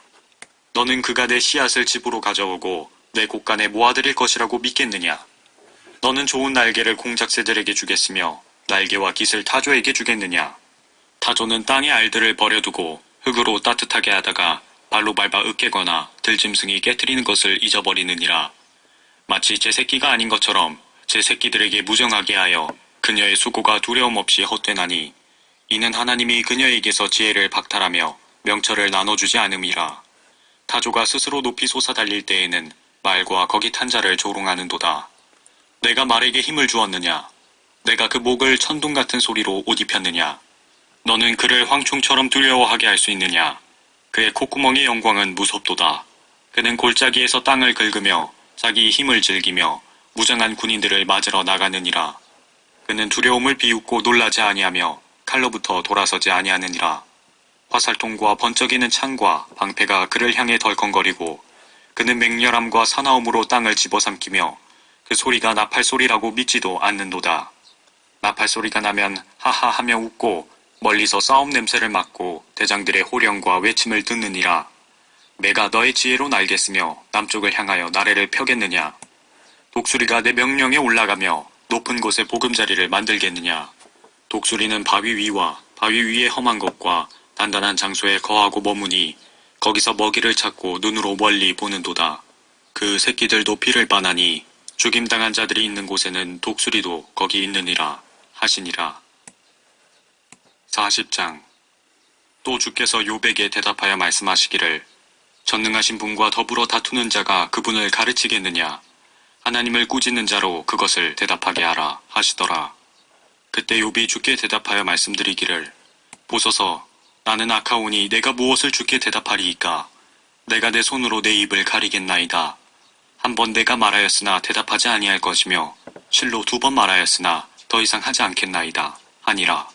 너는 그가 내 씨앗을 집으로 가져오고 내 곳간에 모아들일 것이라고 믿겠느냐? 너는 좋은 날개를 공작새들에게 주겠으며 날개와 깃을 타조에게 주겠느냐? 타조는 땅의 알들을 버려두고 흙으로 따뜻하게 하다가 발로 밟아 으깨거나 들짐승이 깨트리는 것을 잊어버리느니라. 마치 제 새끼가 아닌 것처럼 제 새끼들에게 무정하게 하여 그녀의 수고가 두려움 없이 헛되나니 이는 하나님이 그녀에게서 지혜를 박탈하며 명철을 나눠주지 않음이라. 타조가 스스로 높이 솟아달릴 때에는 말과 거기 탄 자를 조롱하는도다. 내가 말에게 힘을 주었느냐? 내가 그 목을 천둥 같은 소리로 옷 입혔느냐? 너는 그를 황충처럼 두려워하게 할 수 있느냐? 그의 콧구멍의 영광은 무섭도다. 그는 골짜기에서 땅을 긁으며 자기 힘을 즐기며 무장한 군인들을 맞으러 나가느니라. 그는 두려움을 비웃고 놀라지 아니하며 칼로부터 돌아서지 아니하느니라. 화살통과 번쩍이는 창과 방패가 그를 향해 덜컹거리고 그는 맹렬함과 사나움으로 땅을 집어삼키며 그 소리가 나팔소리라고 믿지도 않는도다. 나팔소리가 나면 하하하며 웃고 멀리서 싸움 냄새를 맡고 대장들의 호령과 외침을 듣느니라. 내가 너의 지혜로 날겠으며 남쪽을 향하여 나래를 펴겠느냐? 독수리가 내 명령에 올라가며 높은 곳에 보금자리를 만들겠느냐? 독수리는 바위 위와 바위 위의 험한 것과 단단한 장소에 거하고 머무니 거기서 먹이를 찾고 눈으로 멀리 보는도다. 그 새끼들도 피를 빠나니 죽임당한 자들이 있는 곳에는 독수리도 거기 있느니라 하시니라. 40장. 또 주께서 욥에게 대답하여 말씀하시기를 전능하신 분과 더불어 다투는 자가 그분을 가르치겠느냐? 하나님을 꾸짖는 자로 그것을 대답하게 하라 하시더라. 그때 욥이 주께 대답하여 말씀드리기를 보소서 나는 아카오니 내가 무엇을 주께 대답하리이까? 내가 내 손으로 내 입을 가리겠나이다. 한 번 내가 말하였으나 대답하지 아니할 것이며 실로 2번 말하였으나 더 이상 하지 않겠나이다. 하니라.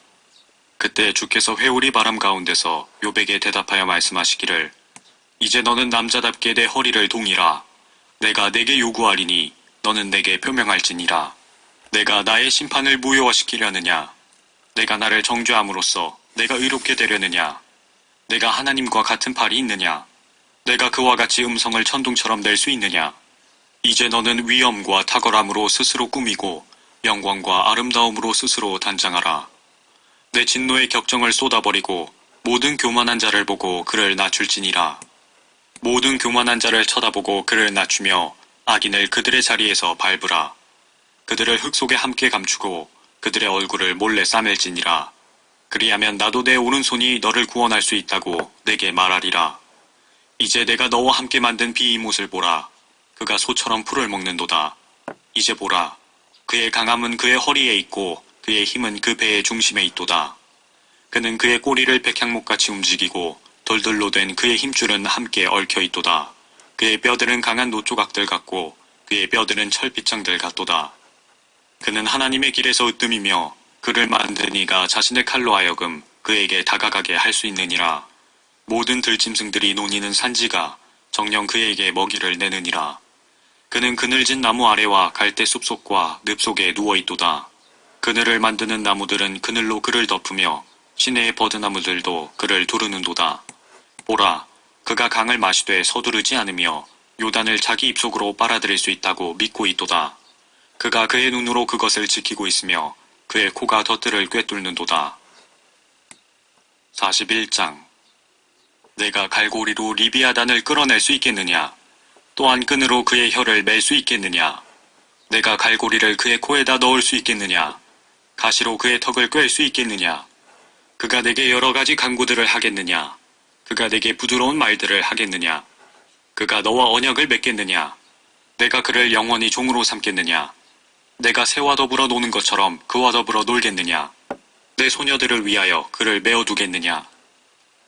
그때 주께서 회오리 바람 가운데서 욥에게 대답하여 말씀하시기를 이제 너는 남자답게 내 허리를 동이라. 내가 내게 요구하리니 너는 내게 표명할지니라. 내가 나의 심판을 무효화시키려느냐? 내가 나를 정죄함으로써 내가 의롭게 되려느냐? 내가 하나님과 같은 팔이 있느냐? 내가 그와 같이 음성을 천둥처럼 낼 수 있느냐? 이제 너는 위엄과 탁월함으로 스스로 꾸미고 영광과 아름다움으로 스스로 단장하라. 내 진노의 격정을 쏟아버리고 모든 교만한 자를 보고 그를 낮출지니라. 모든 교만한 자를 쳐다보고 그를 낮추며 악인을 그들의 자리에서 밟으라. 그들을 흙 속에 함께 감추고 그들의 얼굴을 몰래 싸맬지니라. 그리하면 나도 내 오른손이 너를 구원할 수 있다고 내게 말하리라. 이제 내가 너와 함께 만든 비이못을 보라. 그가 소처럼 풀을 먹는도다. 이제 보라. 그의 강함은 그의 허리에 있고 그의 힘은 그 배의 중심에 있도다. 그는 그의 꼬리를 백향목같이 움직이고 돌들로 된 그의 힘줄은 함께 얽혀 있도다. 그의 뼈들은 강한 노조각들 같고 그의 뼈들은 철빗장들 같도다. 그는 하나님의 길에서 으뜸이며 그를 만든 이가 자신의 칼로 하여금 그에게 다가가게 할 수 있느니라. 모든 들짐승들이 노니는 산지가 정녕 그에게 먹이를 내느니라. 그는 그늘진 나무 아래와 갈대 숲속과 늪 속에 누워있도다. 그늘을 만드는 나무들은 그늘로 그를 덮으며 시내의 버드나무들도 그를 두르는도다. 보라, 그가 강을 마시되 서두르지 않으며 요단을 자기 입속으로 빨아들일 수 있다고 믿고 있도다. 그가 그의 눈으로 그것을 지키고 있으며 그의 코가 덫들을 꿰뚫는도다. 41장. 내가 갈고리로 리비아단을 끌어낼 수 있겠느냐? 또한 끈으로 그의 혀를 맬 수 있겠느냐? 내가 갈고리를 그의 코에다 넣을 수 있겠느냐? 가시로 그의 턱을 꿰 수 있겠느냐? 그가 내게 여러 가지 강구들을 하겠느냐? 그가 내게 부드러운 말들을 하겠느냐? 그가 너와 언약을 맺겠느냐? 내가 그를 영원히 종으로 삼겠느냐? 내가 새와 더불어 노는 것처럼 그와 더불어 놀겠느냐? 내 소녀들을 위하여 그를 메어두겠느냐?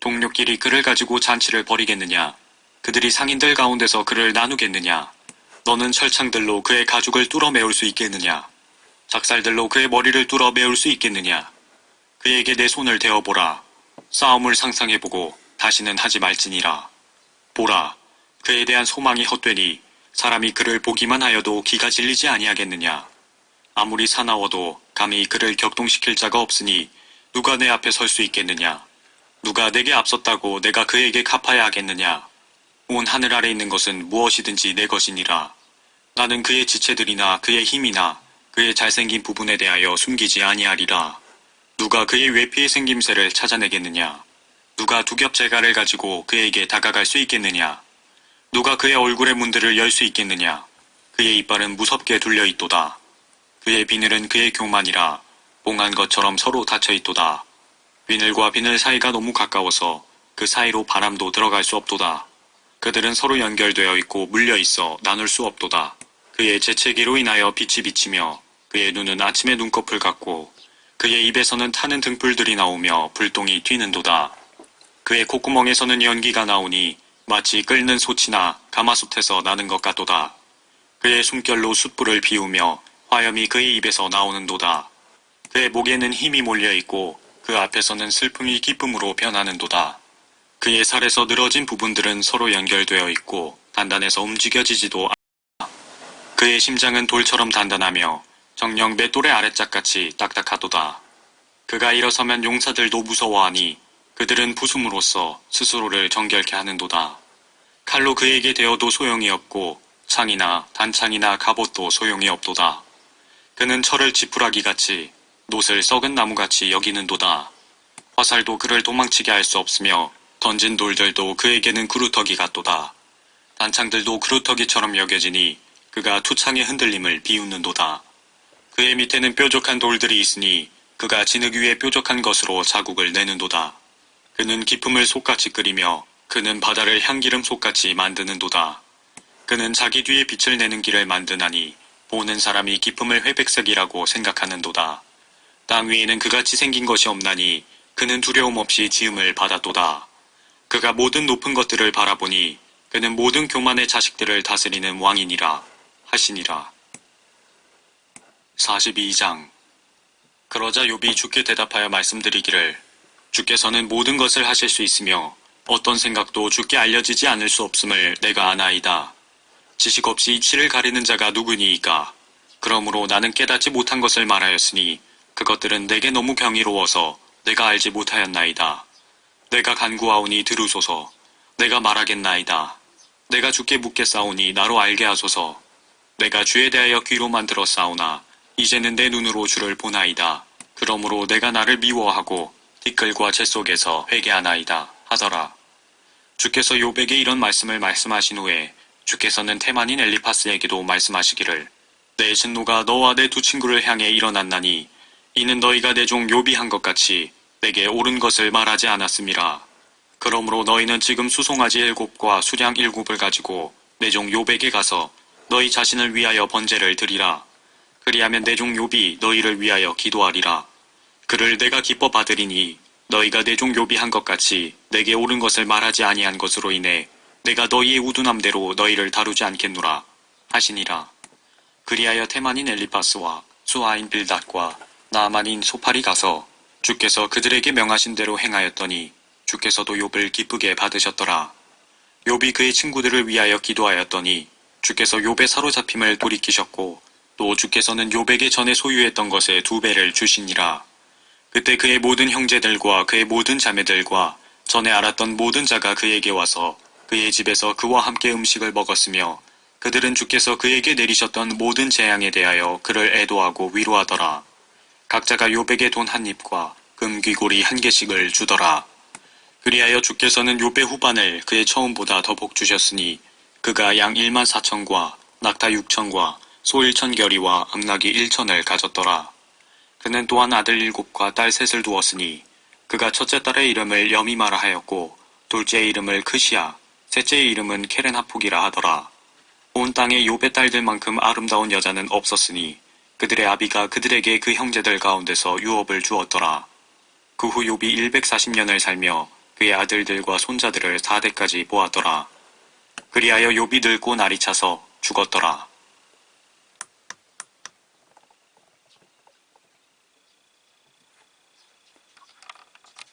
동료끼리 그를 가지고 잔치를 벌이겠느냐? 그들이 상인들 가운데서 그를 나누겠느냐? 너는 철창들로 그의 가죽을 뚫어 메울 수 있겠느냐? 작살들로 그의 머리를 뚫어 메울 수 있겠느냐? 그에게 내 손을 대어보라. 싸움을 상상해보고 다시는 하지 말지니라. 보라, 그에 대한 소망이 헛되니 사람이 그를 보기만 하여도 기가 질리지 아니하겠느냐? 아무리 사나워도 감히 그를 격동시킬 자가 없으니 누가 내 앞에 설 수 있겠느냐? 누가 내게 앞섰다고 내가 그에게 갚아야 하겠느냐? 온 하늘 아래 있는 것은 무엇이든지 내 것이니라. 나는 그의 지체들이나 그의 힘이나 그의 잘생긴 부분에 대하여 숨기지 아니하리라. 누가 그의 외피의 생김새를 찾아내겠느냐? 누가 두겹 재갈을 가지고 그에게 다가갈 수 있겠느냐? 누가 그의 얼굴의 문들을 열 수 있겠느냐? 그의 이빨은 무섭게 둘려 있도다. 그의 비늘은 그의 교만이라 봉한 것처럼 서로 닫혀 있도다. 비늘과 비늘 사이가 너무 가까워서 그 사이로 바람도 들어갈 수 없도다. 그들은 서로 연결되어 있고 물려 있어 나눌 수 없도다. 그의 재채기로 인하여 빛이 비치며 그의 눈은 아침의 눈꺼풀 같고 그의 입에서는 타는 등불들이 나오며 불똥이 튀는도다. 그의 콧구멍에서는 연기가 나오니 마치 끓는 솥이나 가마솥에서 나는 것 같도다. 그의 숨결로 숯불을 비우며 화염이 그의 입에서 나오는도다. 그의 목에는 힘이 몰려있고 그 앞에서는 슬픔이 기쁨으로 변하는도다. 그의 살에서 늘어진 부분들은 서로 연결되어 있고 단단해서 움직여지지도 않아. 그의 심장은 돌처럼 단단하며 정녕 맷돌의 아랫짝같이 딱딱하도다. 그가 일어서면 용사들도 무서워하니 그들은 부숨으로써 스스로를 정결케 하는도다. 칼로 그에게 대어도 소용이 없고 창이나 단창이나 갑옷도 소용이 없도다. 그는 철을 지푸라기같이 놋을 썩은 나무같이 여기는도다. 화살도 그를 도망치게 할 수 없으며 던진 돌들도 그에게는 그루터기 같도다. 단창들도 그루터기처럼 여겨지니 그가 투창의 흔들림을 비웃는도다. 그의 밑에는 뾰족한 돌들이 있으니 그가 진흙 위에 뾰족한 것으로 자국을 내는도다. 그는 기품을 솥같이 끓이며 그는 바다를 향기름 솥같이 만드는도다. 그는 자기 뒤에 빛을 내는 길을 만드나니 보는 사람이 기품을 회백색이라고 생각하는도다. 땅 위에는 그같이 생긴 것이 없나니 그는 두려움 없이 지음을 받았도다. 그가 모든 높은 것들을 바라보니 그는 모든 교만의 자식들을 다스리는 왕이니라 하시니라. 42장. 그러자 욥이 주께 대답하여 말씀드리기를 주께서는 모든 것을 하실 수 있으며 어떤 생각도 주께 알려지지 않을 수 없음을 내가 아나이다. 지식 없이 이치를 가리는 자가 누구니이까. 그러므로 나는 깨닫지 못한 것을 말하였으니 그것들은 내게 너무 경이로워서 내가 알지 못하였나이다. 내가 간구하오니 들으소서. 내가 말하겠나이다. 내가 주께 묻겠사오니 나로 알게 하소서. 내가 주에 대하여 귀로만 들었사오나 이제는 내 눈으로 주를 보나이다. 그러므로 내가 나를 미워하고 티끌과 재 속에서 회개하나이다 하더라. 주께서 욥에게 이런 말씀을 말씀하신 후에 주께서는 테만인 엘리파스에게도 말씀하시기를 내 진노가 너와 내 두 친구를 향해 일어났나니 이는 너희가 내 종 욥이 한 것 같이 내게 옳은 것을 말하지 않았음이라. 그러므로 너희는 지금 수송아지 7과 수량 7을 가지고 내 종 욥에게 가서 너희 자신을 위하여 번제를 드리라. 그리하면 내 종 욥이 너희를 위하여 기도하리라. 그를 내가 기뻐 받으리니 너희가 내 종 욥이 한 것 같이 내게 옳은 것을 말하지 아니한 것으로 인해 내가 너희의 우둔함대로 너희를 다루지 않겠노라 하시니라. 그리하여 테만인 엘리파스와 수아인 빌닷과 나아만인 소팔이 가서 주께서 그들에게 명하신 대로 행하였더니 주께서도 욥을 기쁘게 받으셨더라. 욥이 그의 친구들을 위하여 기도하였더니 주께서 욥의 사로잡힘을 돌이키셨고 또 주께서는 욥에게 전에 소유했던 것의 2배를 주시니라. 그때 그의 모든 형제들과 그의 모든 자매들과 전에 알았던 모든 자가 그에게 와서 그의 집에서 그와 함께 음식을 먹었으며 그들은 주께서 그에게 내리셨던 모든 재앙에 대하여 그를 애도하고 위로하더라. 각자가 욥에게 돈 한 입과 금 귀고리 1개씩을 주더라. 그리하여 주께서는 욥의 후반을 그의 처음보다 더 복주셨으니 그가 양 14,000과 낙타 6,000과 소 1,000결이와 암낙이 1,000을 가졌더라. 그는 또한 아들 7과 딸 3을 두었으니 그가 첫째 딸의 이름을 여미마라 하였고 둘째의 이름을 크시아, 셋째의 이름은 케렌하폭이라 하더라. 온 땅에 욥의 딸들만큼 아름다운 여자는 없었으니 그들의 아비가 그들에게 그 형제들 가운데서 유업을 주었더라. 그 후 욥이 140년을 살며 그의 아들들과 손자들을 4대까지 보았더라. 그리하여 욥이 늙고 날이 차서 죽었더라.